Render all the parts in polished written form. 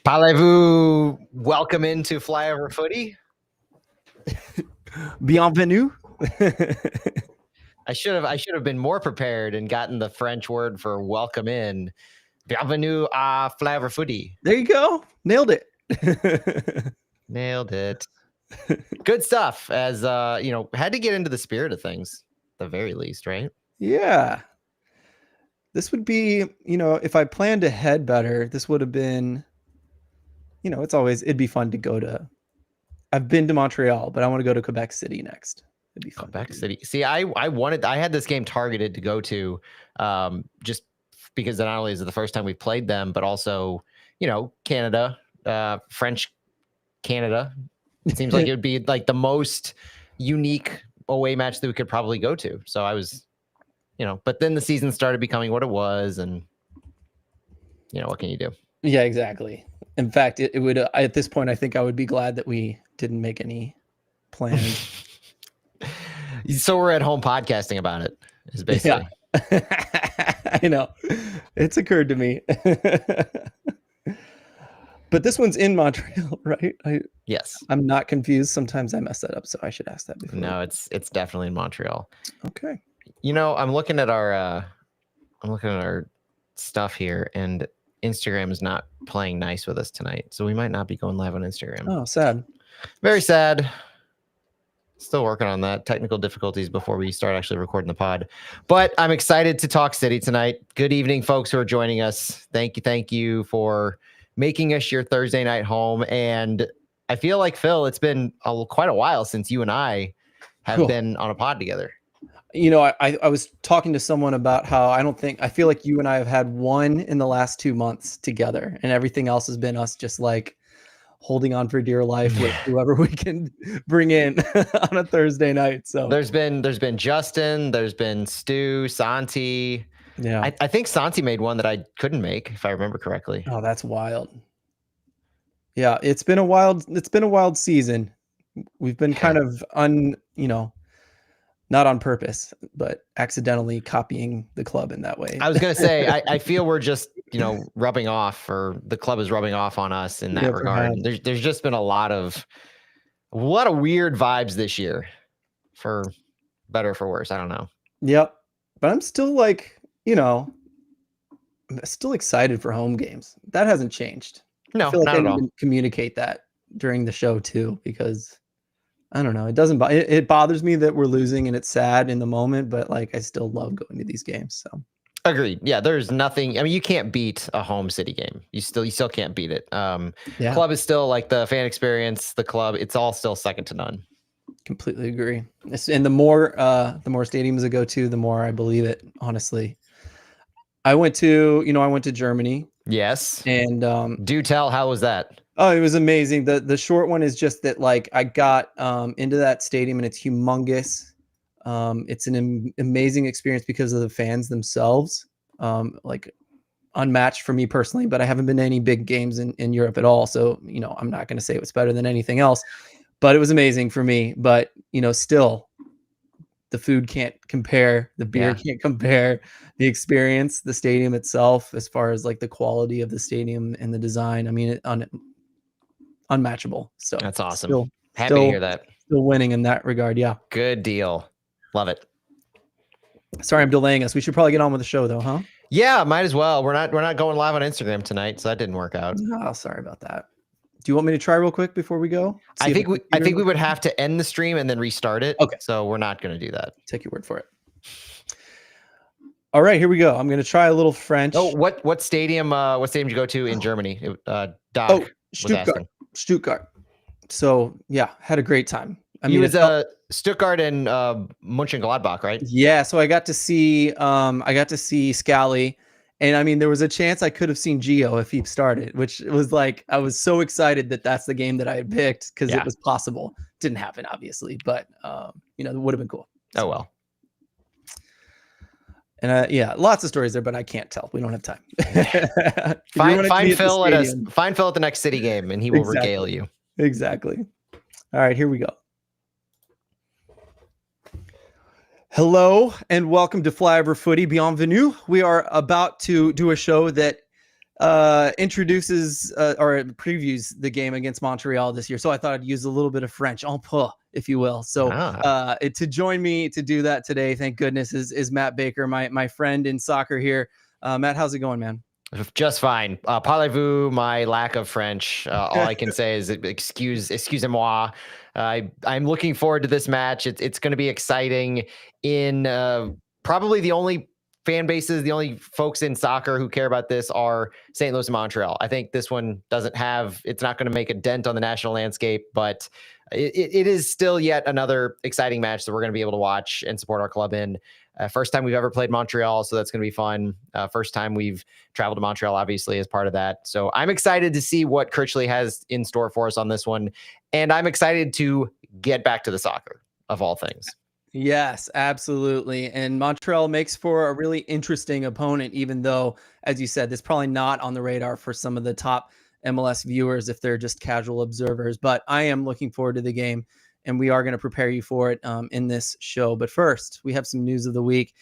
Parlez-vous? Welcome into Flyover Footy. Bienvenue. I should have been more prepared and gotten the French word for welcome in. Bienvenue à Flyover Footy. There you go. Nailed it. Nailed it. Good stuff. As had to get into the spirit of things, at the very least, right? Yeah. This would be, if I planned ahead better, this would have been, it'd be fun to go to. I've been to Montreal, but I want to go to Quebec City next. It'd be fun. Quebec City. See, I had this game targeted to go to, just because not only is it the first time we've played them, but also, Canada, French Canada. It seems like it would be like the most unique away match that we could probably go to. So I was, but then the season started becoming what it was, and what can you do? Yeah, exactly. In fact, it would at this point, I think I would be glad that we didn't make any plans. So we're at home podcasting about it. Is basically. Yeah. I know. It's occurred to me. But this one's in Montreal, right? Yes. I'm not confused. Sometimes I mess that up, so I should ask that before. No, it's definitely in Montreal. Okay. I'm looking at our stuff here, and Instagram is not playing nice with us tonight, so we might not be going live on Instagram. Oh, sad. Very sad. Still working on that. Technical difficulties before we start actually recording the pod. But I'm excited to talk City tonight. Good evening, folks who are joining us. Thank you for making us your Thursday night home. And I feel like, Phil, it's been quite a while since you and I have been on a pod together. I was talking to someone about how I feel like you and I have had one in the last 2 months together, and everything else has been us just like holding on for dear life with whoever we can bring in on a Thursday night. So there's been Justin, there's been Stu, Santi. Yeah. I think Santi made one that I couldn't make, if I remember correctly. Oh, that's wild. Yeah, it's been a wild season. We've been kind of not on purpose, but accidentally copying the club in that way. I was going to say, I feel we're just, rubbing off, or the club is rubbing off on us in that regard. There's just been a lot of weird vibes this year, for better or for worse. I don't know. Yep. But I'm still I'm still excited for home games. That hasn't changed. No, I feel like not I at need all. to communicate that during the show too, because I don't know. It doesn't. It bothers me that we're losing, and it's sad in the moment. But I still love going to these games. So agreed. Yeah, there's nothing. I mean, you can't beat a home City game. You still can't beat it. Club is still like the fan experience. The club, it's all still second to none. Completely agree. And the more stadiums I go to, the more I believe it. Honestly, I went to Germany. Yes. And do tell, how was that? Oh, it was amazing. The short one is just that I got into that stadium, and it's humongous. It's an amazing experience because of the fans themselves. Unmatched for me personally, but I haven't been to any big games in Europe at all. So, I'm not going to say it was better than anything else, but it was amazing for me. But, still, the food can't compare. The beer can't compare. The experience, the stadium itself, as far as the quality of the stadium and the design. I mean, unmatchable. So that's awesome. Happy to hear that. Still winning in that regard. Yeah. Good deal. Love it. Sorry, I'm delaying us. We should probably get on with the show though, huh? Yeah, might as well. We're not going live on Instagram tonight, so that didn't work out. Oh, sorry about that. Do you want me to try real quick before we go? I think we would have to end the stream and then restart it. Okay. So we're not going to do that. Take your word for it. All right, here we go. I'm going to try a little French. Oh, what stadium did you go to in Germany? Doc Stuttgart. So yeah, had a great time. It was Stuttgart and Mönchengladbach, right? Yeah. So I got to see Scally, and I mean, there was a chance I could have seen Gio if he started, which was I was so excited that that's the game that I had picked because it was possible. Didn't happen, obviously, but it would have been cool. So, oh well. And lots of stories there, but I can't tell. We don't have time. Find Phil at the next City game, and he will regale you. Exactly. All right, here we go. Hello and welcome to Flyover Footy. Bienvenue. We are about to do a show that introduces or previews the game against Montreal this year. So I thought I'd use a little bit of French, en peu, if you will. So to join me to do that today, thank goodness, is Matt Baker, my friend in soccer here. Matt, how's it going, man? Just fine. Parlez-vous, my lack of French. All I can say is excusez-moi. I'm looking forward to this match. It's going to be exciting in probably the only fan bases, the only folks in soccer who care about this are St. Louis and Montreal. I think this one it's not going to make a dent on the national landscape, but it is still yet another exciting match that we're going to be able to watch and support our club in. First time we've ever played Montreal, so that's going to be fun. First time we've traveled to Montreal, obviously, as part of that. So I'm excited to see what Critchley has in store for us on this one. And I'm excited to get back to the soccer, of all things. Yes, absolutely. And Montreal makes for a really interesting opponent, even though, as you said, this probably not on the radar for some of the top MLS viewers if they're just casual observers. But I am looking forward to the game, and we are going to prepare you for it in this show. But first, we have some news of the week.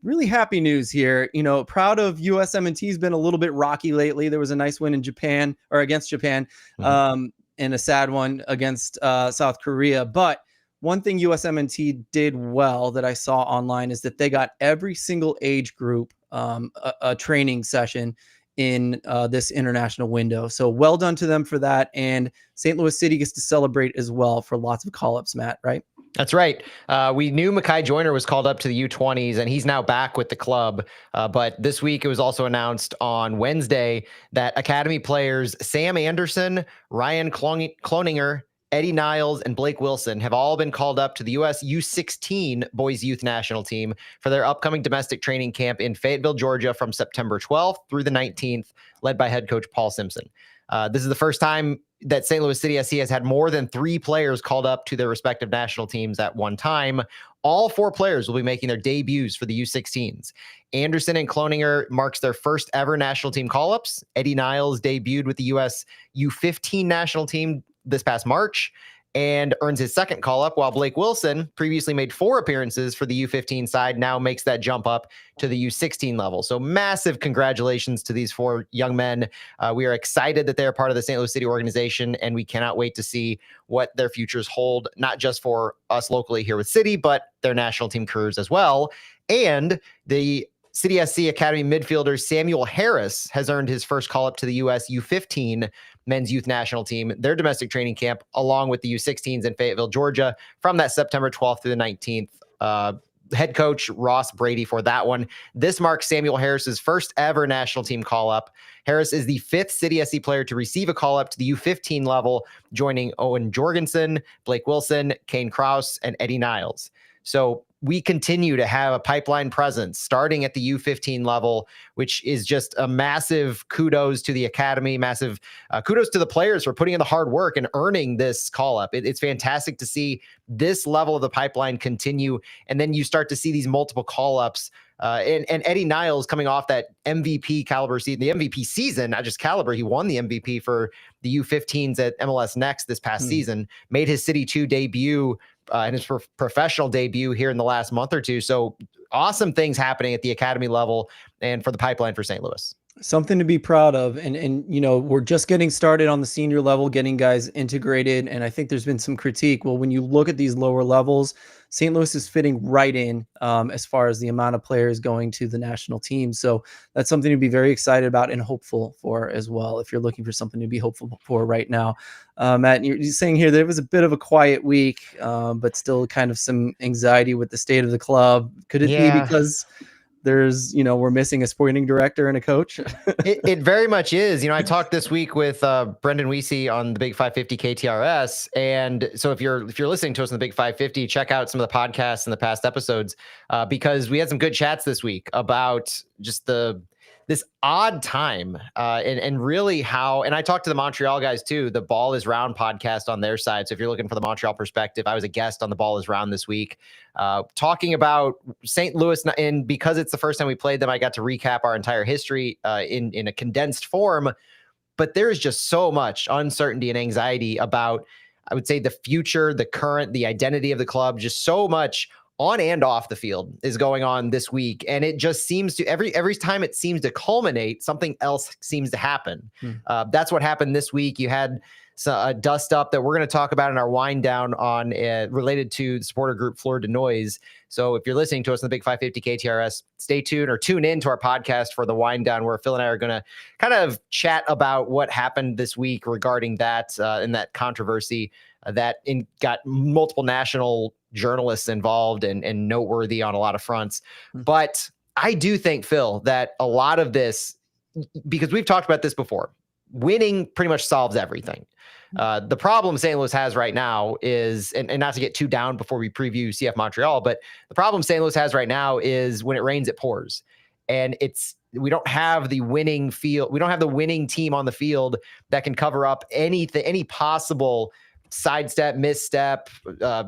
Really happy news here. You know, proud of USMNT has been a little bit rocky lately. There was a nice win in Japan or against Japan, and a sad one against South Korea. But one thing USMNT did well that I saw online is that they got every single age group a training session in this international window. So well done to them for that. And St. Louis City gets to celebrate as well for lots of call-ups, Matt, right? That's right. We knew Makai Joyner was called up to the U20s, and he's now back with the club. But this week, it was also announced on Wednesday that Academy players Sam Anderson, Ryan Cloninger, Eddie Niles, and Blake Wilson have all been called up to the U.S. U16 Boys Youth National Team for their upcoming domestic training camp in Fayetteville, Georgia from September 12th through the 19th, led by head coach Paul Simpson. This is the first time that St. Louis City SC has had more than 3 players called up to their respective national teams at one time. All 4 players will be making their debuts for the U16s. Anderson and Cloninger marks their first ever national team call-ups. Eddie Niles debuted with the U.S. U15 national team this past March and earns his second call-up, while Blake Wilson previously made 4 appearances for the U15 side, now makes that jump up to the U16 level. So massive congratulations to these 4 young men. We are excited that they're part of the St. Louis City organization, and we cannot wait to see what their futures hold, not just for us locally here with City, but their national team careers as well. And the City SC Academy midfielder Samuel Harris has earned his first call-up to the U.S. U15 men's youth national team, their domestic training camp, along with the U16s in Fayetteville, Georgia, from that September 12th through the 19th. Head coach Ross Brady for that one. This marks Samuel Harris's first ever national team call-up. Harris is the 5th City SC player to receive a call-up to the U15 level, joining Owen Jorgensen, Blake Wilson, Kane Krause, and Eddie Niles. So we continue to have a pipeline presence starting at the U15 level, which is just a massive kudos to the academy, massive kudos to the players for putting in the hard work and earning this call up. It's fantastic to see this level of the pipeline continue. And then you start to see these multiple call ups. And Eddie Niles coming off that MVP caliber season, the MVP season, not just caliber. He won the MVP for the U15s at MLS Next this past season, made his City 2 debut and his professional debut here in the last month or two. So awesome things happening at the academy level and for the pipeline for St. Louis. Something to be proud of. And you know, we're just getting started on the senior level, getting guys integrated. And I think there's been some critique. Well, when you look at these lower levels, St. Louis is fitting right in as far as the amount of players going to the national team. So that's something to be very excited about and hopeful for as well, if you're looking for something to be hopeful for right now. Matt, you're saying here that it was a bit of a quiet week, but still kind of some anxiety with the state of the club. Could it be because there's, you know, we're missing a sporting director and a coach? It very much is. You know, I talked this week with Brendan Weesey on the Big 550 KTRS. And so if you're listening to us on the Big 550, check out some of the podcasts in the past episodes because we had some good chats this week about just this odd time and really how, and I talked to the Montreal guys too, the Ball is Round podcast on their side. So if you're looking for the Montreal perspective, I was a guest on the Ball is Round this week, talking about St. Louis. And because it's the first time we played them, I got to recap our entire history in a condensed form, but there is just so much uncertainty and anxiety about, I would say, the future, the current, the identity of the club, just so much on and off the field is going on this week. And it just seems to every time it seems to culminate, something else seems to happen. That's what happened this week. You had a dust up that we're going to talk about in our wind down on related to the supporter group Fleurs de Noise. So if you're listening to us on the Big 550 KTRS, stay tuned or tune in to our podcast for the wind down, where Phil and I are going to kind of chat about what happened this week regarding that and that controversy that got multiple national journalists involved and noteworthy on a lot of fronts. But I do think, Phil, that a lot of this, because we've talked about this before, winning pretty much solves everything. The problem St. Louis has right now is, and not to get too down before we preview CF Montreal, but the problem St. Louis has right now is when it rains, it pours. And we don't have the winning field. We don't have the winning team on the field that can cover up anything, any possible sidestep, misstep,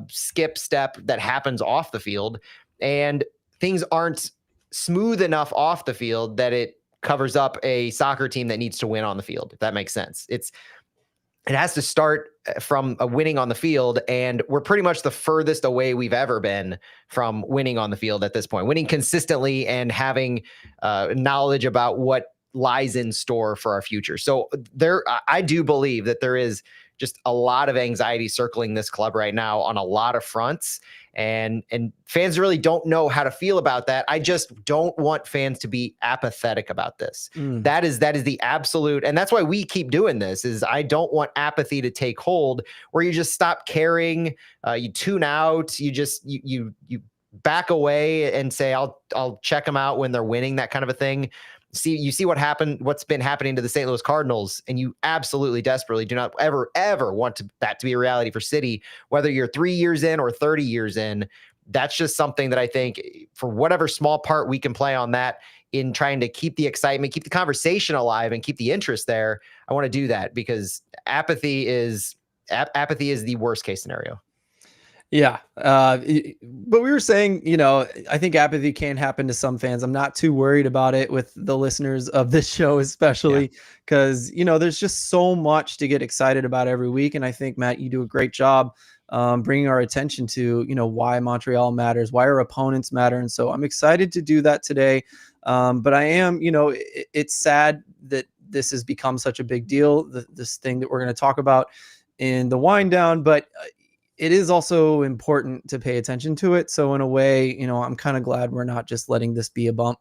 skip step that happens off the field. And things aren't smooth enough off the field that it covers up a soccer team that needs to win on the field, if that makes sense. It has to start from a winning on the field, and we're pretty much the furthest away we've ever been from winning on the field at this point, winning consistently and having knowledge about what lies in store for our future. So I do believe that there is just a lot of anxiety circling this club right now on a lot of fronts. And fans really don't know how to feel about that. I just don't want fans to be apathetic about this. That is the absolute, and that's why we keep doing this, is I don't want apathy to take hold where you just stop caring, you tune out, you back away and say, I'll check them out when they're winning, that kind of a thing. You see what's been happening to the St. Louis Cardinals, and you absolutely desperately do not ever want that to be a reality for City, whether you're 3 years in or 30 years in. That's just something that I think, for whatever small part we can play on that in trying to keep the excitement, keep the conversation alive, and keep the interest there, I want to do that, because apathy is the worst case scenario. Yeah. But we were saying, I think apathy can happen to some fans. I'm not too worried about it with the listeners of this show, especially because, there's just so much to get excited about every week. And I think, Matt, you do a great job bringing our attention to, why Montreal matters, why our opponents matter. And so I'm excited to do that today. But I am, it's sad that this has become such a big deal, this thing that we're going to talk about in the wind down, but it is also important to pay attention to it. So in a way, I'm kind of glad we're not just letting this be a bump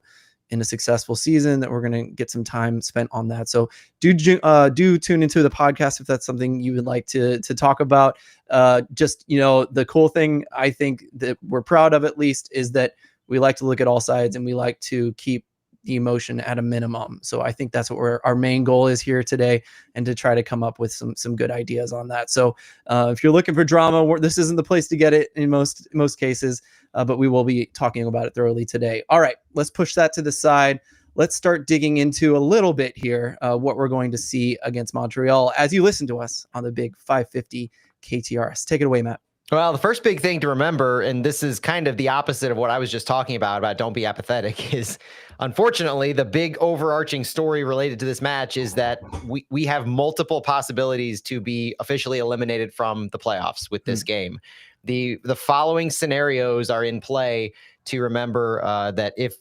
in a successful season, that we're going to get some time spent on that. So do tune into the podcast if that's something you would like to talk about. The cool thing I think that we're proud of, at least, is that we like to look at all sides and we like to keep the emotion at a minimum. So I think that's what our main goal is here today, and to try to come up with some good ideas on that. So if you're looking for drama, this isn't the place to get it in most cases, but we will be talking about it thoroughly today. All right, let's push that to the side. Let's start digging into a little bit here what we're going to see against Montreal as you listen to us on the Big 550 KTRS. Take it away, Matt. Well, the first big thing to remember, and this is kind of the opposite of what I was just talking about don't be apathetic, is unfortunately the big overarching story related to this match is that we have multiple possibilities to be officially eliminated from the playoffs with this game. The following scenarios are in play to remember that if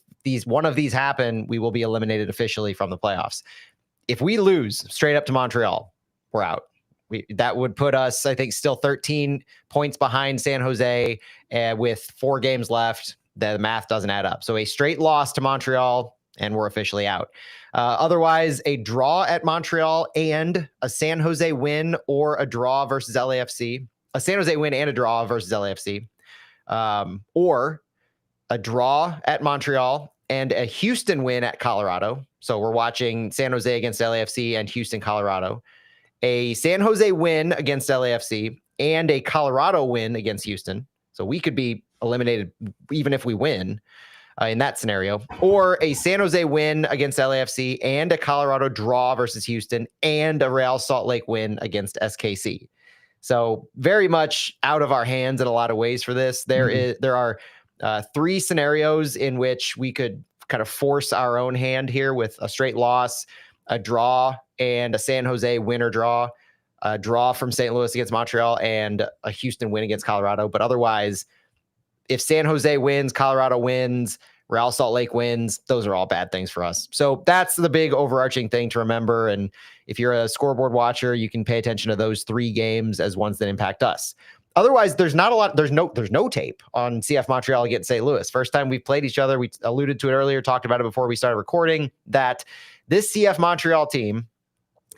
one of these happen, we will be eliminated officially from the playoffs. If we lose straight up to Montreal, we're out. That would put us, I think, still 13 points behind San Jose with 4 games left. The math doesn't add up. So a straight loss to Montreal, and we're officially out. Otherwise, a draw at Montreal and a San Jose win, or a draw versus LAFC. A San Jose win and a draw versus LAFC. Or a draw at Montreal and a Houston win at Colorado. So we're watching San Jose against LAFC and Houston, Colorado. A San Jose win against LAFC and a Colorado win against Houston. So we could be eliminated even if we win in that scenario. Or a San Jose win against LAFC and a Colorado draw versus Houston and a Real Salt Lake win against SKC. So very much out of our hands in a lot of ways for this. There are 3 scenarios in which we could kind of force our own hand here, with a straight loss, a draw, and a San Jose win or draw, a draw from St. Louis against Montreal, and a Houston win against Colorado. But otherwise, if San Jose wins, Colorado wins, Real Salt Lake wins, those are all bad things for us. So that's the big overarching thing to remember. And if you're a scoreboard watcher, you can pay attention to those 3 games as ones that impact us. Otherwise, there's not a lot. There's no tape on CF Montreal against St. Louis. First time we played each other, we alluded to it earlier, talked about it before we started recording, that this CF Montreal team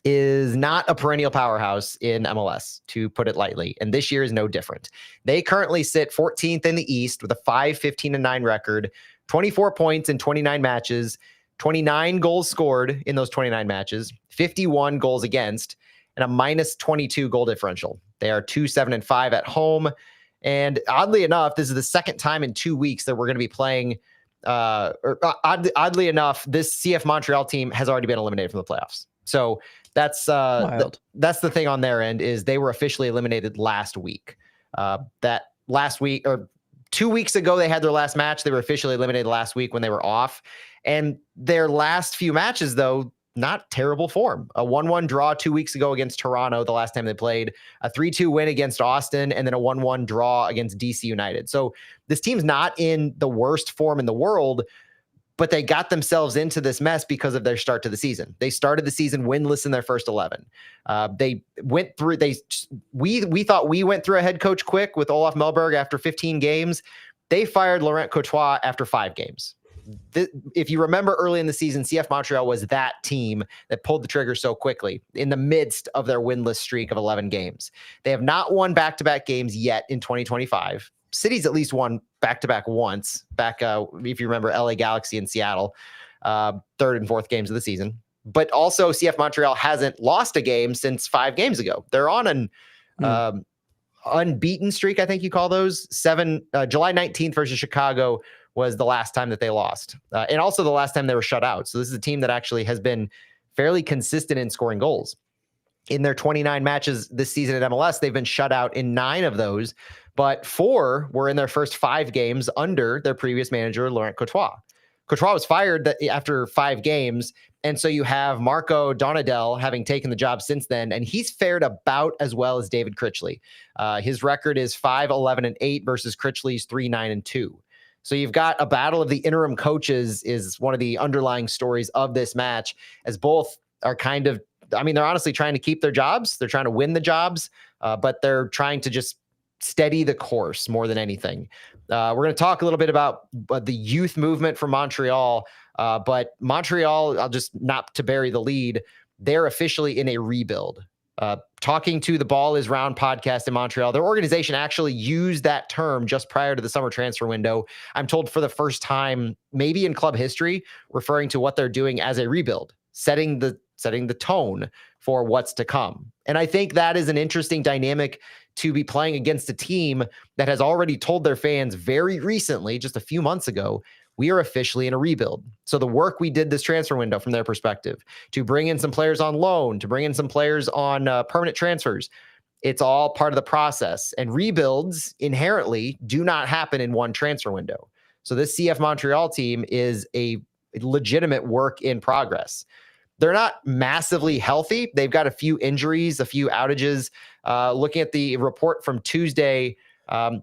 is not a perennial powerhouse in MLS, to put it lightly. And this year is no different. They currently sit 14th in the East with a 5-15-9 record, 24 points in 29 matches, 29 goals scored in those 29 matches, 51 goals against, and a minus 22 goal differential. They are 2-7-5 at home. And oddly enough, this is the second time in 2 weeks that we're going to be playing. Oddly enough, this CF Montreal team has already been eliminated from the playoffs. So that's that's the thing on their end, is they were officially eliminated last week. That last week, or 2 weeks ago, they had their last match. They were officially eliminated last week when they were off. And their last few matches, though, not terrible form. A 1-1 draw 2 weeks ago against Toronto, the last time they played, a 3-2 win against Austin, and then a 1-1 draw against DC United. So this team's not in the worst form in the world, but they got themselves into this mess because of their start to the season. They started the season winless in their first 11. They went through, we thought we went through a head coach quick with Olaf Melberg after 15 games. They fired Laurent Courtois after 5 games. If you remember early in the season, CF Montreal was that team that pulled the trigger so quickly in the midst of their winless streak of 11 games. They have not won back-to-back games yet in 2025. City's at least won back-to-back once, if you remember, LA Galaxy and Seattle, 3rd and 4th games of the season. But also CF Montreal hasn't lost a game since 5 games ago. They're on an unbeaten streak, I think you call those. July 19th versus Chicago was the last time that they lost. And also the last time they were shut out. So this is a team that actually has been fairly consistent in scoring goals. In their 29 matches this season at MLS, they've been shut out in 9 of those, but 4 were in their first 5 games under their previous manager, Laurent Courtois. Courtois was fired after 5 games, and so you have Marco Donadel having taken the job since then, and he's fared about as well as David Critchley. His record is 5-11-8 versus Critchley's 3-9-2. So you've got a battle of the interim coaches is one of the underlying stories of this match, as both are kind of, they're honestly trying to keep their jobs. They're trying to win the jobs, but they're trying to just steady the course more than anything. We're going to talk a little bit about the youth movement for Montreal, but Montreal, I'll just not to bury the lead, they're officially in a rebuild. Talking to the Ball is Round podcast in Montreal, their organization actually used that term just prior to the summer transfer window. I'm told for the first time, maybe in club history, referring to what they're doing as a rebuild, setting the tone for what's to come. And I think that is an interesting dynamic to be playing against a team that has already told their fans very recently, just a few months ago, we are officially in a rebuild. So the work we did this transfer window from their perspective, to bring in some players on loan, to bring in some players on permanent transfers, it's all part of the process. And rebuilds inherently do not happen in one transfer window. So this CF Montreal team is a legitimate work in progress. They're not massively healthy. They've got a few injuries, a few outages. Looking at the report from Tuesday,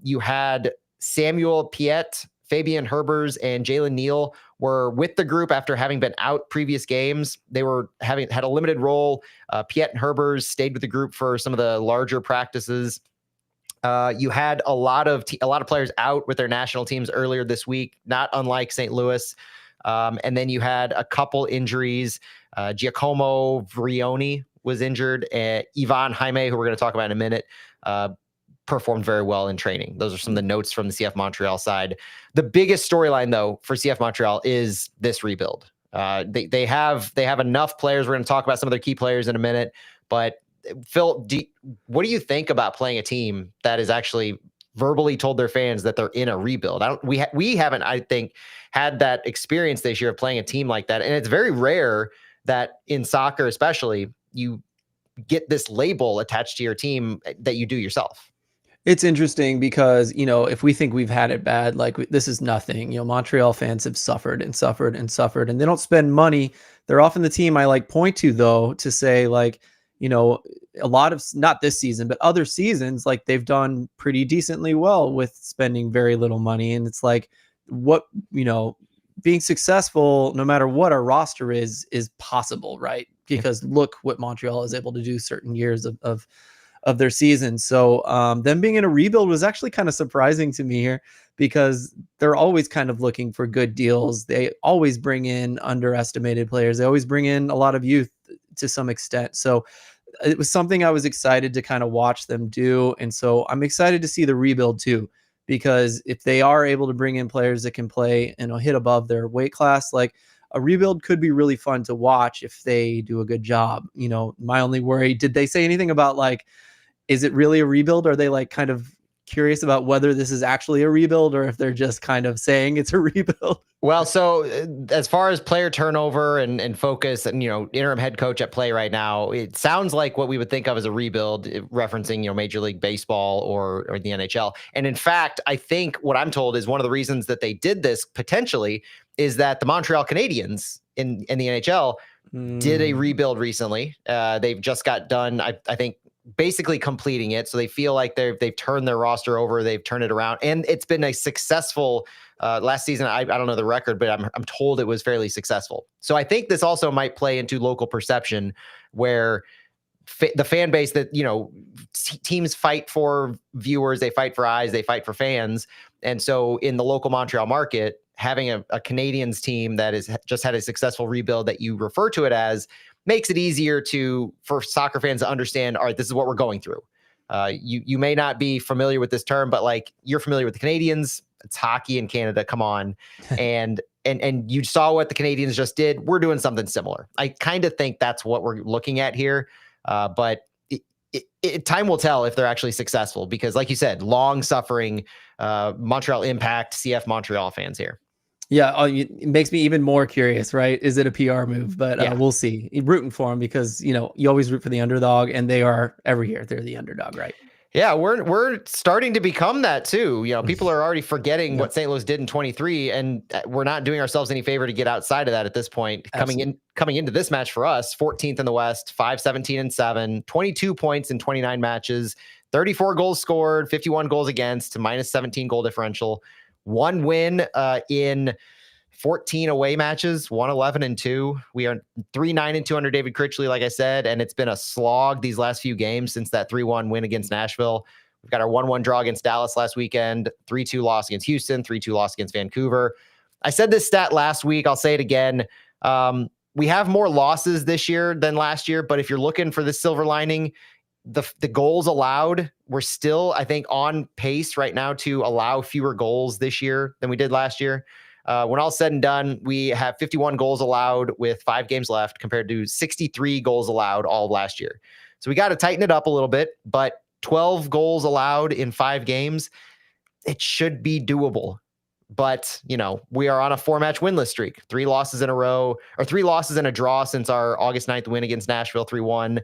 you had Samuel Piet, Fabian Herbers, and Jalen Neal were with the group after having been out previous games. They had a limited role. Piet and Herbers stayed with the group for some of the larger practices. You had a lot of players out with their national teams earlier this week, not unlike St. Louis. And then you had a couple injuries. Giacomo Vrioni was injured. Ivan Jaime, who we're going to talk about in a minute, performed very well in training. Those are some of the notes from the CF Montreal side. The biggest storyline, though, for CF Montreal is this rebuild. They have enough players. We're going to talk about some of their key players in a minute. But Phil, what do you think about playing a team that is actually verbally told their fans that they're in a rebuild? We haven't, I think, had that experience this year of playing a team like that. And it's very rare that in soccer, especially, you get this label attached to your team that you do yourself. It's interesting because, if we think we've had it bad, like this is nothing. Montreal fans have suffered and suffered and suffered, and they don't spend money. They're often the team I point to, though, to say, you know, a lot of, not this season, but other seasons, like they've done pretty decently well with spending very little money. And it's like, what, you know, being successful, no matter what our roster is possible, right? Because look what Montreal is able to do certain years of their season. So them being in a rebuild was actually kind of surprising to me here, because they're always kind of looking for good deals. They always bring in underestimated players. They always bring in a lot of youth to some extent. So it was something I was excited to kind of watch them do. And so I'm excited to see the rebuild too, because if they are able to bring in players that can play and hit above their weight class, like a rebuild could be really fun to watch if they do a good job. You know, my only worry, did they say anything about like, is it really a rebuild? Are they like kind of curious about whether this is actually a rebuild or if they're just kind of saying it's a rebuild? Well, so as far as player turnover and focus and, interim head coach at play right now, it sounds like what we would think of as a rebuild, referencing, Major League Baseball or the NHL. And in fact, I think what I'm told is one of the reasons that they did this potentially is that the Montreal Canadiens in the NHL did a rebuild recently. They've just got done, I think, basically completing it. So they feel like they've turned their roster over. They've turned it around, and it's been a successful last season. I don't know the record, but I'm told it was fairly successful. So I think this also might play into local perception, where the fan base that, teams fight for viewers, they fight for eyes, they fight for fans. And so in the local Montreal market, having a Canadiens team that has just had a successful rebuild that you refer to it as makes it easier for soccer fans to understand, all right, this is what we're going through. You may not be familiar with this term, but like, you're familiar with the Canadiens. It's hockey in Canada. Come on. and you saw what the Canadiens just did. We're doing something similar. I kind of think that's what we're looking at here. But time will tell if they're actually successful, because like you said, long suffering Montreal Impact, CF Montreal fans here. Yeah, it makes me even more curious, right? Is it a PR move? But Yeah. We'll see. Rooting for them, because, you always root for the underdog, and they are every year. They're the underdog, right? Yeah, we're starting to become that too. People are already forgetting what St. Louis did in 23, and we're not doing ourselves any favor to get outside of that at this point. Absolutely. Coming into this match for us, 14th in the West, 5-17-7, 22 points in 29 matches, 34 goals scored, 51 goals against, minus 17 goal differential. One win in 14 away matches, 1-11-2. We are 3-9-2 under David Critchley, like I said, and it's been a slog these last few games since that 3-1 win against Nashville. We've got our 1-1 draw against Dallas last weekend, 3-2 loss against Houston, 3-2 loss against Vancouver. I said this stat last week. I'll say it again. We have more losses this year than last year, but if you're looking for the silver lining, the goals allowed, we're still, I think, on pace right now to allow fewer goals this year than we did last year. When all said and done, we have 51 goals allowed with 5 games left, compared to 63 goals allowed all of last year. So we got to tighten it up a little bit, but 12 goals allowed in 5 games, it should be doable. But, we are on a 4-match winless streak, 3 losses in a row, or 3 losses and a draw since our August 9th win against Nashville, 3-1.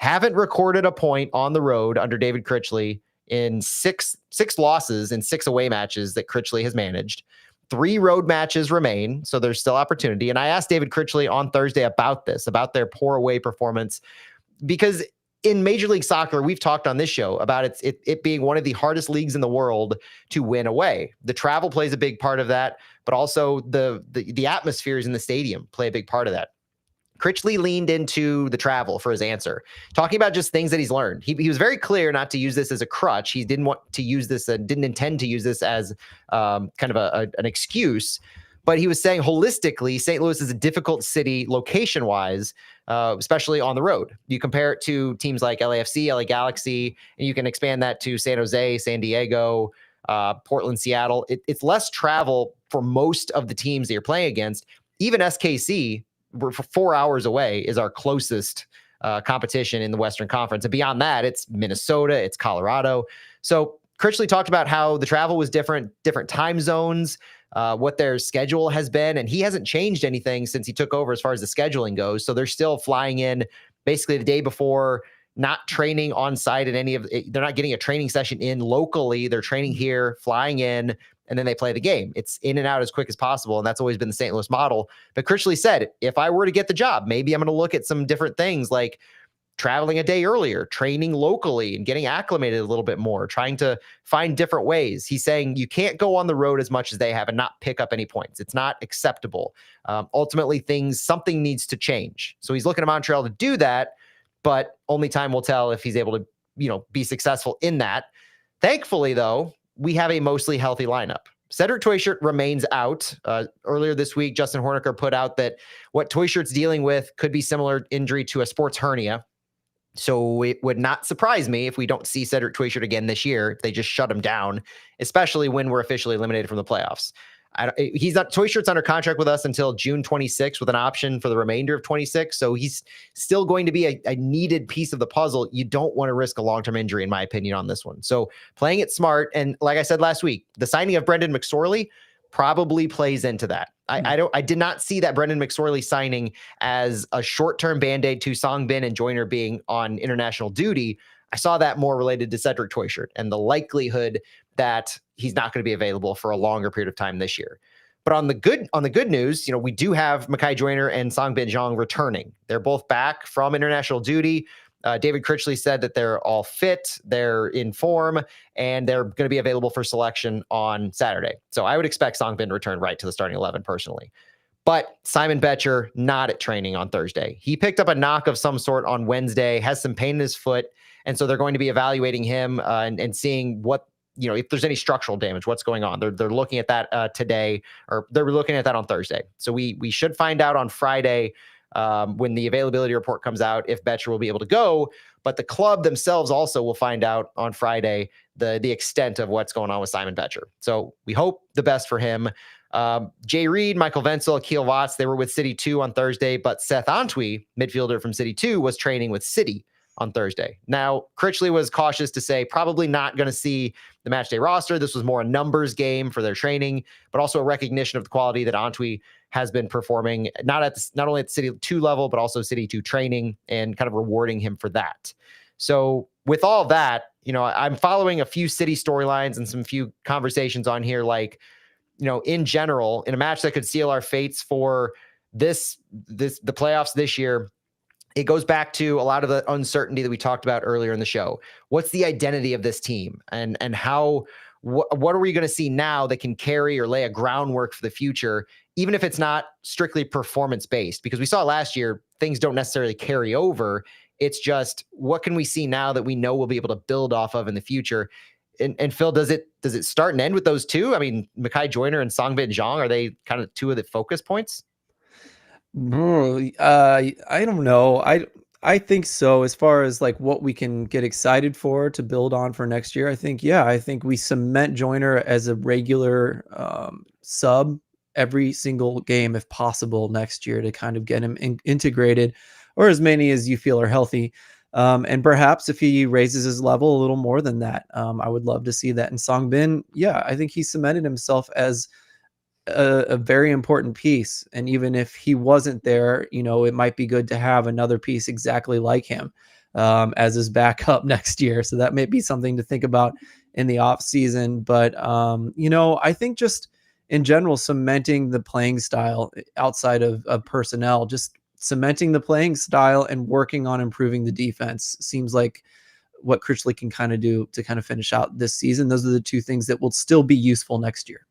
Haven't recorded a point on the road under David Critchley in six losses in 6 away matches that Critchley has managed. 3 road matches remain, so there's still opportunity. And I asked David Critchley on Thursday about this, about their poor away performance, because in Major League Soccer, we've talked on this show about it being one of the hardest leagues in the world to win away. The travel plays a big part of that, but also the atmospheres in the stadium play a big part of that. Critchley leaned into the travel for his answer, talking about just things that he's learned. He was very clear not to use this as a crutch. He didn't want to use this, didn't intend to use this as kind of an excuse. But he was saying holistically, St. Louis is a difficult city location-wise, especially on the road. You compare it to teams like LAFC, LA Galaxy, and you can expand that to San Jose, San Diego, Portland, Seattle. It's less travel for most of the teams that you're playing against. Even SKC, we're 4 hours away, is our closest competition in the Western Conference. And beyond that, it's Minnesota, it's Colorado. So Critchley talked about how the travel was different time zones, what their schedule has been. And he hasn't changed anything since he took over as far as the scheduling goes. So they're still flying in basically the day before, not training on site they're not getting a training session in locally. They're training here, flying in, and then they play the game. It's in and out as quick as possible, and that's always been the St. Louis model. But Critchley said, if I were to get the job, maybe I'm going to look at some different things, like traveling a day earlier, training locally and getting acclimated a little bit more, trying to find different ways. He's saying you can't go on the road as much as they have and not pick up any points. It's not acceptable. Ultimately, something needs to change. So he's looking at Montreal to do that, but only time will tell if he's able to, be successful in that. Thankfully, though, we have a mostly healthy lineup. Cedric Toyshirt remains out. Earlier this week, Justin Horniker put out that what Toyshirt's dealing with could be similar injury to a sports hernia. So it would not surprise me if we don't see Cedric Toyshirt again this year, if they just shut him down, especially when we're officially eliminated from the playoffs. Toyshirt's under contract with us until June 26th with an option for the remainder of 26. So he's still going to be a needed piece of the puzzle. You don't want to risk a long-term injury, in my opinion, on this one. So playing it smart. And like I said last week, the signing of Brendan McSorley probably plays into that. I did not see that Brendan McSorley signing as a short-term Band-Aid to Songbin and Joyner being on international duty. I saw that more related to Cedric Toyshirt and the likelihood that he's not going to be available for a longer period of time this year. But on the good news, we do have Makai Joyner and Songbin Zhang returning. They're both back from international duty. David Critchley said that they're all fit, they're in form, and they're going to be available for selection on Saturday. So I would expect Songbin to return right to the starting 11 personally. But Simon Betcher, not at training on Thursday. He picked up a knock of some sort on Wednesday, has some pain in his foot, and so they're going to be evaluating him and seeing what, if there's any structural damage, what's going on. They're looking at that today, or they're looking at that on Thursday. So we should find out on Friday when the availability report comes out if Betcher will be able to go. But the club themselves also will find out on Friday the extent of what's going on with Simon Betcher. So we hope the best for him. Jay Reed, Michael Wenzel, Akil Watts, they were with City 2 on Thursday, but Seth Antwi, midfielder from City 2, was training with City on Thursday. Now, Critchley was cautious to say probably not going to see the matchday roster. This was more a numbers game for their training, but also a recognition of the quality that Antwi has been performing, not only at City 2 level, but also City 2 training, and kind of rewarding him for that. So with all that, I'm following a few City storylines and some few conversations on here, like, in general, in a match that could seal our fates for the playoffs this year, it goes back to a lot of the uncertainty that we talked about earlier in the show. What's the identity of this team, and how, what are we going to see now that can carry or lay a groundwork for the future, even if it's not strictly performance based? Because we saw last year, things don't necessarily carry over. It's just, what can we see now that we know we'll be able to build off of in the future? And Phil, does it start and end with those two? I mean, Makai Joyner and Songbin Zhang, are they kind of two of the focus points? I don't know. I think so. As far as like what we can get excited for to build on for next year, I think we cement Joyner as a regular sub every single game if possible next year, to kind of get him integrated, or as many as you feel are healthy. And perhaps if he raises his level a little more than that, I would love to see that. And Songbin, I think he cemented himself as a very important piece. And even if he wasn't there, it might be good to have another piece exactly like him as his backup next year. So that may be something to think about in the off season. But, I think just in general, cementing the playing style outside of personnel, just cementing the playing style and working on improving the defense seems like what Critchley can kind of do to kind of finish out this season. Those are the two things that will still be useful next year.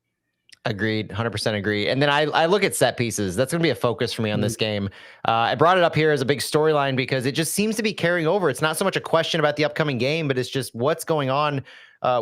Agreed. 100% agree. And then I look at set pieces. That's going to be a focus for me on this game. I brought it up here as a big storyline because it just seems to be carrying over. It's not so much a question about the upcoming game, but it's just what's going on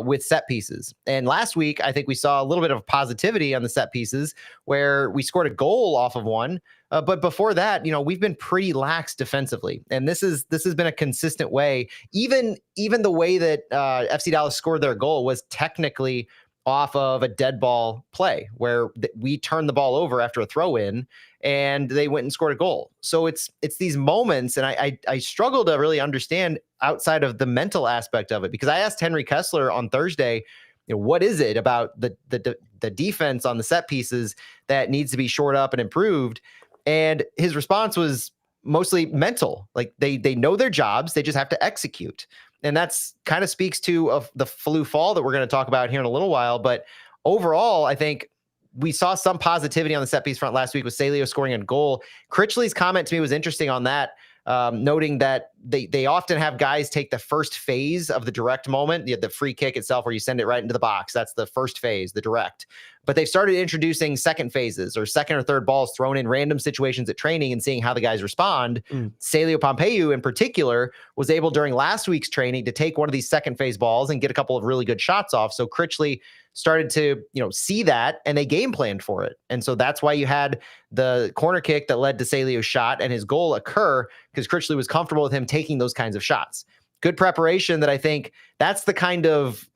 with set pieces. And last week, I think we saw a little bit of positivity on the set pieces where we scored a goal off of one. But before that, we've been pretty lax defensively. And this has been a consistent way. Even the way that FC Dallas scored their goal was technically off of a dead ball play where we turned the ball over after a throw in and they went and scored a goal. So it's these moments. And I struggle to really understand outside of the mental aspect of it, because I asked Henry Kessler on Thursday, what is it about the defense on the set pieces that needs to be shored up and improved? And his response was mostly mental. Like they know their jobs. They just have to execute. And that's kind of speaks to the flu fall that we're going to talk about here in a little while. But overall, I think we saw some positivity on the set piece front last week with Salio scoring a goal. Critchley's comment to me was interesting on that. noting that they often have guys take the first phase of the direct moment, the free kick itself, where you send it right into the box. That's the first phase, the direct. But they've started introducing second phases or second or third balls thrown in random situations at training and seeing how the guys respond. Celio Pompeu, in particular, was able during last week's training to take one of these second phase balls and get a couple of really good shots off. So Critchley started to, see that, and they game planned for it. And so that's why you had the corner kick that led to Celio's shot and his goal occur, because Critchley was comfortable with him taking those kinds of shots. Good preparation. That I think that's kind of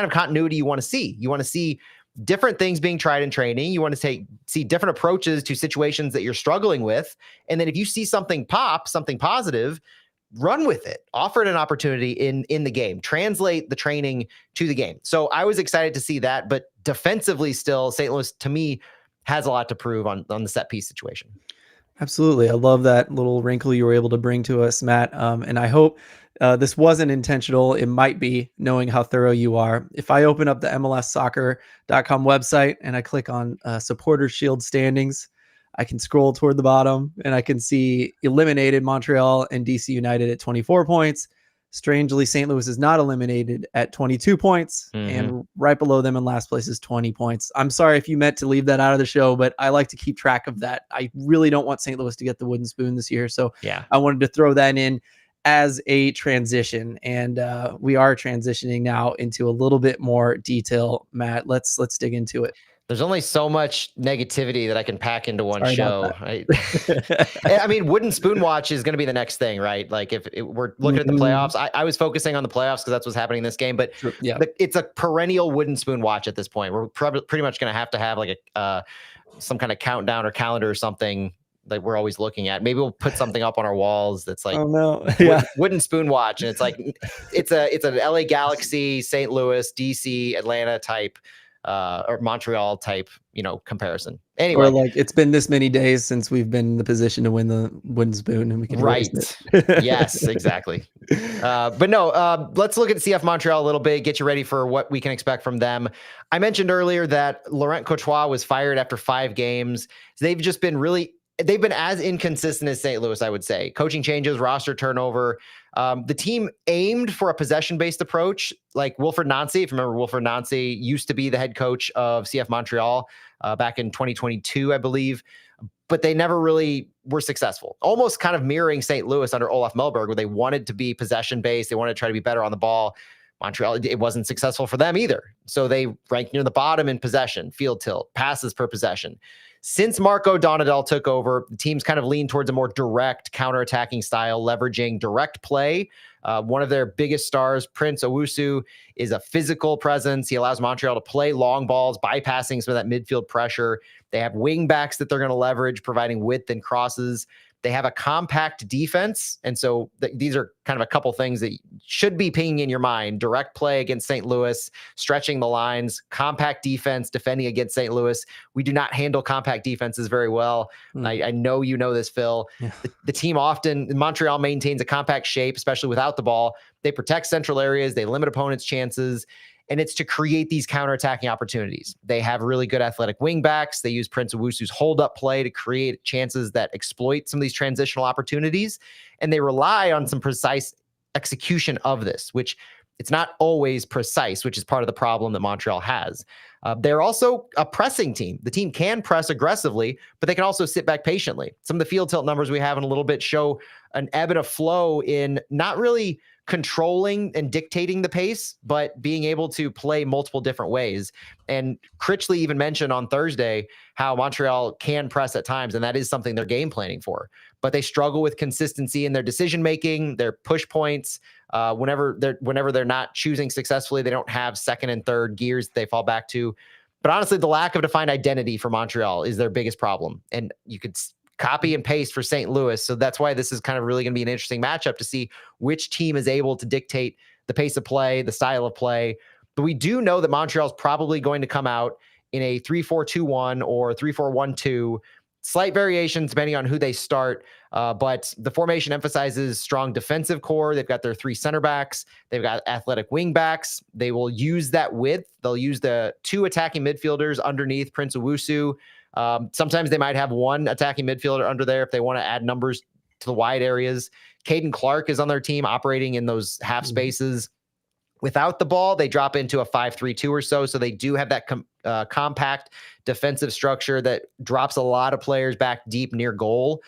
continuity you want to see. You want to see different things being tried in training. You want to see different approaches to situations that you're struggling with. And then if you see something pop, something positive, run with it, offer it an opportunity in the game, translate the training to the game. So I was excited to see that, but defensively still, St. Louis, to me, has a lot to prove on the set piece situation. Absolutely. I love that little wrinkle you were able to bring to us, Matt. And I hope this wasn't intentional. It might be, knowing how thorough you are. If I open up the MLSsoccer.com website and I click on Supporter Shield standings, I can scroll toward the bottom and I can see eliminated Montreal and DC United at 24 points. Strangely, St. Louis is not eliminated at 22 points, and right below them in last place is 20 points. I'm sorry if you meant to leave that out of the show, but I like to keep track of that. I really don't want St. Louis to get the wooden spoon this year, so yeah, I wanted to throw that in as a transition, and we are transitioning now into a little bit more detail. Matt, let's dig into it. There's only so much negativity that I can pack into one show. I mean, wooden spoon watch is going to be the next thing, right? Like if we're looking at the playoffs, I was focusing on the playoffs because that's what's happening in this game, but it's a perennial wooden spoon watch at this point. We're pretty much going to have like some kind of countdown or calendar or something that we're always looking at. Maybe we'll put something up on our walls that's like, wooden spoon watch. And it's like, it's an LA Galaxy, St. Louis, DC, Atlanta type or Montreal type, comparison. Anyway, or like it's been this many days since we've been in the position to win the wooden spoon, and we can Yes, exactly. But no, let's look at CF Montreal a little bit, get you ready for what we can expect from them. I mentioned earlier that Laurent Courtois was fired after 5 games. So they've been as inconsistent as St. Louis, I would say. Coaching changes, roster turnover. The team aimed for a possession-based approach, like Wilfried Nancy. If you remember, Wilfried Nancy used to be the head coach of CF Montreal back in 2022, I believe. But they never really were successful. Almost kind of mirroring St. Louis under Olaf Melberg, where they wanted to be possession-based. They wanted to try to be better on the ball. Montreal, it wasn't successful for them either. So they ranked near the bottom in possession, field tilt, passes per possession. Since Marco Donadel took over, the team's kind of leaned towards a more direct counterattacking style, leveraging direct play. One of their biggest stars, Prince Owusu, is a physical presence. He allows Montreal to play long balls, bypassing some of that midfield pressure. They have wing backs that they're going to leverage, providing width and crosses. They have a compact defense. And so these are kind of a couple things that should be pinging in your mind. Direct play against St. Louis, stretching the lines, compact defense, defending against St. Louis. We do not handle compact defenses very well. I know you know this, Phil. Yeah. The team often, Montreal maintains a compact shape, especially without the ball. They protect central areas. They limit opponents' chances. And it's to create these counterattacking opportunities. They have really good athletic wingbacks. They use Prince Owusu's hold-up play to create chances that exploit some of these transitional opportunities. And they rely on some precise execution of this, which it's not always precise, which is part of the problem that Montreal has. They're also a pressing team. The team can press aggressively, but they can also sit back patiently. Some of the field tilt numbers we have in a little bit show an ebb and a flow in not really controlling and dictating the pace, but being able to play multiple different ways. And Critchley even mentioned on Thursday how Montreal can press at times, and that is something they're game planning for. But they struggle with consistency in their decision-making, their push points. Whenever they're not choosing successfully, they don't have second and third gears that they fall back to. But honestly, the lack of defined identity for Montreal is their biggest problem. And you could copy and paste for St. Louis. So that's why this is kind of really going to be an interesting matchup to see which team is able to dictate the pace of play, the style of play. But we do know that Montreal is probably going to come out in a 3-4-2-1 or 3-4-1-2. Slight variations depending on who they start. But the formation emphasizes strong defensive core. They've got their 3 center backs. They've got athletic wing backs. They will use that width. They'll use the 2 attacking midfielders underneath Prince Owusu. Sometimes they might have 1 attacking midfielder under there if they want to add numbers to the wide areas. Caden Clark is on their team operating in those half spaces. Without the ball, they drop into a 5-3-2 or so. So they do have that compact defensive structure that drops a lot of players back deep near goal.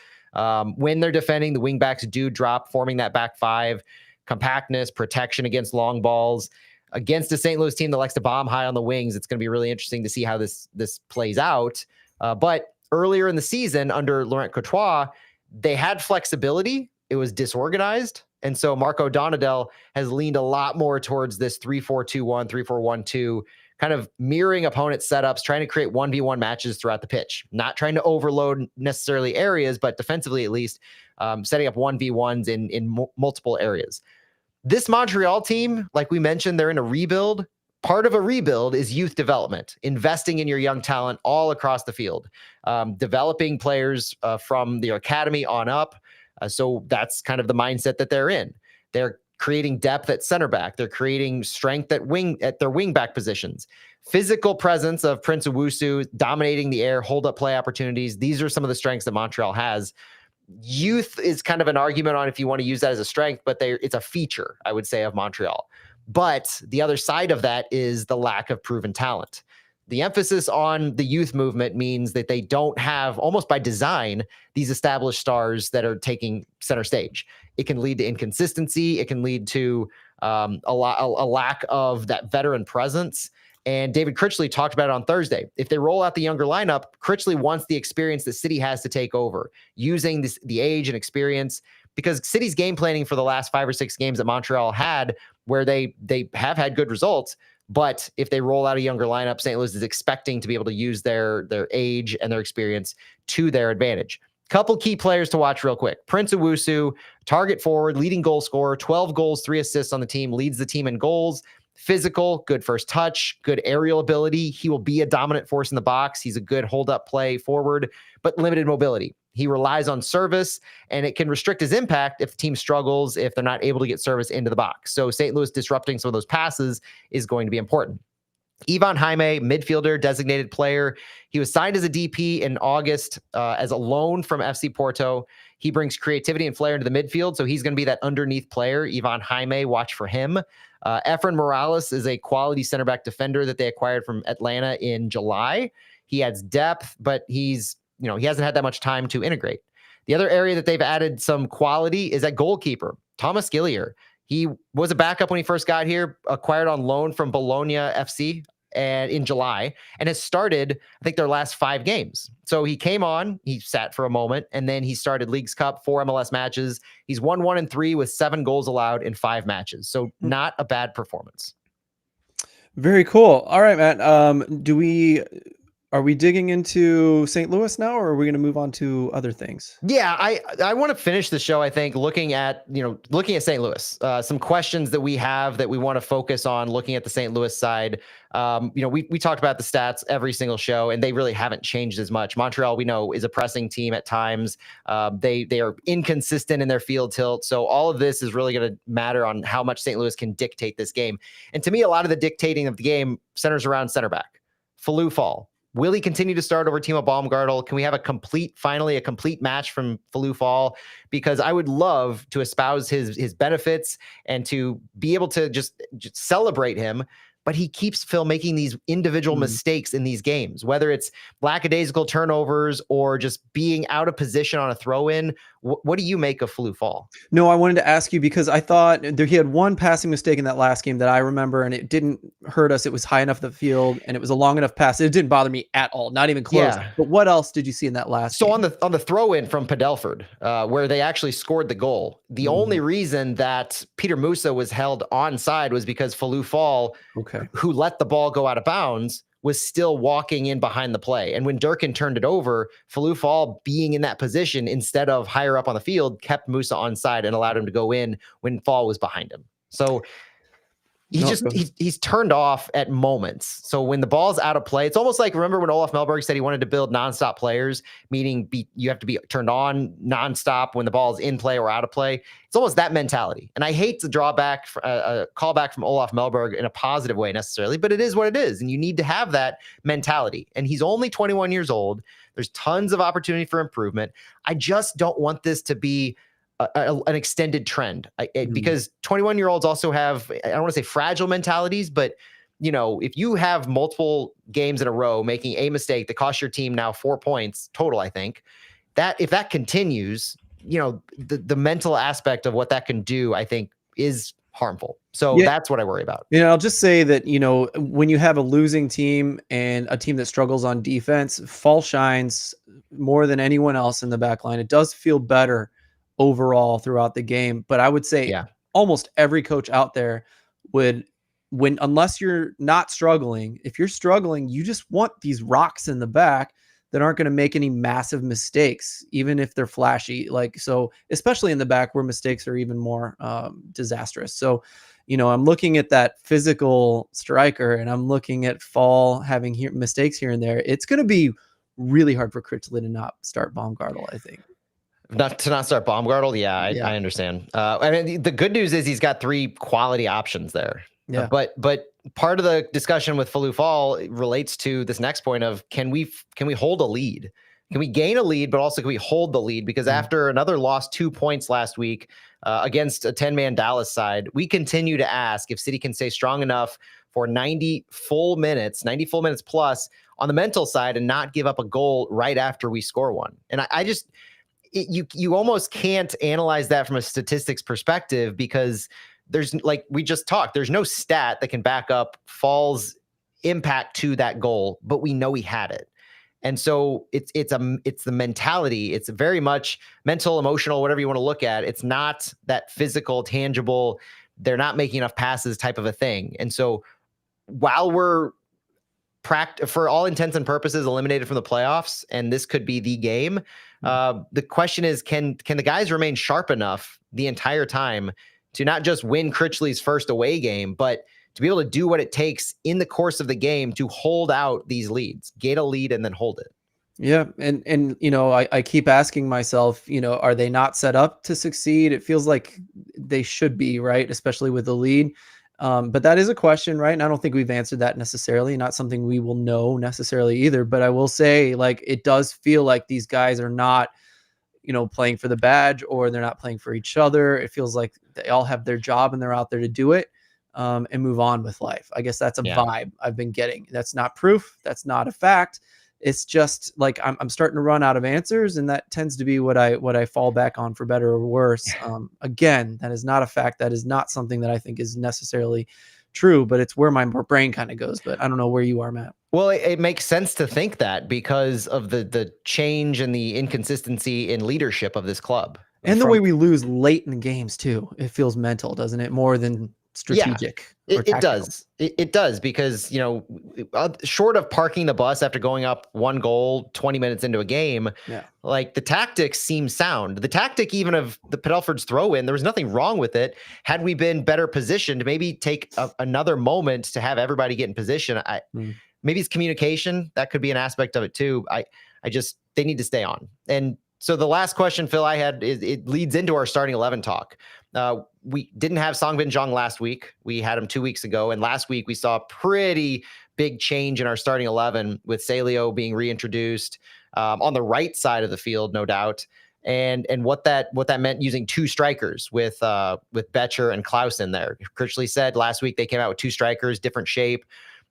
When they're defending, the wingbacks do drop, forming that back five. Compactness, protection against long balls. Against a St. Louis team that likes to bomb high on the wings, it's going to be really interesting to see how this plays out. But earlier in the season, under Laurent Courtois, they had flexibility. It was disorganized. And so Marco Donadel has leaned a lot more towards this 3-4-2-1, 3-4-1-2, kind of mirroring opponent setups, trying to create 1v1 matches throughout the pitch, not trying to overload necessarily areas, but defensively at least, setting up 1v1s in multiple areas. This Montreal team, like we mentioned, they're in a rebuild. Part of a rebuild is youth development, investing in your young talent all across the field, developing players from the academy on up. So that's kind of the mindset that they're in. They're creating depth at center back. They're creating strength at their wing back positions. Physical presence of Prince Owusu, dominating the air, hold up play opportunities. These are some of the strengths that Montreal has. Youth is kind of an argument on if you want to use that as a strength, but it's a feature, I would say, of Montreal. But the other side of that is the lack of proven talent. The emphasis on the youth movement means that they don't have, almost by design, these established stars that are taking center stage. It can lead to inconsistency. It can lead to a lack of that veteran presence. And David Critchley talked about it on Thursday. If they roll out the younger lineup, Critchley wants the experience that City has to take over, using the age and experience, because City's game planning for the last 5 or 6 games that Montreal had, where they have had good results. But if they roll out a younger lineup, St. Louis is expecting to be able to use their age and their experience to their advantage. Couple key players to watch real quick. Prince Owusu, target forward, leading goal scorer, 12 goals, 3 assists on the team, leads the team in goals. Physical, good first touch, good aerial ability. He will be a dominant force in the box. He's a good hold-up play forward, but limited mobility. He relies on service, and it can restrict his impact if the team struggles, if they're not able to get service into the box. So St. Louis disrupting some of those passes is going to be important. Ivan Jaime, midfielder, designated player. He was signed as a DP in August as a loan from FC Porto. He brings creativity and flair into the midfield, so he's going to be that underneath player. Ivan Jaime, watch for him. Efren Morales is a quality center back defender that they acquired from Atlanta in July. He adds depth, but he hasn't had that much time to integrate. The other area that they've added some quality is at goalkeeper, Thomas Gillier. He was a backup when he first got here, acquired on loan from Bologna FC and in July, and has started, I think, their last 5 games. So he came on, he sat for a moment, and then he started Leagues Cup, 4 MLS matches. He's 1-1-3 with 7 goals allowed in 5 matches. So not a bad performance. Very cool. All right, Matt. Are we digging into St. Louis now, or are we going to move on to other things? Yeah, I want to finish the show, I think, looking at St. Louis. Some questions that we have that we want to focus on looking at the St. Louis side. We talked about the stats every single show, and they really haven't changed as much. Montreal, we know, is a pressing team at times. They are inconsistent in their field tilt. So all of this is really going to matter on how much St. Louis can dictate this game. And to me, a lot of the dictating of the game centers around center back. Falou Fall. Will he continue to start over Timo Baumgartel? Can we have finally a complete match from Falou Fall? Because I would love to espouse his benefits and to be able to just celebrate him. But he keeps, Phil, making these individual mistakes in these games, whether it's lackadaisical turnovers or just being out of position on a throw-in. What do you make of Falou Fall? No, I wanted to ask you because I thought he had one passing mistake in that last game that I remember, and it didn't hurt us. It was high enough the field, and it was a long enough pass. It didn't bother me at all, not even close. Yeah. But what else did you see in that last game? On the throw-in from Padelford, where they actually scored the goal, the only reason that Peter Musa was held onside was because Falou Fall, who let the ball go out of bounds, was still walking in behind the play. And when Durkin turned it over, Falou Fall, being in that position instead of higher up on the field, kept Musa onside and allowed him to go in when Fall was behind him. So he's turned off at moments. So when the ball's out of play, it's almost like, remember when Olaf Melberg said he wanted to build nonstop players, meaning you have to be turned on nonstop when the ball's in play or out of play. It's almost that mentality. And I hate to draw back a callback from Olaf Melberg in a positive way necessarily, but it is what it is. And you need to have that mentality. And he's only 21 years old. There's tons of opportunity for improvement. I just don't want this to be an extended trend because 21-year-olds also have, I don't want to say fragile mentalities, but if you have multiple games in a row making a mistake that costs your team now 4 points total, I think that if that continues, the mental aspect of what that can do, I think is harmful. So that's what I worry about. I'll just say that, when you have a losing team and a team that struggles on defense, Fall shines more than anyone else in the back line. It does feel better overall throughout the game. But I would say almost every coach out there would, unless you're not struggling, if you're struggling, you just want these rocks in the back that aren't going to make any massive mistakes, even if they're flashy. So especially in the back where mistakes are even more disastrous. So, I'm looking at that physical striker and I'm looking at Fall having mistakes here and there. It's going to be really hard for Critchley to not start Baumgartel, I think. Not start Baumgartel. Yeah, I understand. I mean, the good news is he's got 3 quality options there. Yeah. But part of the discussion with Falou Fall relates to this next point of can we hold a lead? Can we gain a lead, but also can we hold the lead? Because after another loss 2 points last week against a 10-man Dallas side, we continue to ask if City can stay strong enough for 90 full minutes plus on the mental side and not give up a goal right after we score one. And you almost can't analyze that from a statistics perspective because there's, like we just talked, there's no stat that can back up Fall's impact to that goal, but we know he had it. And so it's the mentality. It's very much mental, emotional, whatever you want to look at. It's not that physical, tangible, they're not making enough passes type of a thing. And so while we're for all intents and purposes eliminated from the playoffs, and this could be the game, the question is, can the guys remain sharp enough the entire time to not just win Critchley's first away game, but to be able to do what it takes in the course of the game to hold out these leads, get a lead and then hold it. Yeah. And I keep asking myself, are they not set up to succeed? It feels like they should be, right? Especially with the lead. But that is a question, right? And I don't think we've answered that necessarily. Not something we will know necessarily either. But I will say, it does feel like these guys are not, playing for the badge, or they're not playing for each other. It feels like they all have their job and they're out there to do it and move on with life. I guess that's a vibe I've been getting. That's not proof. That's not a fact. It's just like I'm starting to run out of answers, and that tends to be what I fall back on for better or worse. Again, that is not a fact. That is not something that I think is necessarily true, but it's where my brain kind of goes. But I don't know where you are, Matt. Well, it makes sense to think that because of the change and the inconsistency in leadership of this club. And the way we lose late in games too. It feels mental, doesn't it? More than strategic. Yeah, it does. It does because, short of parking the bus after going up 1 goal 20 minutes into a game, like the tactics seem sound. The tactic even of the Padelford's throw in, there was nothing wrong with it. Had we been better positioned, maybe take another moment to have everybody get in position. Maybe it's communication. That could be an aspect of it too. They need to stay on. And so the last question, Phil, I had, it leads into our starting 11 talk. We didn't have Songbin Jong last week. We had him 2 weeks ago. And last week we saw a pretty big change in our starting 11 with Salio being reintroduced on the right side of the field, no doubt. And what that meant using 2 strikers with Betcher and Klaus in there. Critchley said last week they came out with 2 strikers, different shape.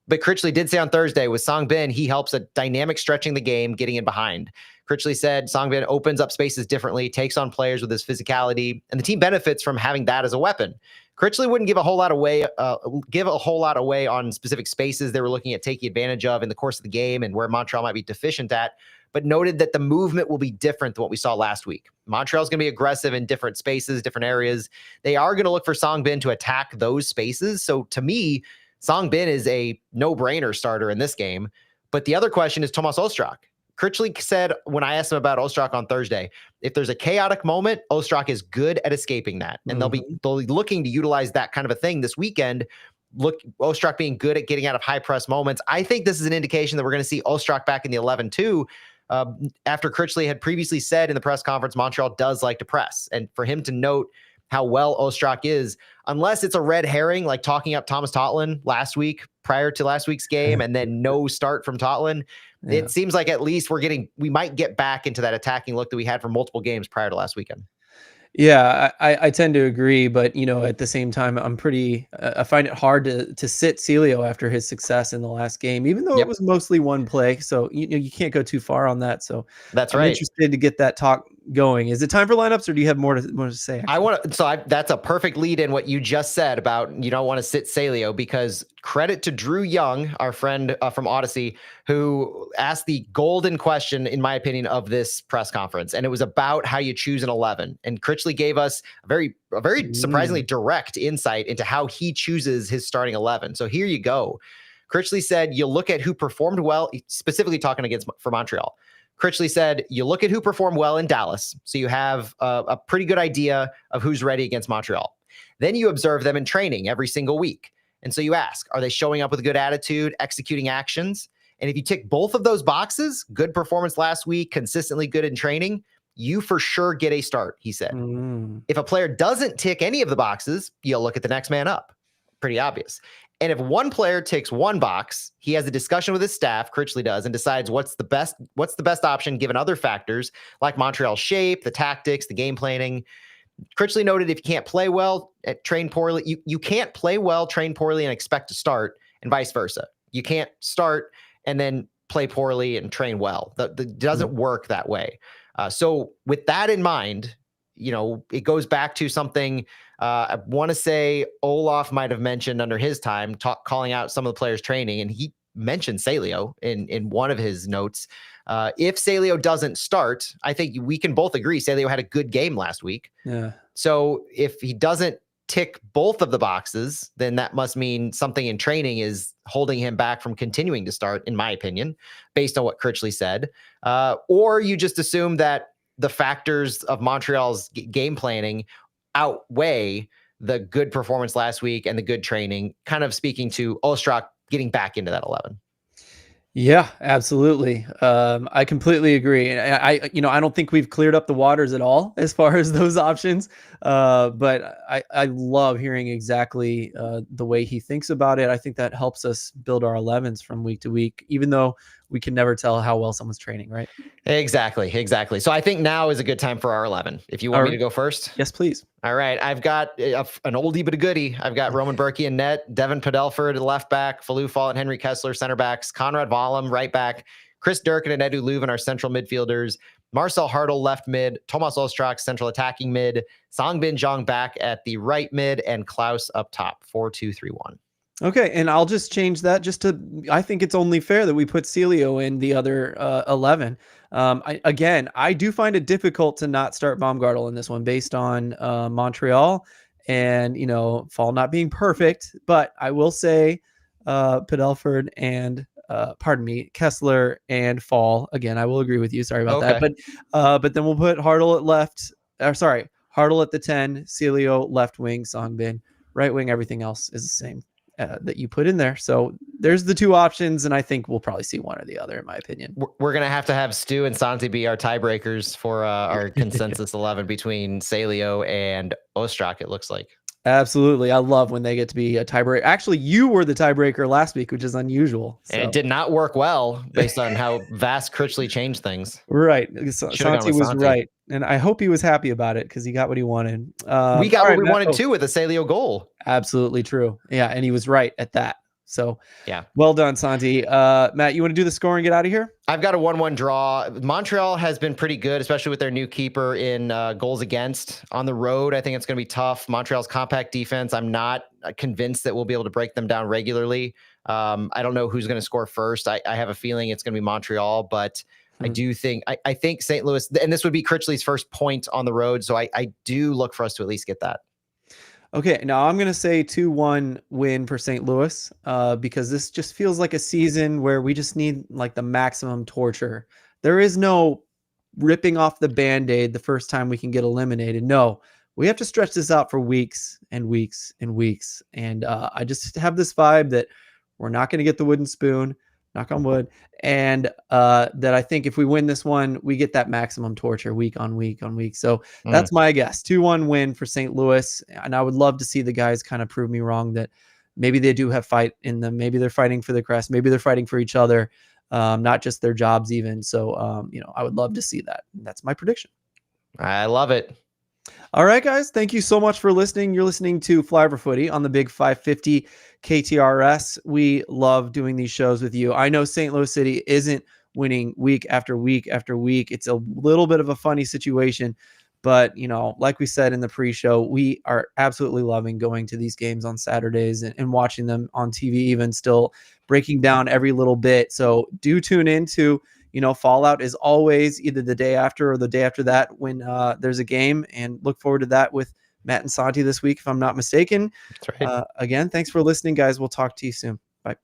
But Critchley did say on Thursday with Songbin, he helps at dynamic stretching the game, getting in behind. Critchley said Songbin opens up spaces differently, takes on players with his physicality, and the team benefits from having that as a weapon. Critchley wouldn't give a whole lot away on specific spaces they were looking at taking advantage of in the course of the game and where Montreal might be deficient at, but noted that the movement will be different than what we saw last week. Montreal's going to be aggressive in different spaces, different areas. They are going to look for Songbin to attack those spaces. So to me, Songbin is a no-brainer starter in this game. But the other question is Tomas Ostrak. Critchley said when I asked him about Ostrak on Thursday, if there's a chaotic moment, Ostrak is good at escaping that. And they'll be looking to utilize that kind of a thing this weekend. Ostrak being good at getting out of high press moments. I think this is an indication that we're going to see Ostrak back in the 11 too. After Critchley had previously said in the press conference, Montreal does like to press. And for him to note how well Ostrak is, unless it's a red herring, like talking up Thomas Totland last week prior to last week's game, and then no start from Totland. Yeah. It seems like at least we might get back into that attacking look that we had for multiple games prior to last weekend. Yeah, I tend to agree, but at the same time, I find it hard to sit Celio after his success in the last game, even though it was mostly one play. So you can't go too far on that. So that's I'm right. interested to get that talk going. Is it time for lineups, or do you have more to say? Actually? That's a perfect lead in what you just said about you don't want to sit Celio, because credit to Drew Young, our friend from Odyssey, who asked the golden question, in my opinion, of this press conference. And it was about how you choose an 11. And Critchley gave us a very surprisingly direct insight into how he chooses his starting 11. So here you go. Critchley said, you look at who performed well, specifically talking for Montreal. Critchley said, you look at who performed well in Dallas, so you have a pretty good idea of who's ready against Montreal. Then you observe them in training every single week. And so you ask, are they showing up with a good attitude, executing actions? And if you tick both of those boxes, good performance last week, consistently good in training, you for sure get a start, he said. If a player doesn't tick any of the boxes, you'll look at the next man up. Pretty obvious. And if one player ticks one box, he has a discussion with his staff, Critchley does, and decides what's the best option given other factors like Montreal's shape, the tactics, the game planning. Critchley noted if you can't play well, train poorly, you can't play well, train poorly, and expect to start, and vice versa. You can't start and then play poorly and train well. That doesn't work that way. So with that in mind, it goes back to something I want to say Olaf might have mentioned under his time, calling out some of the players' training, and he mentioned Celio in one of his notes. If Celio doesn't start, I think we can both agree Celio had a good game last week. Yeah. So if he doesn't tick both of the boxes, then that must mean something in training is holding him back from continuing to start, in my opinion, based on what Critchley said. Or you just assume that the factors of Montreal's game planning outweigh the good performance last week and the good training, kind of speaking to Ostrak getting back into that 11. Yeah, absolutely. I completely agree. And I don't think we've cleared up the waters at all as far as those options. But I love hearing exactly the way he thinks about it. I think that helps us build our 11s from week to week, even though we can never tell how well someone's training, right? Exactly. So I think now is a good time for our 11. If you want me to go first. Yes, please. All right. I've got an oldie but a goodie. I've got Roman Berkey in net, Devin Padelford left back, Falou Follett, Henry Kessler center backs, Conrad Vollum right back, Chris Durkin and Edu Leuven our central midfielders, Marcel Hartl left mid, Tomas Ostrak central attacking mid, Songbin Zhang back at the right mid, and Klaus up top. 4-2-3-1. Okay, and I'll just change that I think it's only fair that we put Celio in the other 11. I do find it difficult to not start Baumgartel in this one based on Montreal and, Fall not being perfect, but I will say Padelford and Kessler and Fall. Again, I will agree with you. Sorry about that. But then we'll put Hartl at left. Hartl at the 10, Celio left wing, Songbin right wing. Everything else is the same that you put in there. So there's the two options, and I think we'll probably see one or the other, in my opinion. We're going to have Stu and Santi be our tiebreakers for our consensus 11 between Celio and Ostrak, it looks like. Absolutely. I love when they get to be a tiebreaker. Actually, you were the tiebreaker last week, which is unusual. So. And it did not work well based on how vast Critchley changed things. Right. Santi was right. And I hope he was happy about it because he got what he wanted. We got what we wanted too with a Celio goal. Absolutely true. Yeah. And he was right at that. So yeah, well done, Santi. Matt, you want to do the score and get out of here? I've got a 1-1 draw. Montreal has been pretty good, especially with their new keeper in goals against on the road. I think it's going to be tough. Montreal's compact defense, I'm not convinced that we'll be able to break them down regularly. I don't know who's going to score first. I have a feeling it's going to be Montreal, but I do think, I think St. Louis, and this would be Critchley's first point on the road. So I do look for us to at least get that. Okay, now I'm going to say 2-1 win for St. Louis because this just feels like a season where we just need like the maximum torture. There is no ripping off the Band-Aid the first time we can get eliminated. No, we have to stretch this out for weeks and weeks and weeks. And I just have this vibe that we're not going to get the wooden spoon, knock on wood, and that I think if we win this one, we get that maximum torture week on week on week. So that's my guess. 2-1 win for St. Louis. And I would love to see the guys kind of prove me wrong that maybe they do have fight in them. Maybe they're fighting for the crest. Maybe they're fighting for each other, not just their jobs even. So, I would love to see that. That's my prediction. I love it. All right, guys. Thank you so much for listening. You're listening to Flyover Footy on the Big 550 KTRS. We love doing these shows with you. I know St. Louis City isn't winning week after week after week. It's a little bit of a funny situation, but like we said in the pre-show, we are absolutely loving going to these games on Saturdays and watching them on TV, even still breaking down every little bit. So do tune into Fallout is always either the day after or the day after that when there's a game, and look forward to that with Matt and Santi this week, if I'm not mistaken. That's right. Again, thanks for listening, guys. We'll talk to you soon. Bye.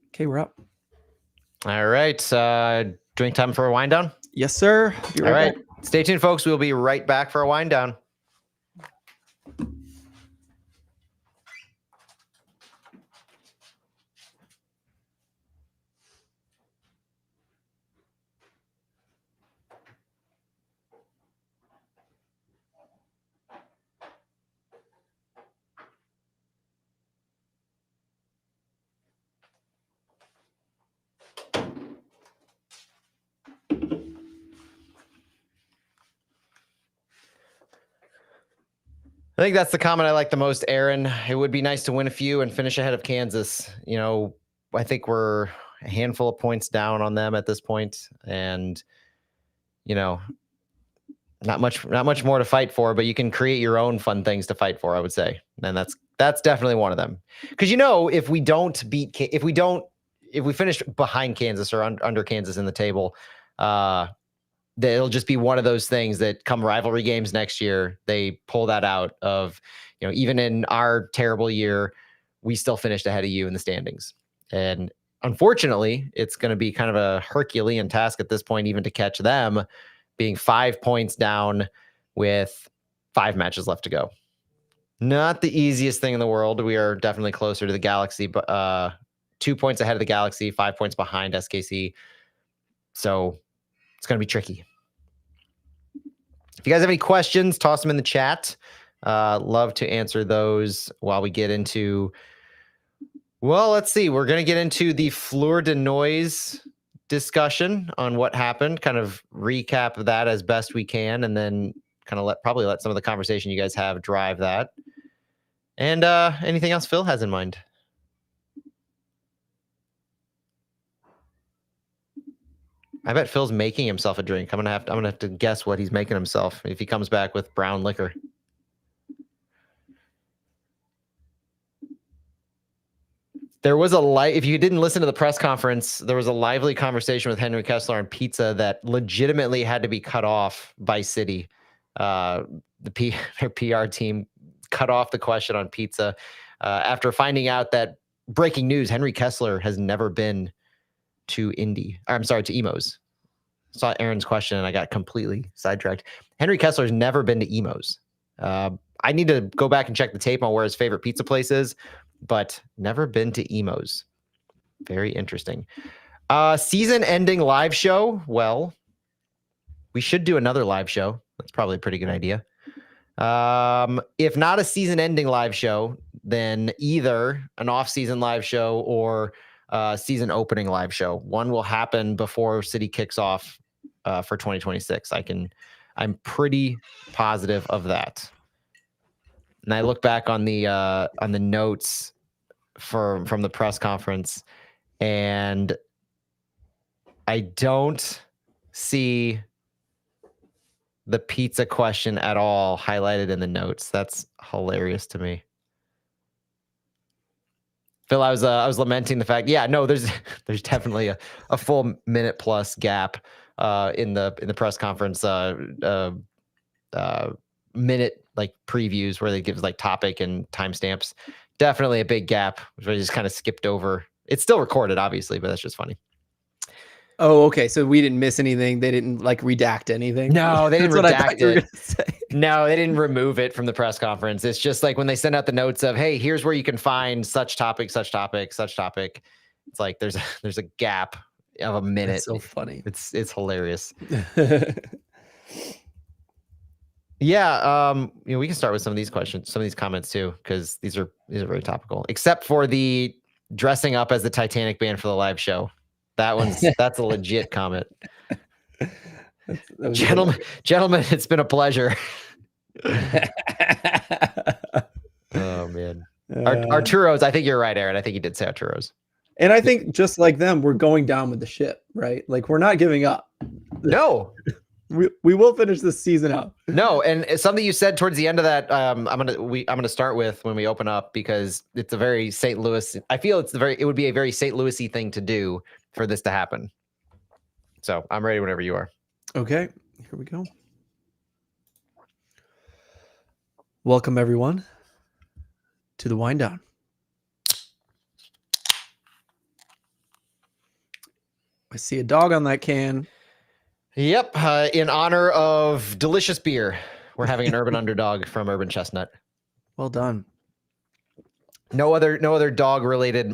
Okay, we're up. All right. Drink time for a wind down? Yes, sir. All right. Stay tuned, folks. We'll be right back for a wind down. I think that's the comment I like the most, Aaron. It would be nice to win a few and finish ahead of Kansas. I think we're a handful of points down on them at this point, and not much more to fight for. But you can create your own fun things to fight for, I would say, and that's definitely one of them. Because if we finish behind Kansas or under Kansas in the table, it'll just be one of those things that come rivalry games next year, they pull that out of, even in our terrible year, we still finished ahead of you in the standings. And unfortunately, it's going to be kind of a Herculean task at this point, even to catch them, being 5 points down with 5 matches left to go. Not the easiest thing in the world. We are definitely closer to the Galaxy, but 2 points ahead of the Galaxy, 5 points behind SKC. So it's going to be tricky. If you guys have any questions, toss them in the chat. Love to answer those while we get into, let's see. We're going to get into the Fleur de Noise discussion on what happened, kind of recap that as best we can, and then kind of let some of the conversation you guys have drive that. And anything else Phil has in mind? I bet Phil's making himself a drink. I'm gonna have to guess what he's making himself if he comes back with brown liquor. There was if you didn't listen to the press conference, there was a lively conversation with Henry Kessler on pizza that legitimately had to be cut off by City. Their PR team cut off the question on pizza after finding out that, breaking news, Henry Kessler has never been to Emos. Saw Aaron's question and I got completely sidetracked. Henry Kessler's never been to Emos. I need to go back and check the tape on where his favorite pizza place is, but never been to Emos. Very interesting. Season-ending live show. Well, we should do another live show. That's probably a pretty good idea. If not a season-ending live show, then either an off-season live show or season opening live show. One will happen before City kicks off for 2026. I'm pretty positive of that. And I look back on the notes from the press conference, and I don't see the pizza question at all highlighted in the notes. That's hilarious to me. Phil, I was lamenting the fact. Yeah, no, there's definitely a full minute plus gap in the press conference minute like previews where they give like topic and timestamps. Definitely a big gap, which I just kind of skipped over. It's still recorded, obviously, but that's just funny. Oh, okay. So we didn't miss anything. They didn't like redact anything. No, they didn't That's what I thought redact you were it. gonna say. No, they didn't remove it from the press conference. It's just like when they send out the notes of, hey, here's where you can find such topic, such topic, such topic. It's like there's a gap of a minute. That's so funny. It's hilarious. Yeah, we can start with some of these questions, some of these comments too, because these are very topical. Except for the dressing up as the Titanic band for the live show. That's a legit comment. Gentlemen, it's been a pleasure. Oh man, Arturo's. I think you're right, Aaron. I think he did say Arturo's. And I think just like them, we're going down with the ship, right? Like we're not giving up. No. We will finish this season out. No, and something you said towards the end of that, I'm gonna start with when we open up, because it's a very St. Louis. I feel it would be a very St. Louis-y thing to do for this to happen. So I'm ready whenever you are. Okay, here we go. Welcome everyone to the wind down. I see a dog on that can. Yep, in honor of delicious beer, we're having an Urban Underdog from Urban Chestnut. Well done. No other dog related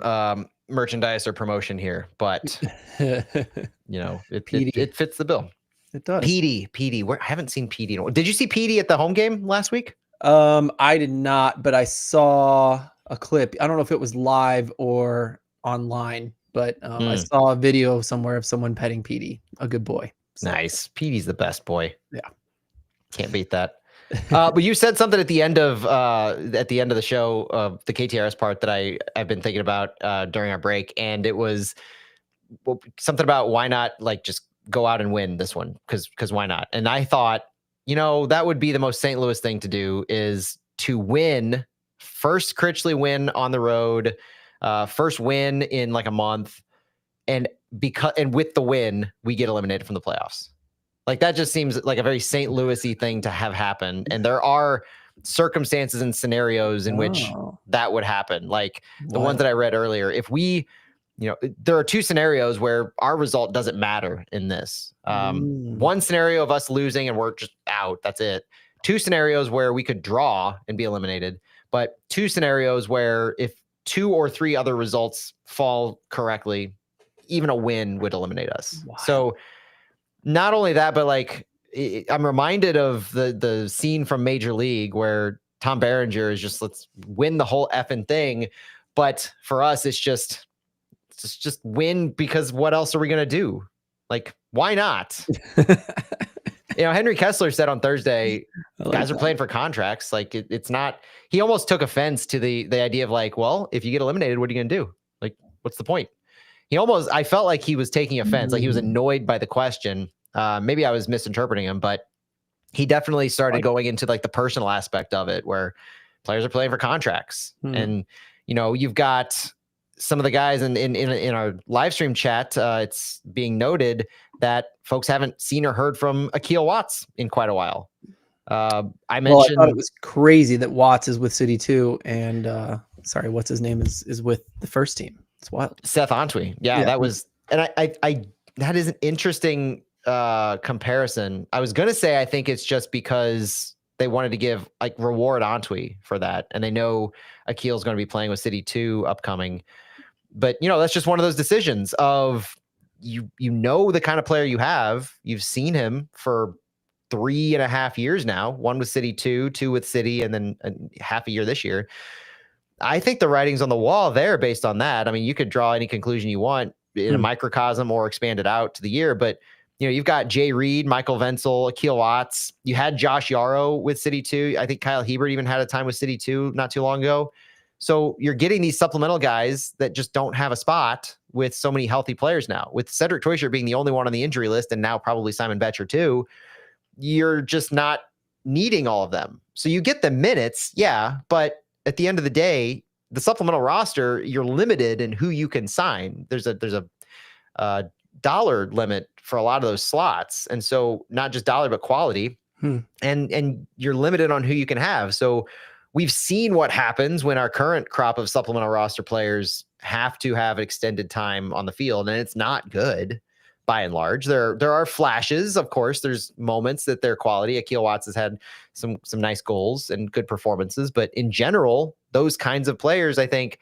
merchandise or promotion here, but it fits the bill. It does. Petey. I haven't seen Petey. Did you see Petey at the home game last week? I did not, but I saw a clip. I don't know if it was live or online, but I saw a video somewhere of someone petting Petey, a good boy. So. Nice. Petey's the best boy. Yeah. Can't beat that. But you said something at the end of the show, the KTRS part, that I've been thinking about during our break, and it was something about why not like just go out and win this one, because why not? And I thought, that would be the most St. Louis thing to do, is to win first. Critchley win on the road, first win in like a month, and with the win we get eliminated from the playoffs. Like that just seems like a very St. Louis-y thing to have happen. And there are circumstances and scenarios in which that would happen. Like the ones that I read earlier. If we, there are two scenarios where our result doesn't matter in this. One scenario of us losing and we're just out. That's it. Two scenarios where we could draw and be eliminated. But two scenarios where if 2 or 3 other results fall correctly, even a win would eliminate us. Wow. So not only that, but like I'm reminded of the scene from Major League where Tom Berenger is just, let's win the whole effing thing. But for us, it's just win, because what else are we going to do? Like, why not? Henry Kessler said on Thursday, guys are playing for contracts. Like it's not, he almost took offense to the idea of like, well, if you get eliminated, what are you going to do? Like, what's the point? I felt like he was taking offense. Like he was annoyed by the question. Maybe I was misinterpreting him, but he definitely started going into like the personal aspect of it, where players are playing for contracts. And, you've got some of the guys in our live stream chat. It's being noted that folks haven't seen or heard from Akil Watts in quite a while. I mentioned, I thought it was crazy that Watts is with City 2 and what's his name is with the first team. It's wild. Seth Antwi. Yeah, that was, and I that is an interesting comparison. I was going to say, I think it's just because they wanted to give like reward Antwi for that. And they know Akil's going to be playing with City 2 upcoming, but that's just one of those decisions of the kind of player you have. You've seen him for 3.5 years now, 1 with City 2 with City, and then half a year this year. I think the writing's on the wall there based on that. I mean, you could draw any conclusion you want in a microcosm or expand it out to the year, but you've got Jay Reed, Michael Venzel, Akil Watts. You had Josh Yarrow with City 2. I think Kyle Hebert even had a time with City 2 not too long ago. So you're getting these supplemental guys that just don't have a spot with so many healthy players now. With Cedric Toysher being the only one on the injury list, and now probably Simon Betcher too, you're just not needing all of them. So you get the minutes, yeah, but at the end of the day, the supplemental roster, you're limited in who you can sign. There's a dollar limit for a lot of those slots. And so not just dollar, but quality. And you're limited on who you can have. So we've seen what happens when our current crop of supplemental roster players have to have extended time on the field, and it's not good. by and large. There are flashes, of course. There's moments that they're quality. Akil Watts has had some nice goals and good performances, but in general, those kinds of players, I think,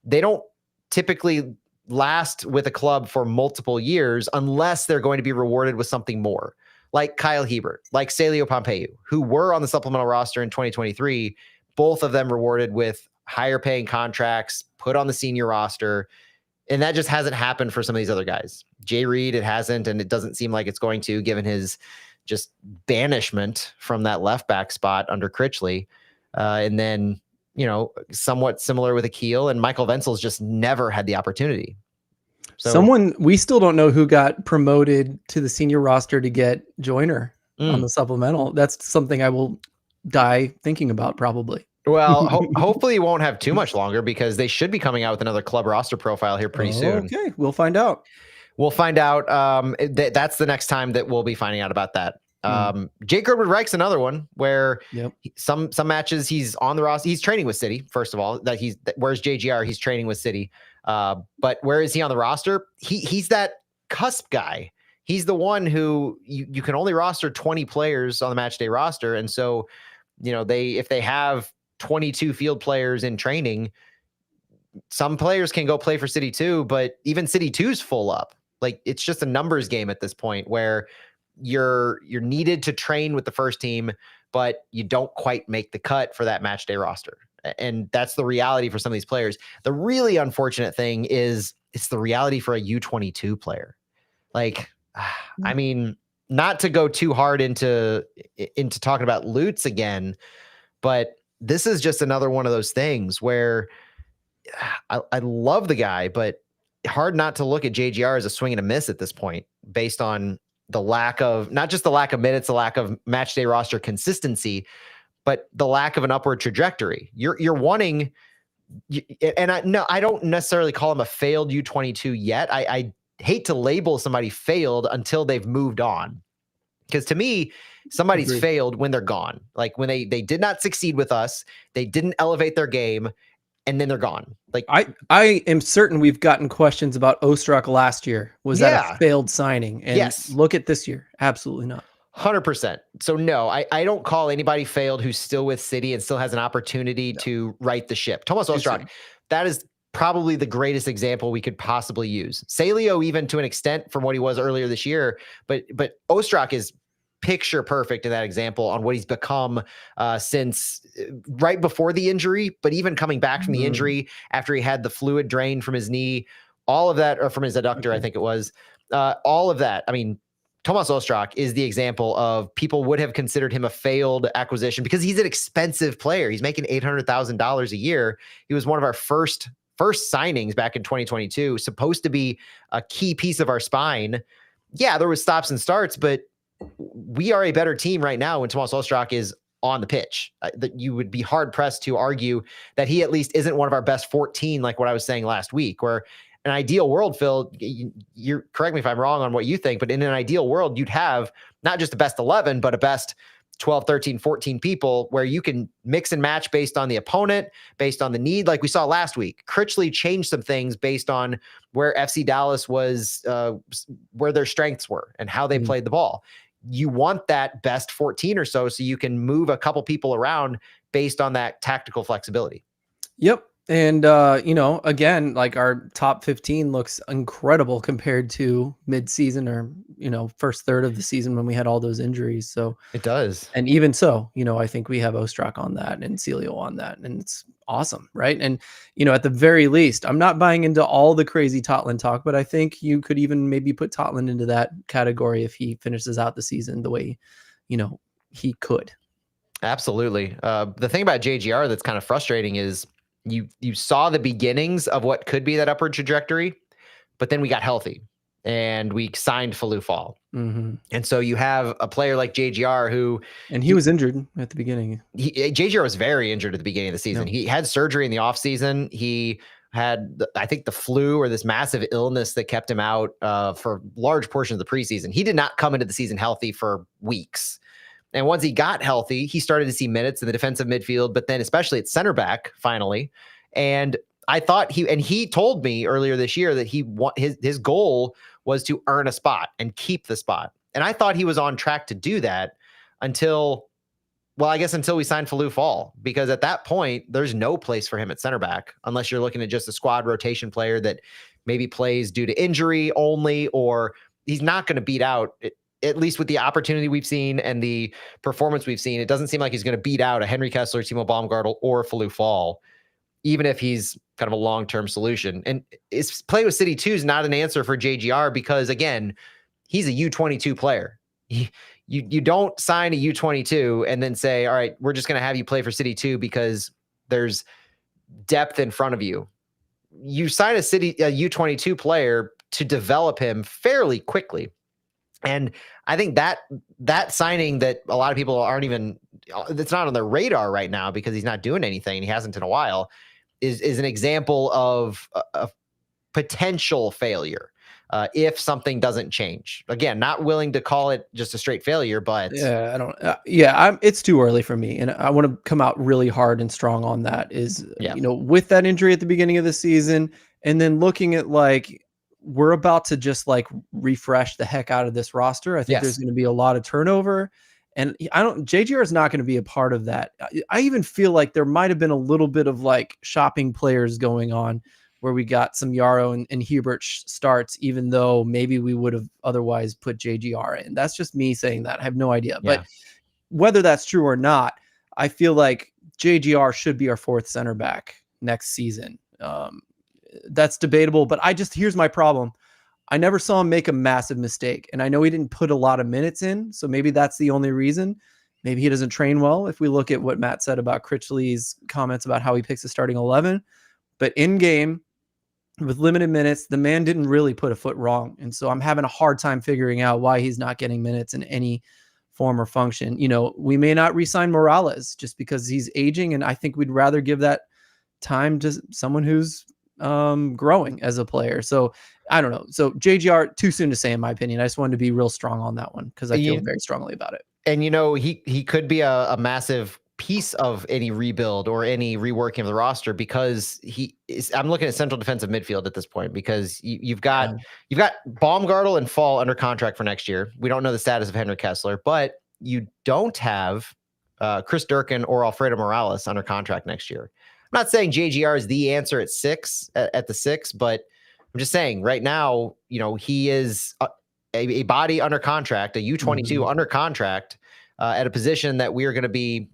they don't typically last with a club for multiple years unless they're going to be rewarded with something more. Like Kyle Hebert, like Celio Pompeu, who were on the supplemental roster in 2023, both of them rewarded with higher paying contracts, put on the senior roster. And that just hasn't happened for some of these other guys. Jay Reed, it hasn't, and it doesn't seem like it's going to, given his just banishment from that left back spot under Critchley. And then, somewhat similar with Akil, and Michael Wenzel's just never had the opportunity. So we still don't know who got promoted to the senior roster to get Joyner on the supplemental. That's something I will die thinking about probably. Well, hopefully you won't have too much longer, because they should be coming out with another club roster profile here pretty soon. Okay, we'll find out. That's the next time that we'll be finding out about that. Jake Goodwood-Reich's another one where some matches he's on the roster. He's training with City, first of all. Where's JGR? He's training with City. But where is he on the roster? He's that cusp guy. He's the one who you can only roster 20 players on the match day roster. And so, if they have 22 field players in training, some players can go play for City 2, but even City 2's full up. Like, it's just a numbers game at this point where you're needed to train with the first team, but you don't quite make the cut for that match day roster. And that's the reality for some of these players. The really unfortunate thing is it's the reality for a U22 player. Like, I mean, not to go too hard into talking about Lutz again, but this is just another one of those things where I love the guy, but hard not to look at JGR as a swing and a miss at this point, based on the lack of, not just the lack of minutes, the lack of match day roster consistency, but the lack of an upward trajectory. You're wanting, and I don't necessarily call him a failed U22 yet. I hate to label somebody failed until they've moved on. Because to me, somebody's failed when they're gone. Like when they did not succeed with us, they didn't elevate their game, and then they're gone. Like I am certain we've gotten questions about Ostrak last year. Was that a failed signing? And yes. Look at this year. Absolutely not. 100%. So no, I don't call anybody failed who's still with City and still has an opportunity to right the ship. Thomas Ostrak, that is probably the greatest example we could possibly use. Celio, even to an extent, from what he was earlier this year, but Ostrak is picture perfect in that example on what he's become since right before the injury, but even coming back from the injury after he had the fluid drained from his knee, all of that, or from his adductor, I think it was, all of that. I mean, Tomas Ostrak is the example of people would have considered him a failed acquisition because he's an expensive player. He's making $800,000 a year. He was one of our first signings back in 2022, supposed to be a key piece of our spine. Yeah, there was stops and starts, but we are a better team right now when Tomas Ostrak is on the pitch. That you would be hard pressed to argue that he at least isn't one of our best 14, like what I was saying last week, where an ideal world, Phil, you correct me if I'm wrong on what you think, but in an ideal world, you'd have not just a best 11, but a best 12, 13, 14 people where you can mix and match based on the opponent, based on the need, like we saw last week. Critchley changed some things based on where FC Dallas was, where their strengths were and how they played the ball. You want that best 14 or so you can move a couple people around based on that tactical flexibility. Yep. And, again, like our top 15 looks incredible compared to mid-season or, first third of the season when we had all those injuries. So it does. And even so, I think we have Ostrak on that and Celio on that, and it's awesome. Right. And, at the very least, I'm not buying into all the crazy Totland talk, but I think you could even maybe put Totland into that category if he finishes out the season the way, he could. Absolutely. The thing about JGR that's kind of frustrating is, you saw the beginnings of what could be that upward trajectory, but then we got healthy and we signed Falou Fall. And so you have a player like JGR who... And he was injured at the beginning. JGR was very injured at the beginning of the season. He had surgery in the offseason. He had, I think, the flu or this massive illness that kept him out for large portions of the preseason. He did not come into the season healthy for weeks. And once he got healthy, he started to see minutes in the defensive midfield, but then especially at center back finally. And I thought he told me earlier this year that his goal was to earn a spot and keep the spot. And I thought he was on track to do that until we signed Falou Fall, because at that point, there's no place for him at center back unless you're looking at just a squad rotation player that maybe plays due to injury only, or he's not going to beat out, at least with the opportunity we've seen and the performance we've seen. It doesn't seem like he's going to beat out a Henry Kessler, Timo Baumgartel, or Falou Fall, even if he's kind of a long-term solution. And it's playing with City 2 is not an answer for JGR because, again, he's a U22 player. You don't sign a U22 and then say, all right, we're just going to have you play for City 2 because there's depth in front of you. You sign a U22 player to develop him fairly quickly. And I think that signing that a lot of people aren't even, it's not on their radar right now because he's not doing anything and he hasn't in a while, is an example of a potential failure. If something doesn't change. Again, not willing to call it just a straight failure, but yeah, I don't. It's too early for me, and I want to come out really hard and strong on that. With that injury at the beginning of the season, and then looking at like we're about to just like refresh the heck out of this roster. I think there's going to be a lot of turnover, and JGR is not going to be a part of that. I even feel like there might have been a little bit of like shopping players going on, where we got some Yarrow and Hubert starts, even though maybe we would have otherwise put JGR in. That's just me saying that. I have no idea. Yeah. But whether that's true or not, I feel like JGR should be our fourth center back next season. That's debatable, but here's my problem. I never saw him make a massive mistake, and I know he didn't put a lot of minutes in, so maybe that's the only reason. Maybe he doesn't train well. If we look at what Matt said about Critchley's comments about how he picks a starting 11, but in game, with limited minutes, the man didn't really put a foot wrong. And so I'm having a hard time figuring out why he's not getting minutes in any form or function. We may not re-sign Morales just because he's aging, and I think we'd rather give that time to someone who's growing as a player. So I don't know. So JGR, too soon to say, in my opinion. I just wanted to be real strong on that one because I feel very strongly about it. And, he could be a massive piece of any rebuild or any reworking of the roster because I'm looking at central defensive midfield at this point because you've got Baumgartel and Fall under contract for next year. We don't know the status of Henry Kessler, but you don't have Chris Durkin or Alfredo Morales under contract next year. I'm not saying JGR is the answer at the six, but I'm just saying right now, he is a body under contract, a U22 under contract at a position that we are going to be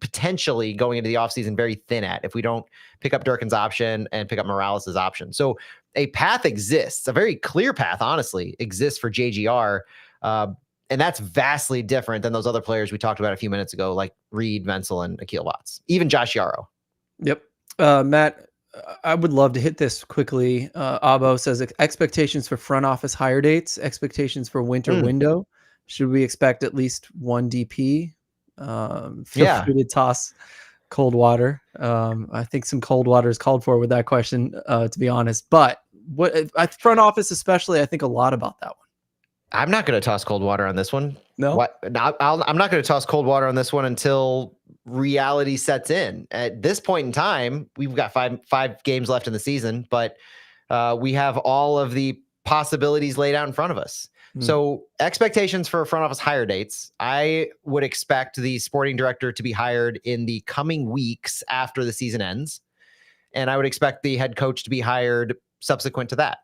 potentially going into the offseason very thin at if we don't pick up Durkin's option and pick up Morales' option. So a path exists, a very clear path, honestly, exists for JGR. And that's vastly different than those other players we talked about a few minutes ago, like Reed, Wenzel, and Akil Watts, even Josh Yarrow. Yep. Matt, I would love to hit this quickly. Abo says expectations for front office hire dates, expectations for winter window. Should we expect at least one DP? Feel free to toss cold water. I think some cold water is called for with that question, to be honest. But front office, especially, I think a lot about that one. I'm not going to toss cold water on this one. No, I'm not going to toss cold water on this one until reality sets in. At this point in time, we've got five games left in the season, but we have all of the possibilities laid out in front of us. So expectations for front office hire dates, I would expect the sporting director to be hired in the coming weeks after the season ends. And I would expect the head coach to be hired subsequent to that.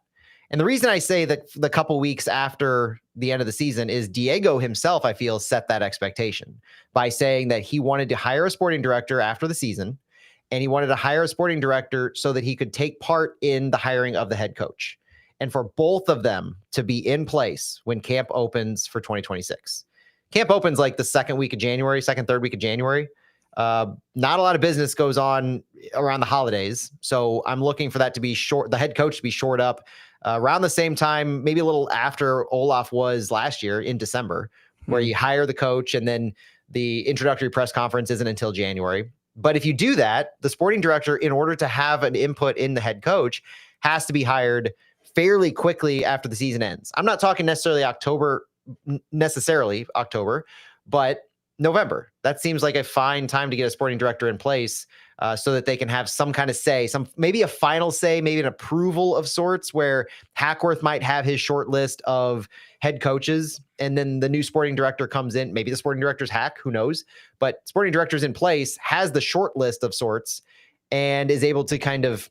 And the reason I say that the couple weeks after the end of the season is Diego himself, I feel, set that expectation by saying that he wanted to hire a sporting director after the season, and he wanted to hire a sporting director so that he could take part in the hiring of the head coach. And for both of them to be in place when camp opens for 2026. Camp opens like the third week of January. Not a lot of business goes on around the holidays. So I'm looking for that to be the head coach to be shored up around the same time, maybe a little after Olaf was last year in December, where you hire the coach and then the introductory press conference isn't until January. But if you do that, the sporting director, in order to have an input in the head coach, has to be hired fairly quickly after the season ends. I'm not talking necessarily October, but November. That seems like a fine time to get a sporting director in place, so that they can have some kind of say, maybe a final say, maybe an approval of sorts, where Hackworth might have his short list of head coaches, and then the new sporting director comes in. Maybe the sporting director's Hack, who knows? But sporting director's in place, has the short list of sorts, and is able to kind of,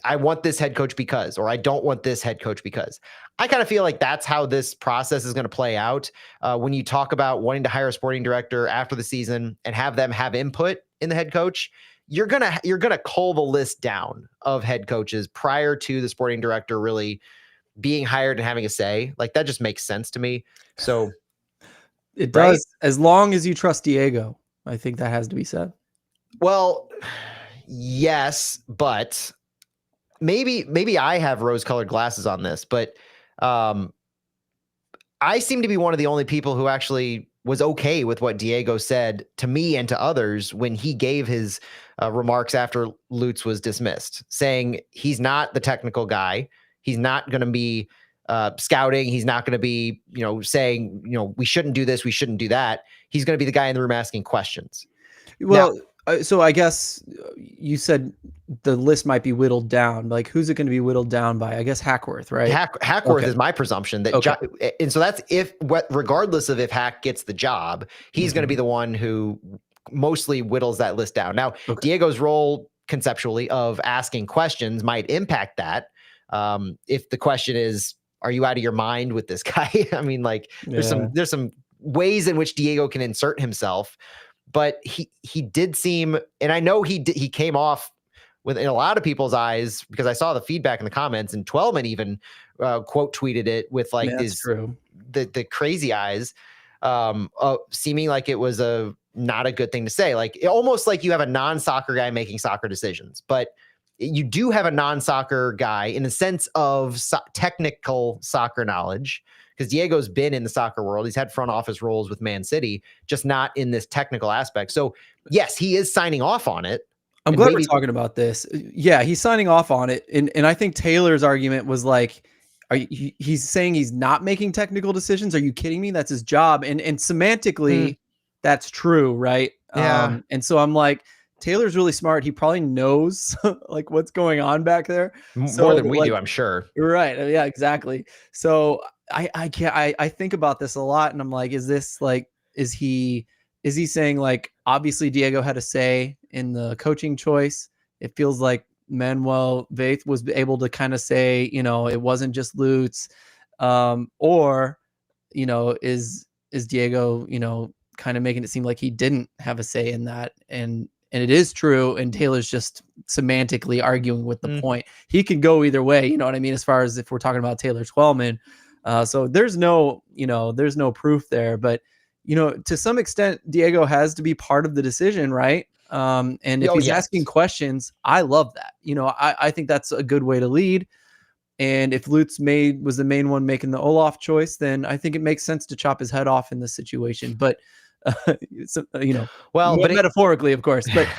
I want this head coach because, or I don't want this head coach because. I kind of feel like that's how this process is going to play out. When you talk about wanting to hire a sporting director after the season and have them have input in the head coach, you're gonna cull the list down of head coaches prior to the sporting director really being hired and having a say. Like, that just makes sense to me. So it does, as long as you trust Diego. I think that has to be said. Well, yes, but maybe I have rose-colored glasses on this, but I seem to be one of the only people who actually was okay with what Diego said to me and to others when he gave his remarks after Lutz was dismissed, saying he's not the technical guy. He's not going to be scouting. He's not going to be, saying, we shouldn't do this, we shouldn't do that. He's going to be the guy in the room asking questions. Well, so I guess you said the list might be whittled down. Like, who's it going to be whittled down by? I guess Hackworth, right? Hackworth is my presumption. That and so that's regardless of if Hack gets the job, he's going to be the one who mostly whittles that list down. Now, Diego's role conceptually of asking questions might impact that. If the question is, are you out of your mind with this guy? I mean, like, there's some ways in which Diego can insert himself. But he did seem, and I know he came off with, in a lot of people's eyes, because I saw the feedback in the comments, and Twellman even quote tweeted it with like the crazy eyes, seeming like it was not a good thing to say. Like, almost like you have a non-soccer guy making soccer decisions, but you do have a non-soccer guy in the sense of technical soccer knowledge. Because Diego's been in the soccer world. He's had front office roles with Man City, just not in this technical aspect. So, yes, he is signing off on it. I'm glad we're talking about this. Yeah, he's signing off on it. And I think Taylor's argument was like, he's saying he's not making technical decisions. Are you kidding me? That's his job. And semantically, that's true, right? Yeah. And so I'm like, Taylor's really smart. He probably knows like what's going on back there. More than we do, I'm sure. Right. Yeah, exactly. So I think about this a lot, and I'm like, is he saying, like, obviously Diego had a say in the coaching choice? It feels like Manuel Vaith was able to kind of say, it wasn't just Lutz, or, is Diego, kind of making it seem like he didn't have a say in that, and it is true, and Taylor's just semantically arguing with the point. He could go either way, you know what I mean, as far as if we're talking about Taylor Twellman. So there's no proof there, but to some extent, Diego has to be part of the decision, right? And if he's asking questions, I love that. I think that's a good way to lead. And if Lutz was the main one making the Olaf choice, then I think it makes sense to chop his head off in this situation. But but metaphorically, of course. But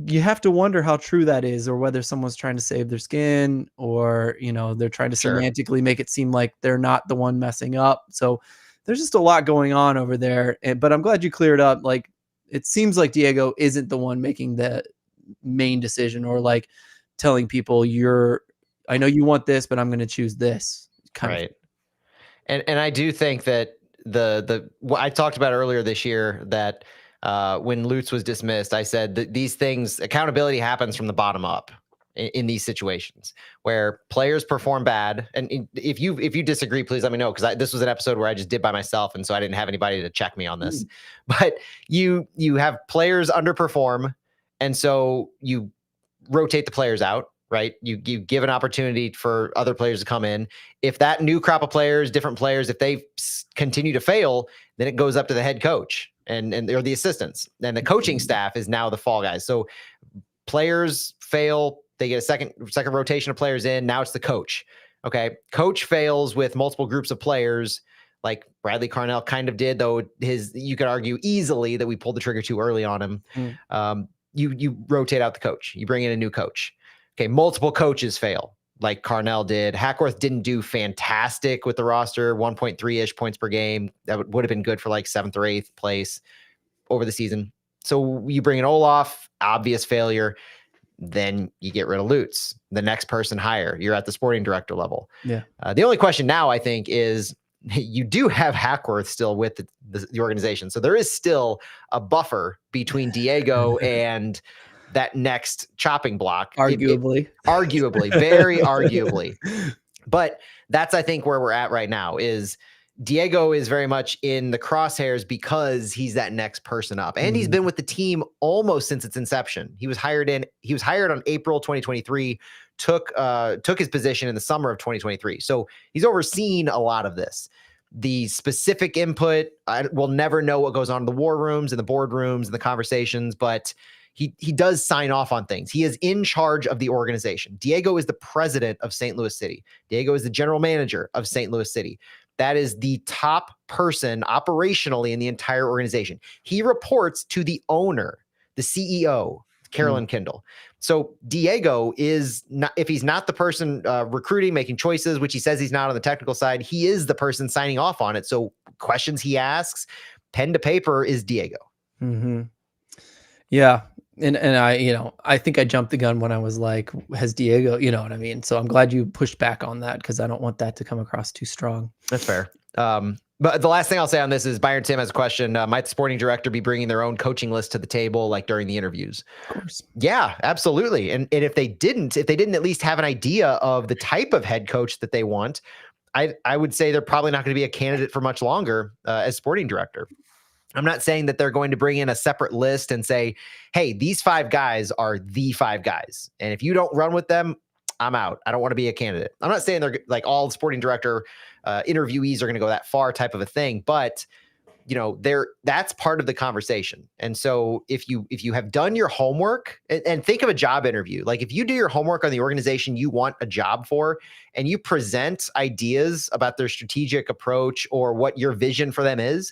you have to wonder how true that is, or whether someone's trying to save their skin, or they're trying to semantically make it seem like they're not the one messing up. So there's just a lot going on over there. But I'm glad you cleared up. Like, it seems like Diego isn't the one making the main decision, or like telling people, I know you want this, but I'm going to choose this kind of. And I do think that what I talked about earlier this year, that when Lutz was dismissed, I said that these things, accountability happens from the bottom up in these situations where players perform bad. And if you disagree, please let me know, because this was an episode where I just did by myself, and so I didn't have anybody to check me on this. But you have players underperform, and so you rotate the players out. Right. You give an opportunity for other players to come in. If that new crop of players, different players, if they continue to fail, then it goes up to the head coach and they're the assistants. And the coaching staff is now the fall guys. So players fail, they get a second rotation of players in. Now it's the coach. Okay. Coach fails with multiple groups of players, like Bradley Carnell kind of did, though you could argue easily that we pulled the trigger too early on him. You rotate out the coach, you bring in a new coach. Okay, multiple coaches fail. like Carnell did. Hackworth didn't do fantastic with the roster, 1.3-ish points per game. That would have been good for like 7th or 8th place over the season. So you bring in Olaf, obvious failure. Then you get rid of Lutz, the next person higher. You're at the sporting director level. Yeah. The only question now, I think, is you do have Hackworth still with the organization. So there is still a buffer between Diego and that next chopping block. Arguably. Arguably, very arguably. But that's, I think, where we're at right now is Diego is very much in the crosshairs because he's that next person up. And he's been with the team almost since its inception. He was hired on April 2023, took his position in the summer of 2023. So he's overseen a lot of this. The specific input, we'll never know what goes on in the war rooms and the boardrooms and the conversations, but he does sign off on things. He is in charge of the organization. Diego is the president of St. Louis City. Diego is the general manager of St. Louis City. That is the top person operationally in the entire organization. He reports to the owner, the CEO, Carolyn Kindle. So Diego is not, if he's not the person recruiting, making choices, which he says he's not on the technical side, he is the person signing off on it. So questions he asks, pen to paper, is Diego. Yeah. And I think I jumped the gun when I was like, has Diego, you know what I mean? So I'm glad you pushed back on that because I don't want that to come across too strong. That's fair. But the last thing I'll say on this is Byron Tim has a question. Might the sporting director be bringing their own coaching list to the table, like during the interviews? Of course. Yeah, absolutely. And if they didn't at least have an idea of the type of head coach that they want, I would say they're probably not going to be a candidate for much longer as sporting director. I'm not saying that they're going to bring in a separate list and say, hey, these 5 guys are the 5 guys. And if you don't run with them, I'm out. I don't want to be a candidate. I'm not saying they're like all the sporting director interviewees are going to go that far type of a thing, but that's part of the conversation. And so if you have done your homework and think of a job interview, like if you do your homework on the organization you want a job for, and you present ideas about their strategic approach or what your vision for them is,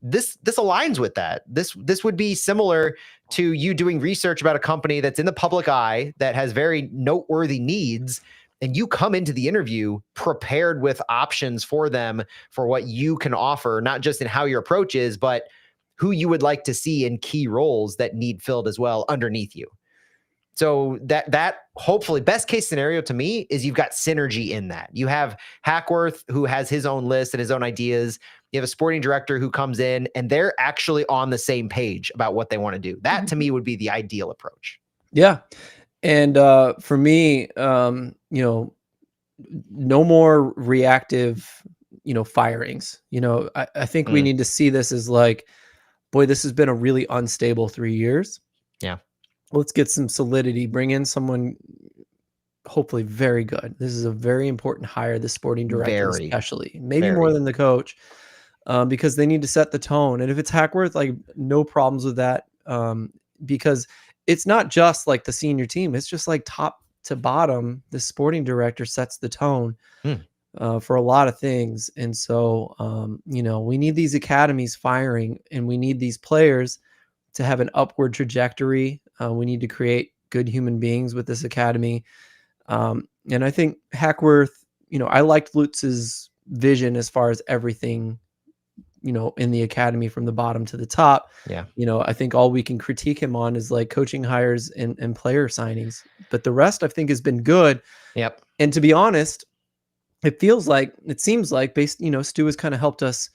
this aligns with that. This would be similar to you doing research about a company that's in the public eye that has very noteworthy needs, and you come into the interview prepared with options for them for what you can offer, not just in how your approach is, but who you would like to see in key roles that need filled as well underneath you. So that hopefully best case scenario to me is you've got synergy in that. You have Hackworth, who has his own list and his own ideas. You have a sporting director who comes in and they're actually on the same page about what they want to do. That to me would be the ideal approach. Yeah. And for me, no more reactive, firings. I think we need to see this as like, boy, this has been a really unstable 3 years. Yeah. Let's get some solidity, bring in someone hopefully very good. This is a very important hire, the sporting director especially, maybe more than the coach, because they need to set the tone. And if it's Hackworth, like no problems with that, because it's not just like the senior team. It's just like top to bottom, the sporting director sets the tone for a lot of things. And so, we need these academies firing, and we need these players to have an upward trajectory. We need to create good human beings with this academy. And I think Hackworth, I liked Lutz's vision as far as everything, in the academy from the bottom to the top. Yeah. I think all we can critique him on is like coaching hires and player signings, but the rest I think has been good. Yep. And to be honest, it seems like based, Stu has kind of helped us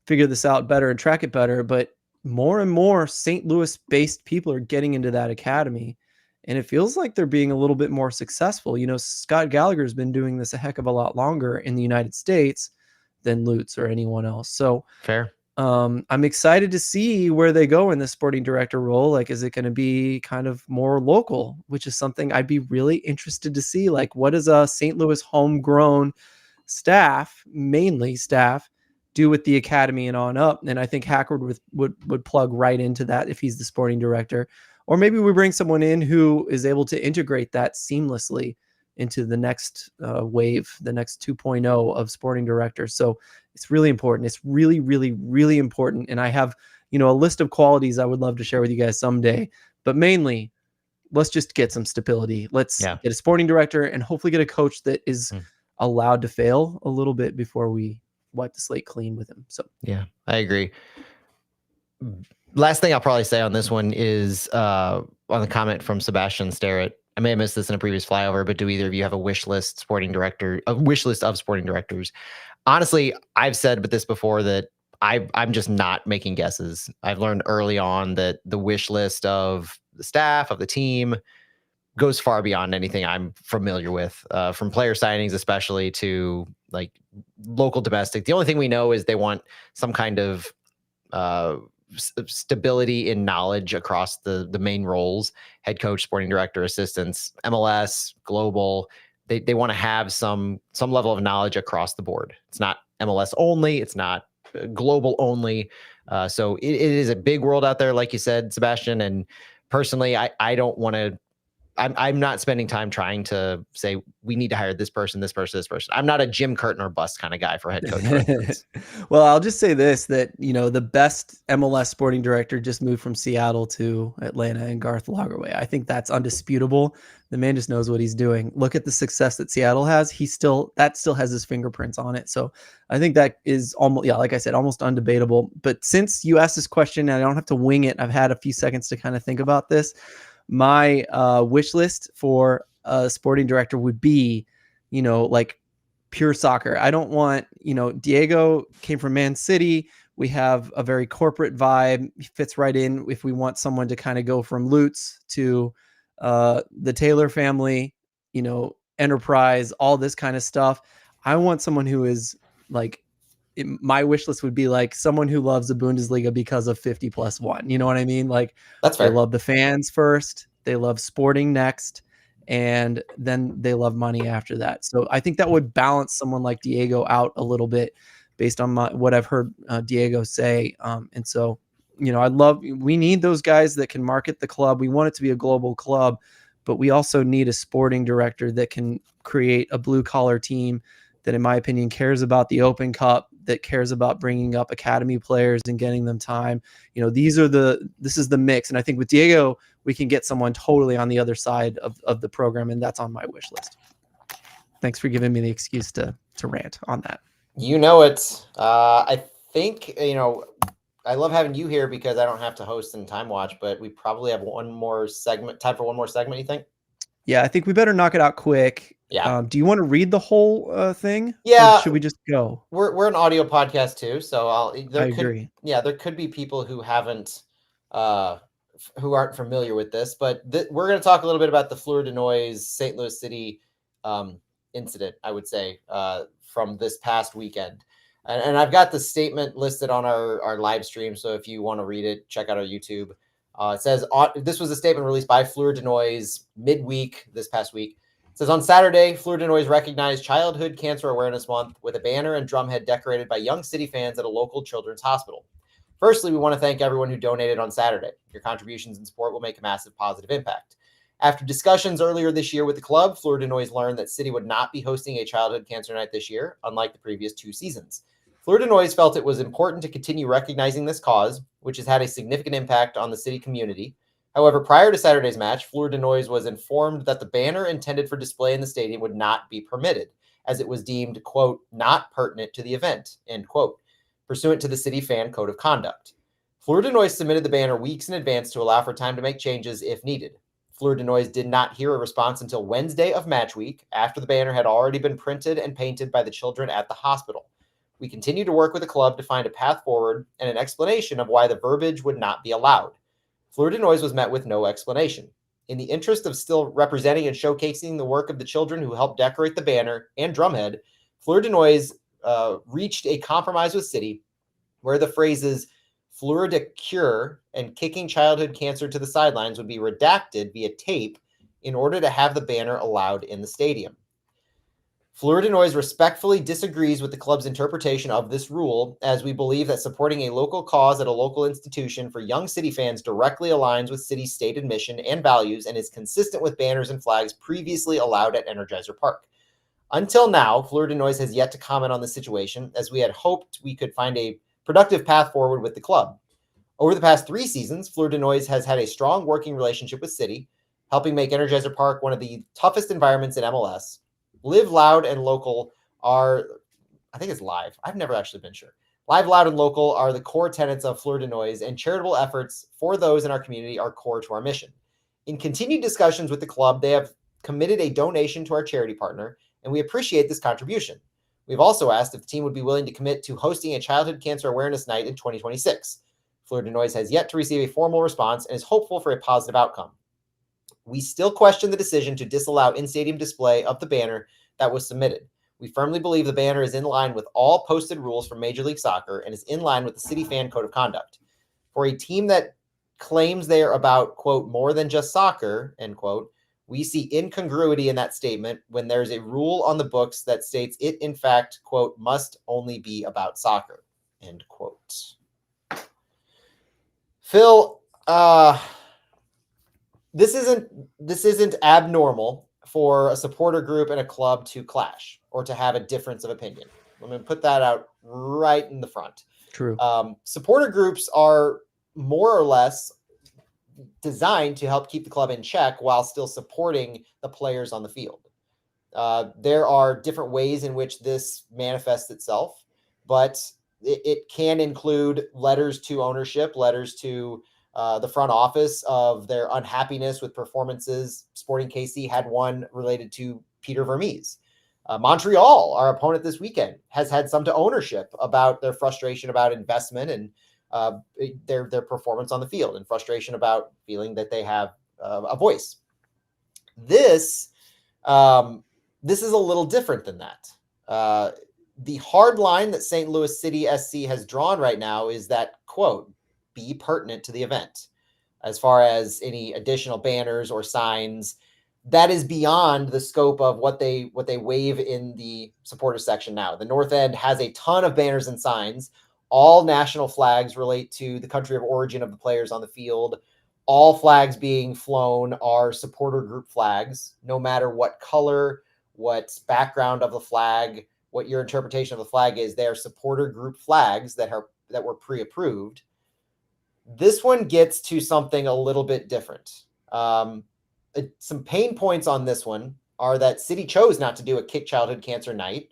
figure this out better and track it better, but more and more St. Louis based people are getting into that academy, and it feels like they're being a little bit more successful. Scott Gallagher has been doing this a heck of a lot longer in the United States than Lutz or anyone else. So fair. I'm excited to see where they go in the sporting director role. Like, is it going to be kind of more local, which is something I'd be really interested to see. Like, what does a St. Louis homegrown staff, mainly staff, do with the academy and on up? And I think Hackworth would plug right into that if he's the sporting director. Or maybe we bring someone in who is able to integrate that seamlessly into the next wave, the next 2.0 of sporting directors. So it's really important. It's really, really, really important. And I have, a list of qualities I would love to share with you guys someday, but mainly let's just get some stability. Let's Yeah. get a sporting director and hopefully get a coach that is allowed to fail a little bit before we wipe the slate clean with him. So yeah, I agree. Last thing I'll probably say on this one is on the comment from Sebastian Starrett. I may have missed this in a previous flyover, but do either of you have a wish list of sporting directors? Honestly, I've said this before that I'm just not making guesses. I've learned early on that the wish list of the staff, of the team, goes far beyond anything I'm familiar with, from player signings, especially to like local domestic. The only thing we know is they want some kind of stability in knowledge across the main roles: head coach, sporting director, assistants, MLS, global. They want to have some level of knowledge across the board. It's not MLS only. It's not global only. So it is a big world out there, like you said, Sebastian. And personally, I don't want to. I'm not spending time trying to say we need to hire this person, this person, this person. I'm not a Jim Curtin or bust kind of guy for head coach. For instance. Well, I'll just say this, that, the best MLS sporting director just moved from Seattle to Atlanta, and Garth Lagerwey. I think that's undisputable. The man just knows what he's doing. Look at the success that Seattle has. That still has his fingerprints on it. So I think that is almost, like I said, almost undebatable. But since you asked this question, and I don't have to wing it, I've had a few seconds to kind of think about this. My wish list for a sporting director would be, like pure soccer. I don't want, Diego came from Man City. We have a very corporate vibe. He fits right in. If we want someone to kind of go from Lutz to the Taylor family, enterprise, all this kind of stuff. I want someone who is like, my wish list would be like someone who loves the Bundesliga because of 50+1. You know what I mean? Like, that's fair. They love the fans first, they love sporting next, and then they love money after that. So I think that would balance someone like Diego out a little bit based on what I've heard Diego say. And so, we need those guys that can market the club. We want it to be a global club, but we also need a sporting director that can create a blue collar team that, in my opinion, cares about the Open Cup, that cares about bringing up academy players and getting them time. This is the mix. And I think with Diego, we can get someone totally on the other side of the program. And that's on my wish list. Thanks for giving me the excuse to rant on that. I think, I love having you here because I don't have to host and time watch, but we probably have time for one more segment, you think? Yeah, I think we better knock it out quick. Yeah. Do you want to read the whole thing? Yeah. Or should we just go? We're an audio podcast too, so I agree. Yeah, there could be people who who aren't familiar with this, but we're going to talk a little bit about the Fleur de Noise St. Louis City incident, I would say, from this past weekend. And I've got the statement listed on our live stream, so if you want to read it, check out our YouTube. It says, this was a statement released by Fleur de Noise midweek this past week. It says, on Saturday, Fleur de Noise recognized Childhood Cancer Awareness Month with a banner and drumhead decorated by young City fans at a local children's hospital. Firstly, we want to thank everyone who donated on Saturday. Your contributions and support will make a massive positive impact. After discussions earlier this year with the club, Fleur de Noise learned that City would not be hosting a Childhood Cancer Night this year, unlike the previous 2 seasons. Fleur de Noise felt it was important to continue recognizing this cause, which has had a significant impact on the City community. However, prior to Saturday's match, Fleur de Noise was informed that the banner intended for display in the stadium would not be permitted, as it was deemed, quote, not pertinent to the event, end quote, pursuant to the City fan code of conduct. Fleur de Noise submitted the banner weeks in advance to allow for time to make changes if needed. Fleur de Noise did not hear a response until Wednesday of match week, after the banner had already been printed and painted by the children at the hospital. We continue to work with the club to find a path forward and an explanation of why the verbiage would not be allowed. Fleur de Noise was met with no explanation. In the interest of still representing and showcasing the work of the children who helped decorate the banner and drumhead, Fleur de Noise reached a compromise with City where the phrases Fleur de Cure and kicking childhood cancer to the sidelines would be redacted via tape in order to have the banner allowed in the stadium. Fleur de Noise respectfully disagrees with the club's interpretation of this rule, as we believe that supporting a local cause at a local institution for young City fans directly aligns with City's stated mission and values and is consistent with banners and flags previously allowed at Energizer Park. Until now, Fleur de Noise has yet to comment on the situation, as we had hoped we could find a productive path forward with the club. Over the past 3 seasons, Fleur de Noise has had a strong working relationship with City. helping make Energizer Park one of the toughest environments in MLS. Live Loud and Local are, I think it's live. I've never actually been sure. Live, Loud, and Local are the core tenets of Fleur de Noise, and charitable efforts for those in our community are core to our mission. In continued discussions with the club, they have committed a donation to our charity partner, and we appreciate this contribution. We've also asked if the team would be willing to commit to hosting a childhood cancer awareness night in 2026. Fleur de Noise has yet to receive a formal response and is hopeful for a positive outcome. We still question the decision to disallow in-stadium display of the banner that was submitted. We firmly believe the banner is in line with all posted rules from Major League Soccer and is in line with the city fan code of conduct. For a team that claims they are about, quote, more than just soccer, end quote, we see incongruity in that statement when there's a rule on the books that states it, in fact, quote, must only be about soccer, end quote. Phil, this isn't abnormal for a supporter group and a club to clash or to have a difference of opinion. I'm going to put that out right in the front. True. Supporter groups are more or less designed to help keep the club in check while still supporting the players on the field. There are different ways in which this manifests itself, but it can include letters to ownership, letters to the front office of their unhappiness with performances. Sporting KC had one related to Peter Vermees. Montreal, our opponent this weekend, has had some to ownership about their frustration about investment and their performance on the field and frustration about feeling that they have a voice. This is a little different than that. The hard line that St. Louis City SC has drawn right now is that, quote, be pertinent to the event. As far as any additional banners or signs, that is beyond the scope of what they wave in the supporter section now. The North End has a ton of banners and signs. All national flags relate to the country of origin of the players on the field. All flags being flown are supporter group flags, no matter what color, what background of the flag, what your interpretation of the flag is. They are supporter group flags that were pre-approved. This one gets to something a little bit different. Some pain points on this one are that City chose not to do a Kick Childhood Cancer Night.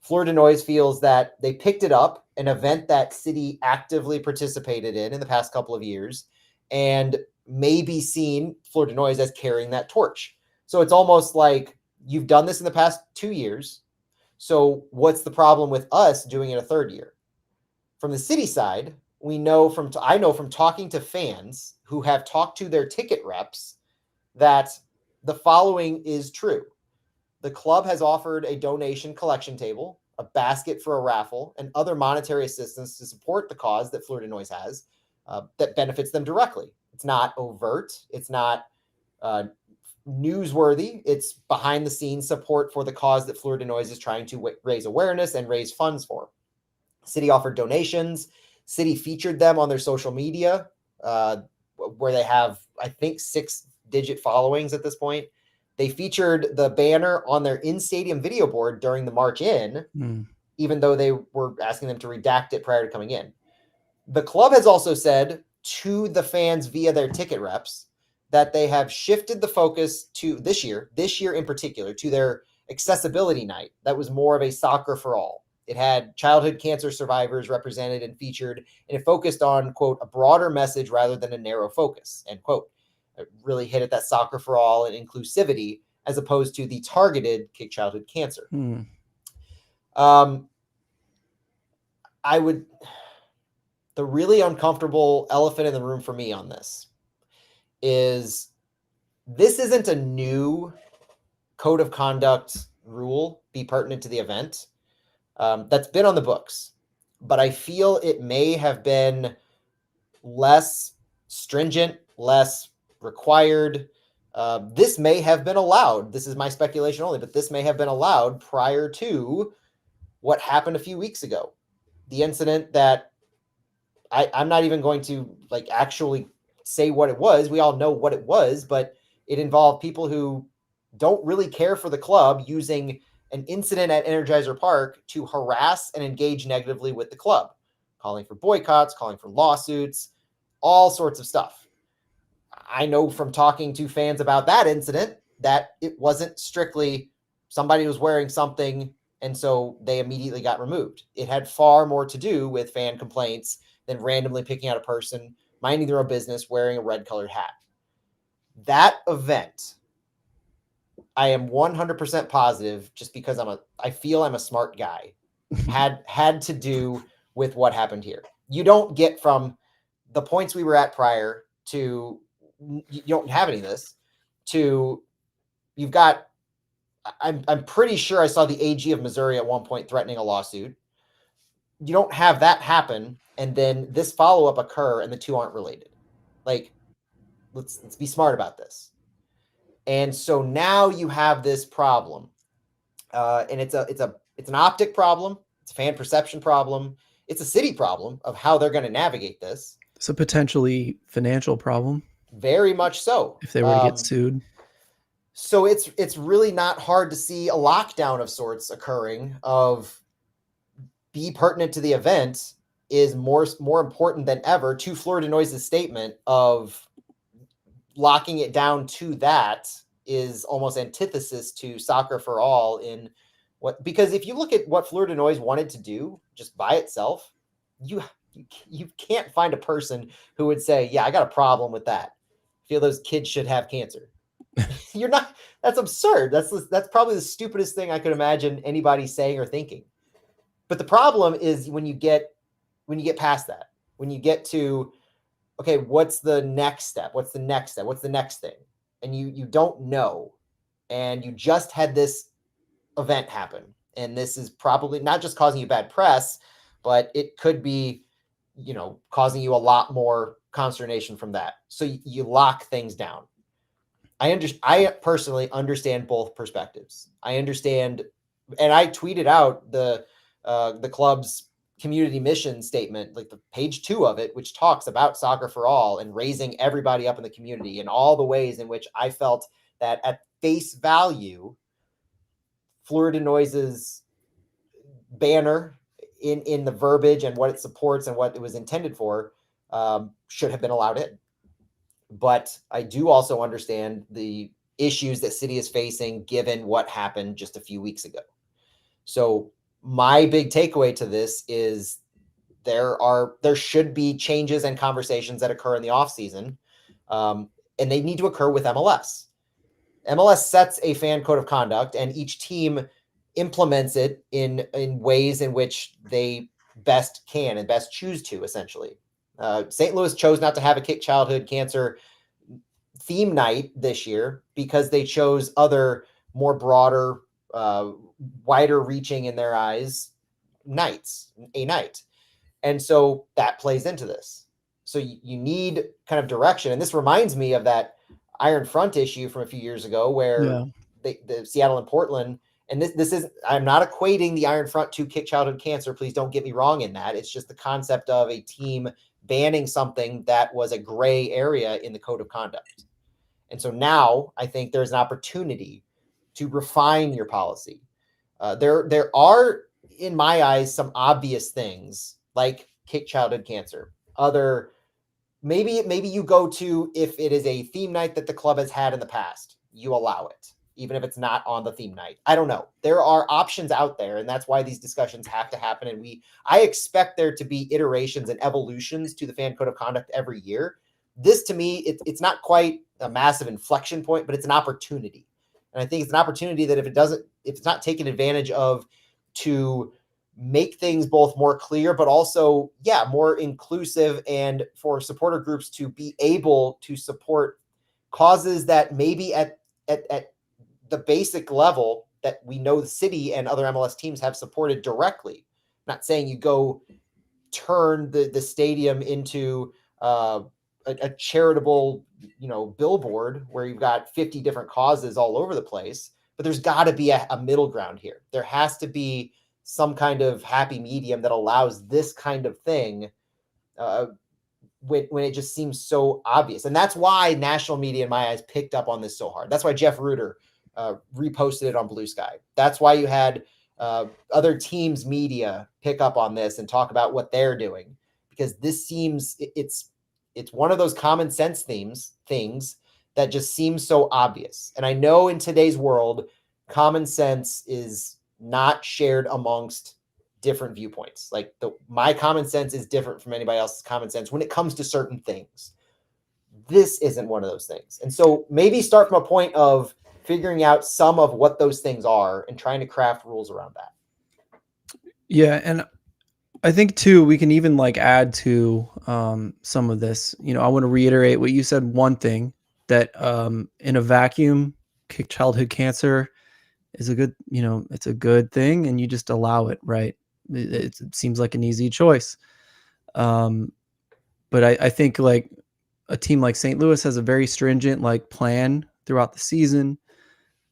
Fleur de Noise feels that they picked it up, an event that City actively participated in the past couple of years, and may be seen, Fleur de Noise, as carrying that torch. So it's almost like you've done this in the past 2 years. So what's the problem with us doing it a third year? From the City side, I know from talking to fans who have talked to their ticket reps that the following is true. The club has offered a donation collection table, a basket for a raffle, and other monetary assistance to support the cause that Fleur de Noise has that benefits them directly. It's not overt. It's not newsworthy. It's behind the scenes support for the cause that Fleur de Noise is trying to raise awareness and raise funds for. City offered donations. City featured them on their social media, where they have, I think, 6-digit followings at this point. They featured the banner on their in-stadium video board during the march in, even though they were asking them to redact it prior to coming in. The club has also said to the fans via their ticket reps that they have shifted the focus to this year in particular, to their accessibility night. That was more of a soccer for all. It had childhood cancer survivors represented and featured, and it focused on, quote, a broader message rather than a narrow focus, end quote. It really hit at that soccer for all and inclusivity as opposed to the targeted Kick Childhood Cancer. The really uncomfortable elephant in the room for me on this isn't a new code of conduct rule, be pertinent to the event. That's been on the books, but I feel it may have been less stringent, less required. This may have been allowed. This is my speculation only, but this may have been allowed prior to what happened a few weeks ago. The incident that I'm not even going to actually say what it was. We all know what it was, but it involved people who don't really care for the club using an incident at Energizer Park to harass and engage negatively with the club, calling for boycotts, calling for lawsuits, all sorts of stuff. I know from talking to fans about that incident that it wasn't strictly somebody was wearing something and so they immediately got removed. It had far more to do with fan complaints than randomly picking out a person minding their own business wearing a red colored hat. That event, I am 100% positive, just because I feel I'm a smart guy, had to do with what happened here. You don't get from the points we were at prior to, you don't have any of this, to you've got, I'm pretty sure I saw the AG of Missouri at one point threatening a lawsuit. You don't have that happen and then this follow-up occur and the two aren't related. Like, let's be smart about this. And so now you have this problem, and it's an optic problem, it's a fan perception problem, it's a city problem of how they're going to navigate this. It's a potentially financial problem. Very much so. If they were to get sued. So it's really not hard to see a lockdown of sorts occurring. Of be pertinent to the event is more important than ever. To Fleur de Noise's statement of locking it down to that is almost antithesis to soccer for all in what, because if you look at what Fleur de Noise wanted to do just by itself, you can't find a person who would say, yeah, I got a problem with that. I feel those kids should have cancer. You're not, that's absurd. That's probably the stupidest thing I could imagine anybody saying or thinking. But the problem is when you get past that, when you get to, okay, what's the next step? What's the next step? What's the next thing? And you don't know. And you just had this event happen. And this is probably not just causing you bad press, but it could be, causing you a lot more consternation from that. So you lock things down. I personally understand both perspectives. I understand, and I tweeted out the club's community mission statement, like the page 2 of it, which talks about soccer for all and raising everybody up in the community and all the ways in which I felt that at face value, Fleur de Noise's banner in the verbiage and what it supports and what it was intended for should have been allowed in. But I do also understand the issues that city is facing given what happened just a few weeks ago. So my big takeaway to this is there should be changes and conversations that occur in the off season, and they need to occur with MLS. MLS sets a fan code of conduct, and each team implements it in ways in which they best can and best choose to, essentially. St. Louis chose not to have a Kick Childhood Cancer theme night this year because they chose other more broader, wider reaching in their eyes a night. And so that plays into this. So you need kind of direction. And this reminds me of that Iron Front issue from a few years ago where the Seattle and Portland, and this is, I'm not equating the Iron Front to Kick Childhood Cancer. Please don't get me wrong in that. It's just the concept of a team banning something that was a gray area in the code of conduct. And so now I think there's an opportunity to refine your policy. There are, in my eyes, some obvious things like Kick Childhood Cancer. Other, maybe you go to, if it is a theme night that the club has had in the past, you allow it, even if it's not on the theme night. I don't know. There are options out there, and that's why these discussions have to happen. And I expect there to be iterations and evolutions to the fan code of conduct every year. This, to me, it's not quite a massive inflection point, but it's an opportunity. And I think it's an opportunity that if it's not taken advantage of to make things both more clear, but also, more inclusive, and for supporter groups to be able to support causes that maybe at the basic level that we know the city and other MLS teams have supported directly. I'm not saying you go turn the stadium into a charitable, billboard where you've got 50 different causes all over the place, but there's got to be a middle ground here. There has to be some kind of happy medium that allows this kind of thing when it just seems so obvious. And that's why national media, in my eyes, picked up on this so hard. That's why Jeff Reuter reposted it on Blue Sky. That's why you had other teams' media pick up on this and talk about what they're doing, because this seems, it's one of those common sense things that just seems so obvious. And I know in today's world, common sense is not shared amongst different viewpoints. Like my common sense is different from anybody else's common sense when it comes to certain things. This isn't one of those things. And so maybe start from a point of figuring out some of what those things are and trying to craft rules around that. Yeah. And I think too, we can even like add to some of this, I want to reiterate what you said. One thing that in a vacuum, childhood cancer is a good, it's a good thing, and you just allow it, right? It seems like an easy choice. But I think like a team like St. Louis has a very stringent like plan throughout the season.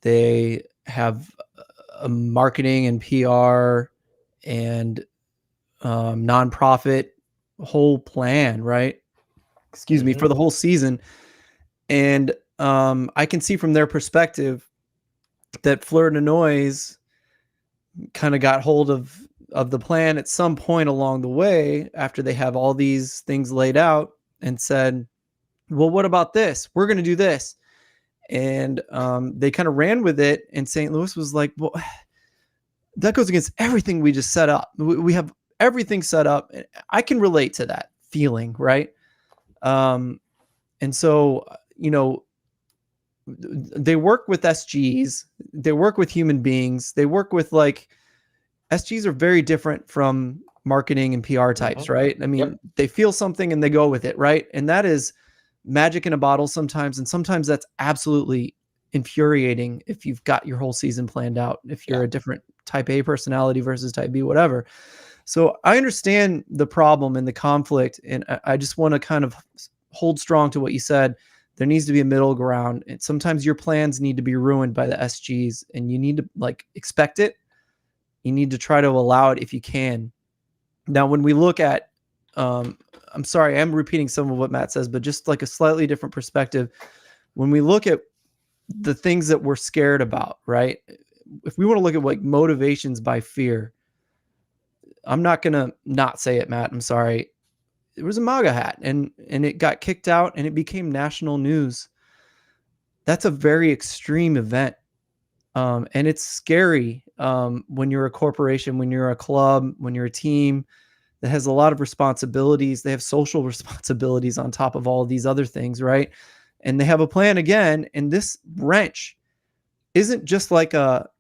They have a marketing and PR and nonprofit whole plan, right? Excuse me, for the whole season. And I can see from their perspective that Fleur de Noise kind of got hold of the plan at some point along the way after they have all these things laid out and said, well, what about this? We're going to do this. And they kind of ran with it. And St. Louis was like, well, that goes against everything we just set up. We have everything set up. I can relate to that feeling, right? And so, they work with SGs, they work with human beings, they work with like SGs are very different from marketing and PR types, right? I mean, they feel something and they go with it, right? And that is magic in a bottle sometimes. And sometimes that's absolutely infuriating if you've got your whole season planned out, if you're a different type A personality versus type B, whatever. So I understand the problem and the conflict. And I just want to kind of hold strong to what you said. There needs to be a middle ground. And sometimes your plans need to be ruined by the SGs, and you need to like expect it. You need to try to allow it if you can. Now, when we look at, I'm sorry, I'm repeating some of what Matt says, but just like a slightly different perspective. When we look at the things that we're scared about, right? If we want to look at like motivations by fear, I'm not going to not say it, Matt. I'm sorry. It was a MAGA hat and it got kicked out and it became national news. That's a very extreme event. And it's scary when you're a corporation, when you're a club, when you're a team that has a lot of responsibilities. They have social responsibilities on top of all of these other things, right? And they have a plan again. And this wrench isn't just like a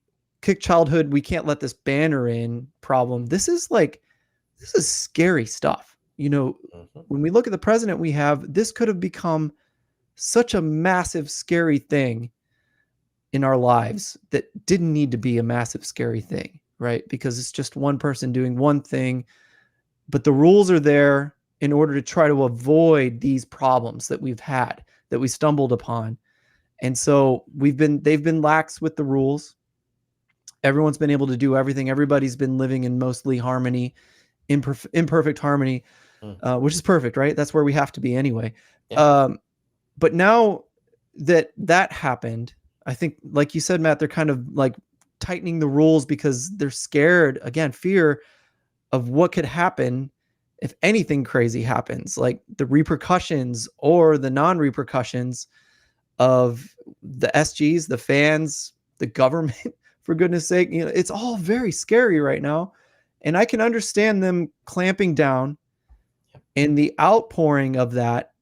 kick childhood, we can't let this banner in problem. This is scary stuff. When we look at the president we have, this could have become such a massive, scary thing in our lives that didn't need to be a massive, scary thing, right? Because it's just one person doing one thing, but the rules are there in order to try to avoid these problems that we've had, that we stumbled upon. And so they've been lax with the rules. Everyone's been able to do everything. Everybody's been living in mostly harmony, imperfect harmony, which is perfect, right? That's where we have to be anyway. Yeah. But now that happened, I think, like you said, Matt, they're kind of like tightening the rules because they're scared, again, fear of what could happen if anything crazy happens, like the repercussions or the non-repercussions of the SGs, the fans, the government, for goodness sake. It's all very scary right now. And I can understand them clamping down, and the outpouring of that,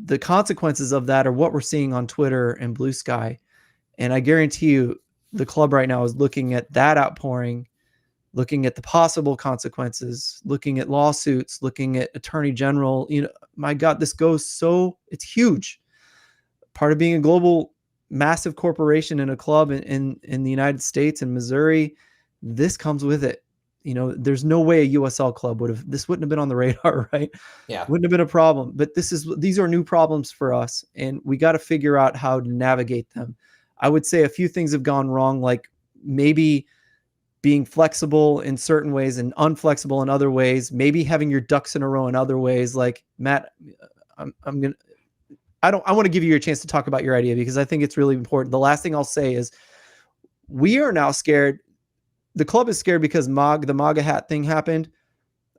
the consequences of that are what we're seeing on Twitter and Blue Sky. And I guarantee you the club right now is looking at that outpouring, looking at the possible consequences, looking at lawsuits, looking at attorney general. My God, this goes it's huge. Part of being a global, massive corporation in a club in the United States and Missouri, this comes with it. There's no way a USL club this wouldn't have been on the radar, right? Yeah. Wouldn't have been a problem. But these are new problems for us, and we got to figure out how to navigate them. I would say a few things have gone wrong, like maybe being flexible in certain ways and unflexible in other ways, maybe having your ducks in a row in other ways. Like, Matt, I want to give you a chance to talk about your idea because I think it's really important. The last thing I'll say is we are now scared. The club is scared because the MAGA hat thing happened.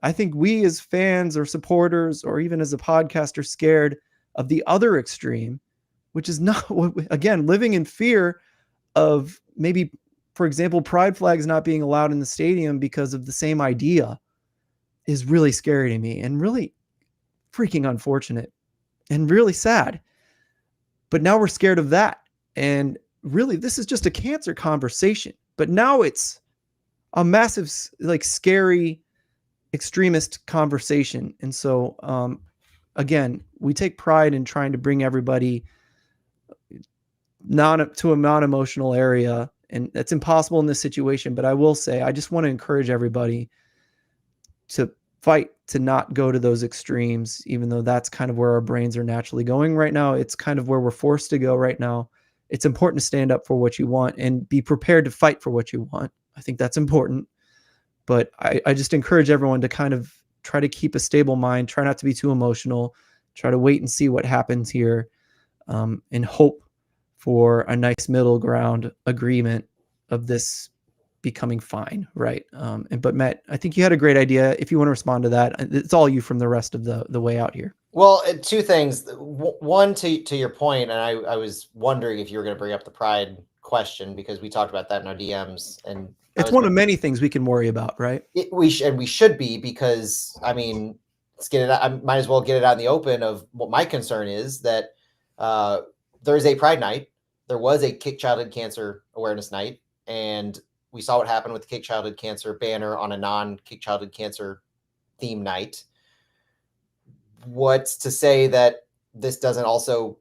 I think we as fans or supporters or even as a podcast are scared of the other extreme, which is not, again, living in fear of maybe, for example, pride flags not being allowed in the stadium because of the same idea is really scary to me and really freaking unfortunate and really sad. But now we're scared of that. And really, this is just a cancer conversation. But now it's a massive, like, scary, extremist conversation. And so, again, we take pride in trying to bring everybody to a non-emotional area. And that's impossible in this situation. But I will say, I just want to encourage everybody to fight to not go to those extremes, even though that's kind of where our brains are naturally going right now. It's kind of where we're forced to go right now. It's important to stand up for what you want and be prepared to fight for what you want. I think that's important. But I just encourage everyone to kind of try to keep a stable mind, try not to be too emotional, try to wait and see what happens here, and hope for a nice middle ground agreement of this becoming fine, right? But Matt, I think you had a great idea. If you want to respond to that, it's all you from the rest of the way out here. Well, two things. One, to your point, and I was wondering if you were going to bring up the pride question, because we talked about that in our DMs, and it's one of many things we can worry about, right? We should be, because I mean, let's get it out. I might as well get it out in the open of what my concern is, that there is a Pride Night. There was a Kick Childhood Cancer Awareness Night, and we saw what happened with the Kick Childhood Cancer banner on a non-Kick Childhood Cancer theme night. What's to say that this doesn't also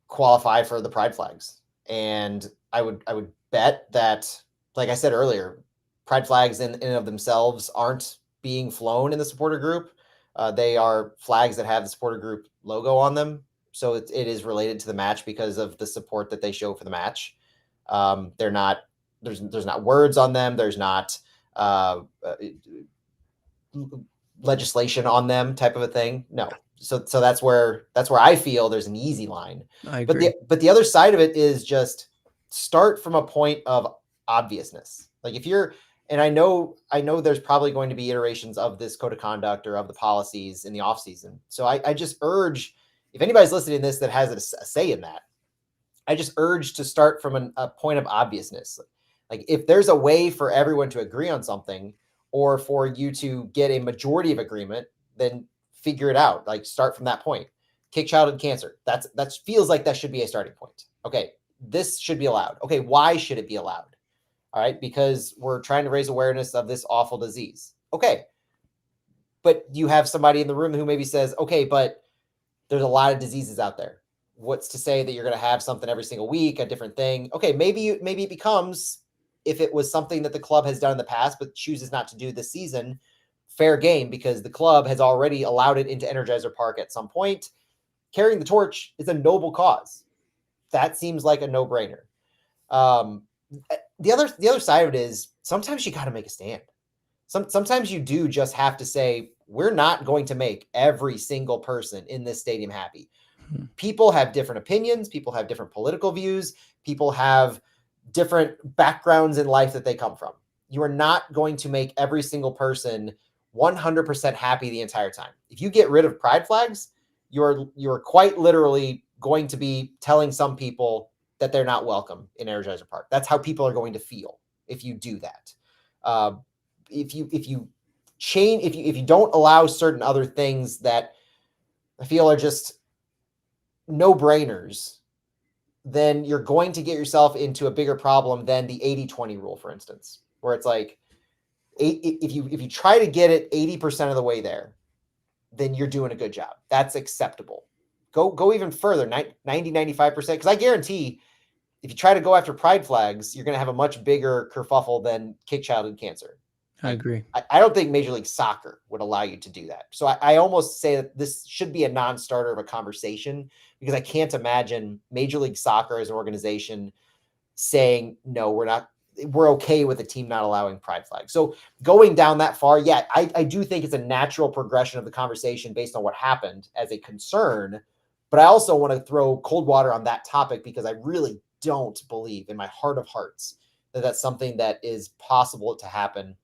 qualify for the pride flags? And I would bet that, like I said earlier, pride flags in and of themselves aren't being flown in the supporter group. They are flags that have the supporter group logo on them. So it is related to the match because of the support that they show for the match. They're not, there's not words on them. There's not legislation on them, type of a thing. No. So that's where I feel there's an easy line. I agree. But the other side of it is just start from a point of obviousness. Like if you're, and I know there's probably going to be iterations of this code of conduct or of the policies in the off season. So I just urge, if anybody's listening to this that has a say in that, I just urge to start from a point of obviousness. Like if there's a way for everyone to agree on something, or for you to get a majority of agreement, then figure it out. Like start from that point. Kick childhood cancer. That feels like that should be a starting point. Okay, this should be allowed. Okay, why should it be allowed? All right, because we're trying to raise awareness of this awful disease. Okay, but you have somebody in the room who maybe says, okay, but there's a lot of diseases out there. What's to say that you're going to have something every single week, a different thing? Okay, maybe it becomes, if it was something that the club has done in the past but chooses not to do this season, fair game, because the club has already allowed it into Energizer Park at some point. Carrying the torch is a noble cause. That seems like a no-brainer. The other side of it is sometimes you got to make a stand. Sometimes you do just have to say, we're not going to make every single person in this stadium happy. People have different opinions. People have different political views. People have different backgrounds in life that they come from. You are not going to make every single person 100% happy the entire time. If you get rid of pride flags, you're quite literally going to be telling some people that they're not welcome in Energizer Park. That's how people are going to feel if you do that. If you change, if you don't allow certain other things that I feel are just no-brainers, then you're going to get yourself into a bigger problem than the 80-20 rule, for instance, where it's like, if you try to get it 80% of the way there, then you're doing a good job. That's acceptable. Go even further, 90, 95%, because I guarantee if you try to go after pride flags, you're going to have a much bigger kerfuffle than Kick Childhood Cancer. I agree. I don't think Major League Soccer would allow you to do that. So I almost say that this should be a non-starter of a conversation, because I can't imagine Major League Soccer as an organization saying, no, we're okay with the team not allowing pride flags. So going down that far, yeah, I do think it's a natural progression of the conversation based on what happened as a concern. But I also want to throw cold water on that topic, because I really don't believe in my heart of hearts that that's something that is possible to happen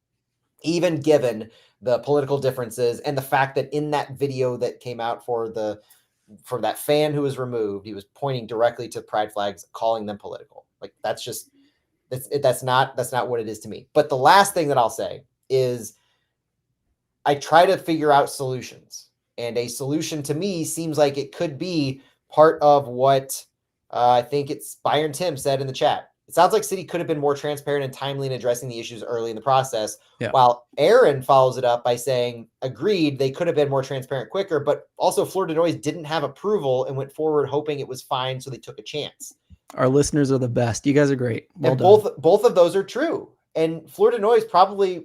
even given the political differences and the fact that in that video that came out for that fan who was removed, he was pointing directly to pride flags, calling them political. Like that's not what it is to me. But the last thing that I'll say is I try to figure out solutions, and a solution to me seems like it could be part of what I think it's Byron Tim said in the chat. It sounds like City could have been more transparent and timely in addressing the issues early in the process. Yeah. While Aaron follows it up by saying, agreed, they could have been more transparent quicker, but also Fleur de Noise didn't have approval and went forward hoping it was fine, so they took a chance. Our listeners are the best. You guys are great. Well and done. both of those are true. And Fleur de Noise probably,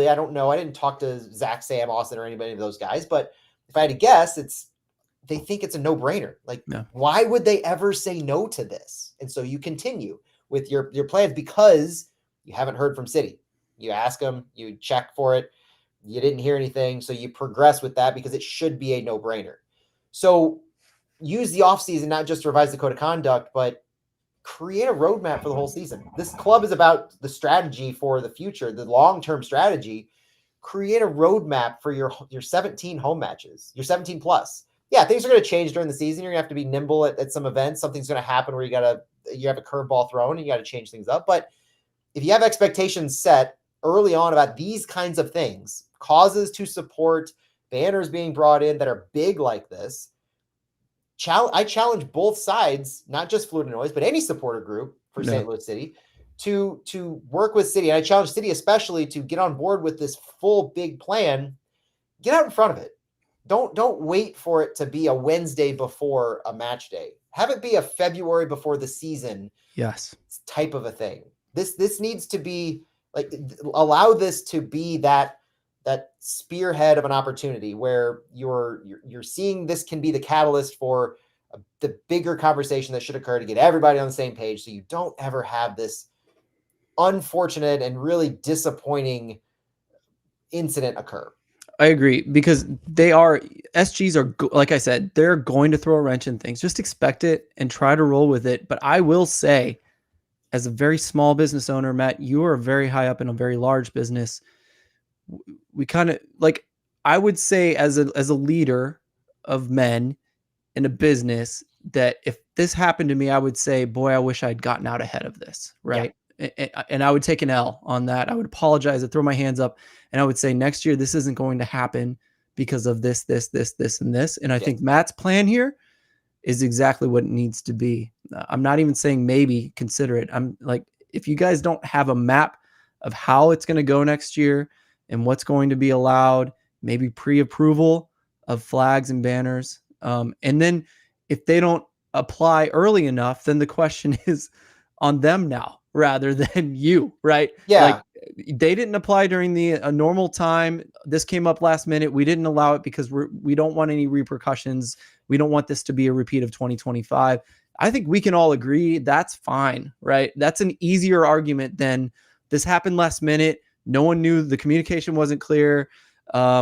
I don't know. I didn't talk to Zach, Sam, Austin, or anybody of those guys, but if I had to guess, they think it's a no-brainer. Like, why would they ever say no to this? And so you continue with your plans because you haven't heard from City. You ask them, you check for it, you didn't hear anything, so you progress with that because it should be a no-brainer. So use the offseason not just to revise the code of conduct, but create a roadmap for the whole season. This club is about the strategy for the future, the long-term strategy. Create a roadmap for your 17 home matches, your 17 plus. Yeah, things are going to change during the season. You're going to have to be nimble at some events. Something's going to happen where you have a curveball thrown and you got to change things up. But if you have expectations set early on about these kinds of things, causes to support, banners being brought in that are big like this, I challenge both sides, not just Fleur de Noise, but any supporter group for St. Louis City to work with City. And I challenge City especially to get on board with this full big plan. Get out in front of it. Don't wait for it to be a Wednesday before a match day. Have it be a February before the season. Yes. Type of a thing. This needs to be like, allow this to be that spearhead of an opportunity where you're seeing this can be the catalyst for the bigger conversation that should occur to get everybody on the same page. So you don't ever have this unfortunate and really disappointing incident occur. I agree, because SGs are, like I said, they're going to throw a wrench in things. Just expect it and try to roll with it. But I will say, as a very small business owner, Matt, you are very high up in a very large business. We kind of, like, I would say as a leader of men in a business, that if this happened to me, I would say, boy, I wish I'd gotten out ahead of this. Right. Yeah. And I would take an L on that. I would apologize. I'd throw my hands up and I would say, next year, this isn't going to happen because of this, and this. And I think Matt's plan here is exactly what it needs to be. I'm not even saying maybe consider it. I'm like, if you guys don't have a map of how it's going to go next year and what's going to be allowed, maybe pre-approval of flags and banners. And then if they don't apply early enough, then the question is on them now rather than you, right? Yeah. Like, they didn't apply during a normal time. This came up last minute. We didn't allow it because we don't want any repercussions. We don't want this to be a repeat of 2025. I think we can all agree that's fine, right? That's an easier argument than this happened last minute. No one knew, the communication wasn't clear.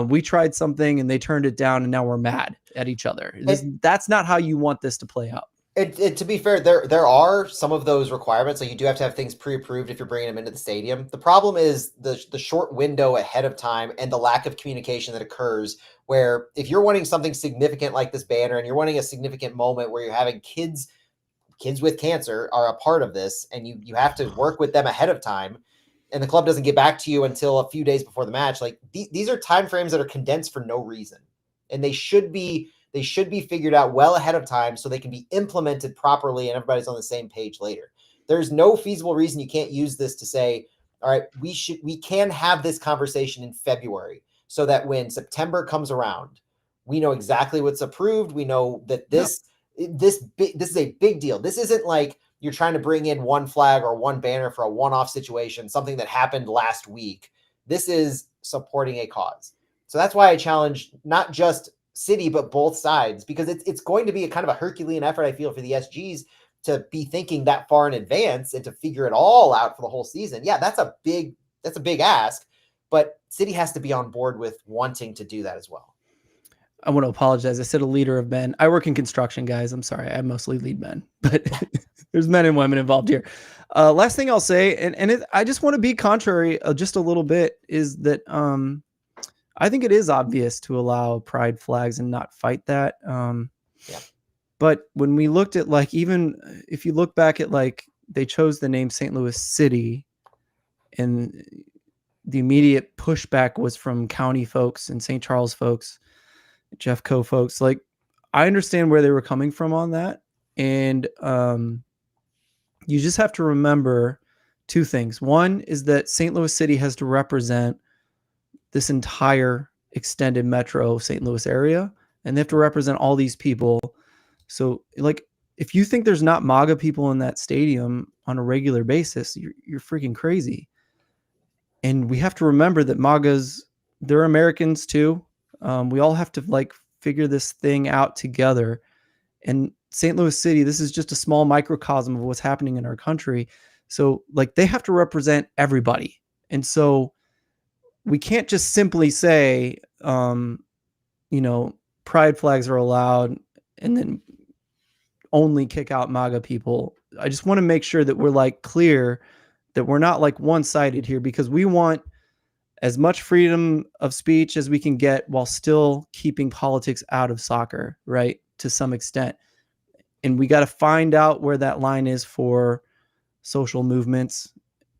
We tried something and they turned it down and now we're mad at each other. That's not how you want this to play out. To be fair, there are some of those requirements. So you do have to have things pre-approved if you're bringing them into the stadium. The problem is the short window ahead of time and the lack of communication that occurs, where if you're wanting something significant like this banner and you're wanting a significant moment where you're having kids with cancer are a part of this, and you have to work with them ahead of time, and the club doesn't get back to you until a few days before the match. Like these are timeframes that are condensed for no reason, and they should be figured out well ahead of time so they can be implemented properly and everybody's on the same page later. There's no feasible reason you can't use this to say, all right, we can have this conversation in February so that when September comes around, we know exactly what's approved. We know that this is a big deal. This isn't like you're trying to bring in one flag or one banner for a one-off situation, something that happened last week. This is supporting a cause. So that's why I challenge not just City, but both sides, because it's going to be a kind of a Herculean effort, I feel, for the SGs to be thinking that far in advance and to figure it all out for the whole season. Yeah, that's a big ask, but City has to be on board with wanting to do that as well. I want to apologize. I said a leader of men. I work in construction, guys. I'm sorry. I mostly lead men, but there's men and women involved here. Last thing I'll say, I just want to be contrary just a little bit, is that I think it is obvious to allow pride flags and not fight that. Yeah. But when we looked at, like, even if you look back at, like, they chose the name St. Louis City, and the immediate pushback was from county folks and St. Charles folks, Jeffco folks. Like, I understand where they were coming from on that. And you just have to remember two things. One is that St. Louis City has to represent this entire extended metro St. Louis area, and they have to represent all these people. So, like, if you think there's not MAGA people in that stadium on a regular basis, you're freaking crazy. And we have to remember that MAGAs, they're Americans too. We all have to, like, figure this thing out together. And St. Louis City, this is just a small microcosm of what's happening in our country. So, like, they have to represent everybody. And so we can't just simply say, pride flags are allowed and then only kick out MAGA people. I just want to make sure that we're, like, clear that we're not, like, one-sided here, because we want as much freedom of speech as we can get while still keeping politics out of soccer, right? To some extent. And we got to find out where that line is for social movements,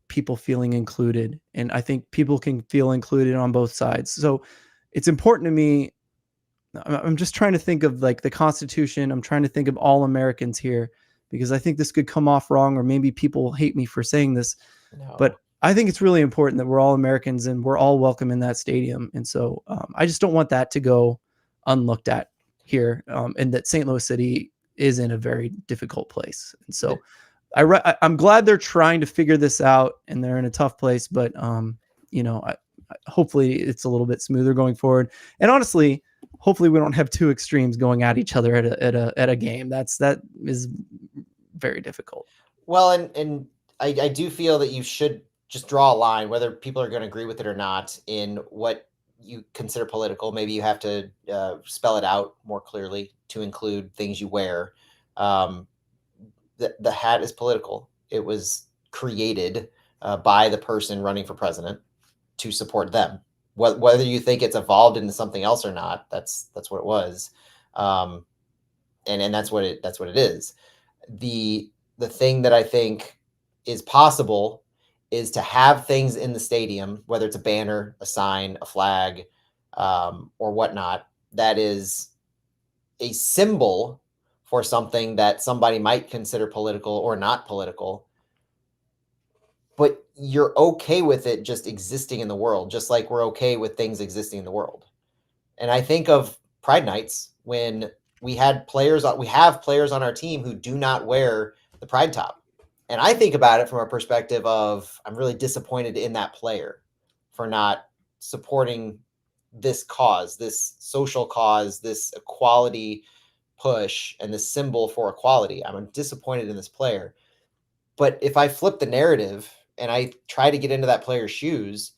people feeling included. And I think people can feel included on both sides. So it's important to me. I'm just trying to think of, like, the Constitution. I'm trying to think of all Americans here, because I think this could come off wrong, or maybe people hate me for saying this, but I think it's really important that we're all Americans and we're all welcome in that stadium. And so I just don't want that to go unlooked at here, and that St. Louis City is in a very difficult place. And so I'm glad they're trying to figure this out, and they're in a tough place, but hopefully it's a little bit smoother going forward. And honestly, hopefully we don't have two extremes going at each other at a game. That is very difficult. Well, and I do feel that you should just draw a line, whether people are going to agree with it or not, in what you consider political. Maybe you have to spell it out more clearly to include things you wear. The hat is political. It was created by the person running for president to support them. Whether you think it's evolved into something else or not, that's what it was, and that's what it is. The thing that I think is possible is to have things in the stadium, whether it's a banner, a sign, a flag, or whatnot, that is a symbol for something that somebody might consider political or not political, but you're okay with it just existing in the world, just like we're okay with things existing in the world. And I think of Pride Nights when we have players on our team who do not wear the pride top. And I think about it from a perspective of, I'm really disappointed in that player for not supporting this cause, this social cause, this equality push, and this symbol for equality. I'm disappointed in this player. But if I flip the narrative and I try to get into that player's shoes,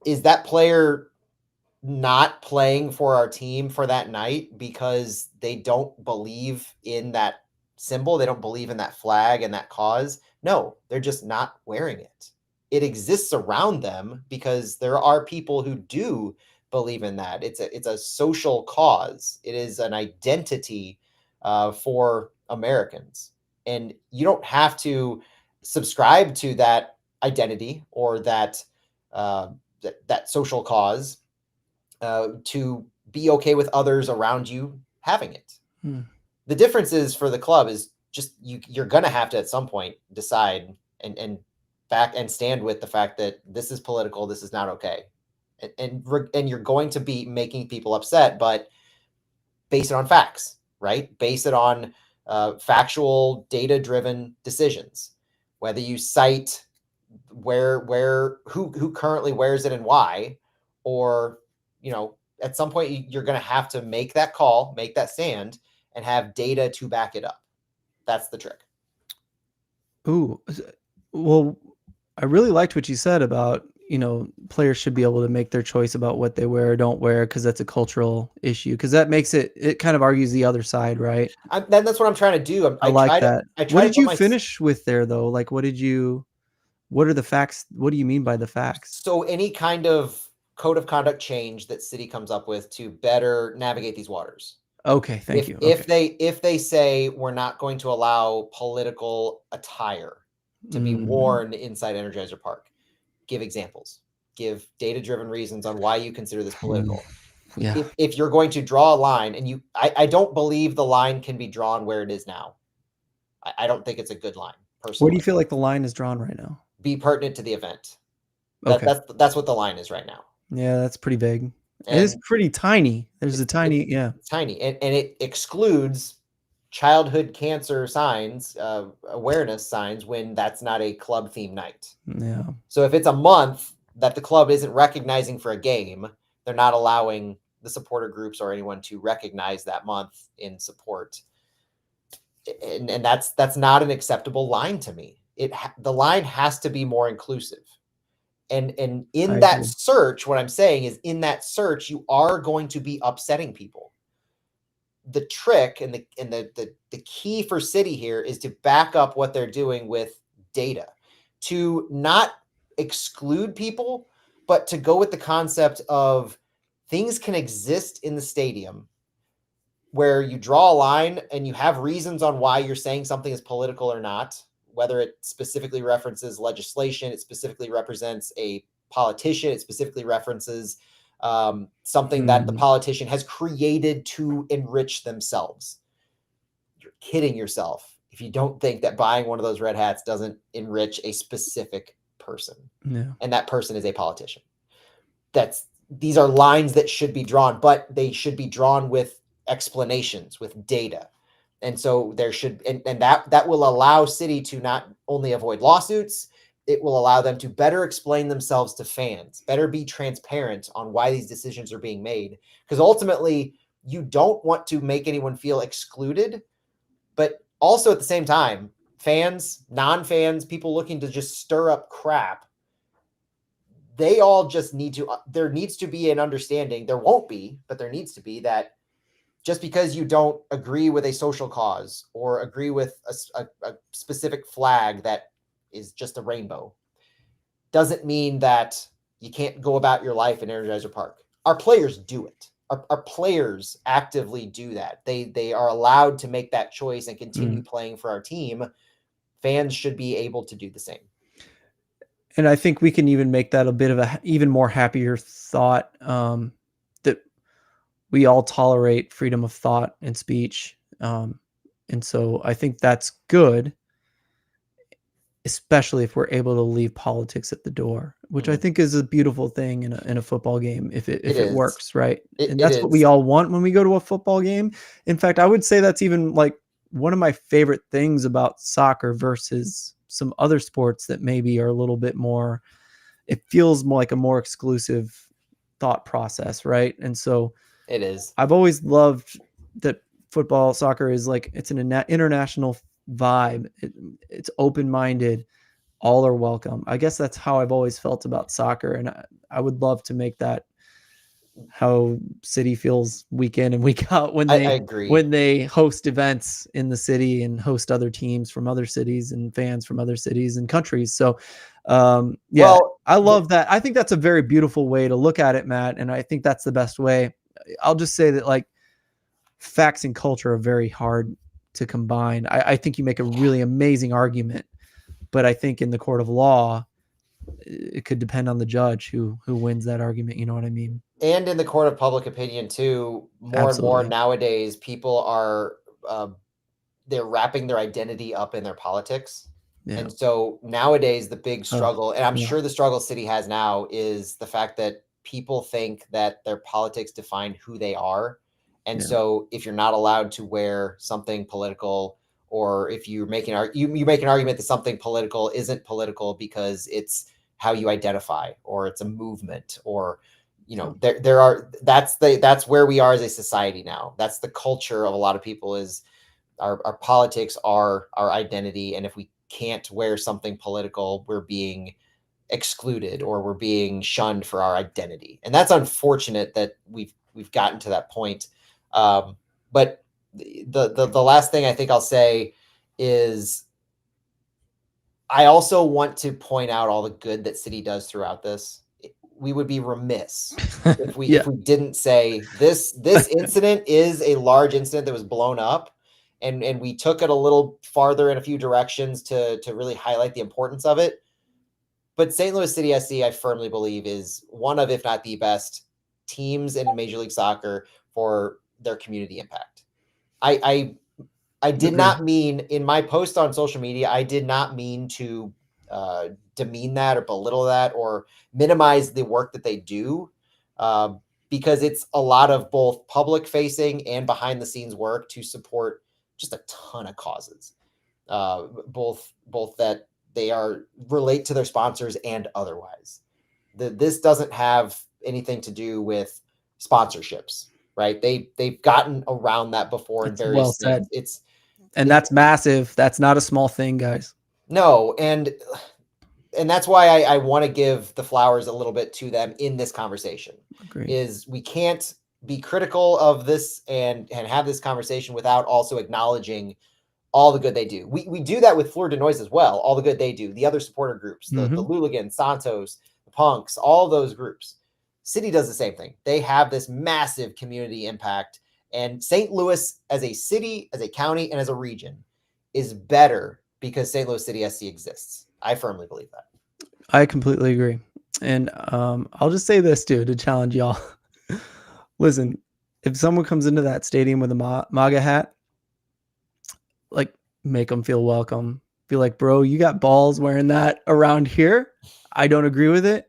is that player not playing for our team for that night because they don't believe in that symbol? They don't believe in that flag and that cause? No, they're just not wearing it. It exists around them because there are people who do believe in that. It's a social cause. It is an identity for Americans. And you don't have to subscribe to that identity or that social cause to be okay with others around you having it. The difference is, for the club, is just you're going to have to at some point decide and back and stand with the fact that this is political, this is not okay. And you're going to be making people upset, but base it on facts, right? Base it on factual, data-driven decisions. Whether you cite who currently wears it and why, or at some point you're going to have to make that call, make that stand, and have data to back it up. That's the trick. Ooh, well, I really liked what you said about, you know, players should be able to make their choice about what they wear or don't wear, because that's a cultural issue, because that makes it kind of argues the other side, right? That's what I'm trying to do. I like that. I What try to did put you my finish with there though? Like, what are the facts? What do you mean by the facts? so any kind of code of conduct change that city comes up with to better navigate these waters. Okay, thank you. If Okay. they say we're not going to allow political attire to be Mm, worn inside Energizer Park, give examples, give data-driven reasons on why you consider this political. yeah. If you're going to draw a line, and I don't believe the line can be drawn where it is now. I don't think it's a good line, personally. Where do you feel like the line is drawn right now? Be pertinent to the event. Okay. That's what the line is right now. Yeah, that's pretty big. It And is pretty tiny. There's a tiny, yeah. it's tiny, and it excludes childhood cancer signs, awareness signs, when that's not a club theme night. Yeah. So if it's a month that the club isn't recognizing for a game, they're not allowing the supporter groups or anyone to recognize that month in support. And that's not an acceptable line to me. The line has to be more inclusive. And in I that agree. search, what I'm saying is, in that search, you are going to be upsetting people. The trick and the key for City here is to back up what they're doing with data, to not exclude people, but to go with the concept of things can exist in the stadium where you draw a line and you have reasons on why you're saying something is political or not, whether it specifically references legislation, it specifically represents a politician, it specifically references something that the politician has created to enrich themselves. You're kidding yourself if you don't think that buying one of those red hats doesn't enrich a specific person. Yeah. And that person is a politician. These are lines that should be drawn, but they should be drawn with explanations, with data. And so there should, and that will allow City to not only avoid lawsuits, it will allow them to better explain themselves to fans, better be transparent on why these decisions are being made. Because ultimately, you don't want to make anyone feel excluded, but also at the same time, fans, non-fans, people looking to just stir up crap, they all just need to, there needs to be an understanding. There won't be, but there needs to be, that just because you don't agree with a social cause or agree with a specific flag that is just a rainbow, doesn't mean that you can't go about your life in Energizer Park. Our players do it. Our players actively do that. They are allowed to make that choice and continue playing for our team. Fans should be able to do the same. And I think we can even make that a bit of a even more happier thought, that we all tolerate freedom of thought and speech. And so I think that's good, especially if we're able to leave politics at the door, which I think is a beautiful thing in a football game, if it works, right? And that's what we all want when we go to a football game. In fact, I would say that's even like one of my favorite things about soccer versus some other sports that maybe are a little bit more, it feels more like a more exclusive thought process, right? And so it is. I've always loved that soccer is like, it's an international vibe. It's open-minded. All are welcome. I guess that's how I've always felt about soccer. And I would love to make that how City feels week in and week out when they, I agree. When they host events in the city and host other teams from other cities and fans from other cities and countries. So yeah, well, I love that. I think that's a very beautiful way to look at it, Matt. And I think that's the best way. I'll just say that, like, facts and culture are very hard to combine. I think you make a really amazing argument, but I think in the court of law, it could depend on the judge who wins that argument. You know what I mean? And in the court of public opinion too, more and more nowadays, people are they're wrapping their identity up in their politics. Yeah. And so nowadays the big struggle, and I'm sure the struggle City has now, is the fact that people think that their politics define who they are. And so if you're not allowed to wear something political, or if you're making you make an argument that something political isn't political because it's how you identify, or it's a movement, or, you know, that's where we are as a society now. That's the culture of a lot of people, is our politics are our identity. And if we can't wear something political, we're being excluded or we're being shunned for our identity. And that's unfortunate that we've gotten to that point. But the last thing I think I'll say is I also want to point out all the good that City does throughout this. We would be remiss if we didn't say this incident is a large incident that was blown up, and we took it a little farther in a few directions to really highlight the importance of it. But St. Louis City SC, I firmly believe, is one of, if not the best teams in Major League Soccer for their community impact. I did not mean, in my post on social media, I did not mean to demean that or belittle that or minimize the work that they do, because it's a lot of both public facing and behind the scenes work to support just a ton of causes, both that they are relate to their sponsors and otherwise. This doesn't have anything to do with sponsorships, right? They've gotten around that before in various things. And that's massive. That's not a small thing, guys. No, and that's why I want to give the flowers a little bit to them in this conversation. Agreed. Is we can't be critical of this and have this conversation without also acknowledging all the good they do. We do that with Fleur de Noise as well, all the good they do, the other supporter groups, the Luligans, Santos, the Punks, all those groups. City does the same thing. They have this massive community impact, and St. Louis as a city, as a county, and as a region is better because St. Louis City SC exists. I firmly believe that. I completely agree. And I'll just say this too, to challenge y'all. Listen, if someone comes into that stadium with a MAGA hat, like, make them feel welcome. Be like, bro, you got balls wearing that around here. I don't agree with it,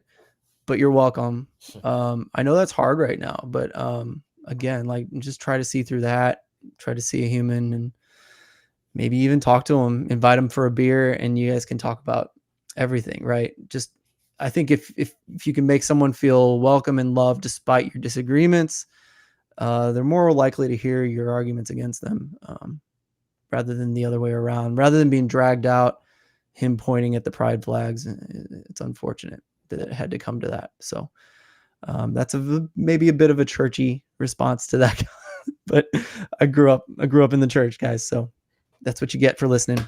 but you're welcome. I know that's hard right now, but again, like, just try to see through that, try to see a human, and maybe even talk to them, invite them for a beer, and you guys can talk about everything, right? Just, I think if you can make someone feel welcome and loved despite your disagreements, they're more likely to hear your arguments against them, rather than the other way around, rather than being dragged out, him pointing at the pride flags. It's unfortunate that it had to come to that. So that's maybe a bit of a churchy response to that, but I grew up in the church, guys. So that's what you get for listening.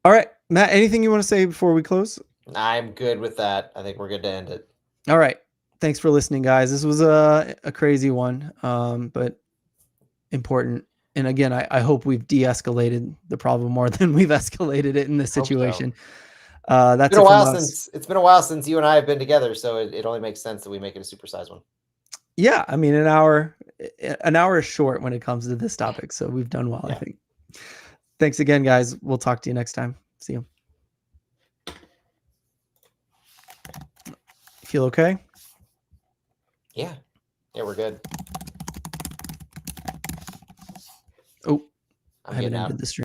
All right, Matt, anything you want to say before we close? I'm good with that. I think we're good to end it. All right. Thanks for listening, guys. This was a crazy one, but important. And again, I hope we've de-escalated the problem more than we've escalated it in this situation. So. That's It's been a while since you and I have been together, so it only makes sense that we make it a supersized one. Yeah, I mean, an hour is short when it comes to this topic, so we've done well, I think. Thanks again, guys. We'll talk to you next time. See you. Feel okay? Yeah, we're good. Oh, I haven't ended the stream.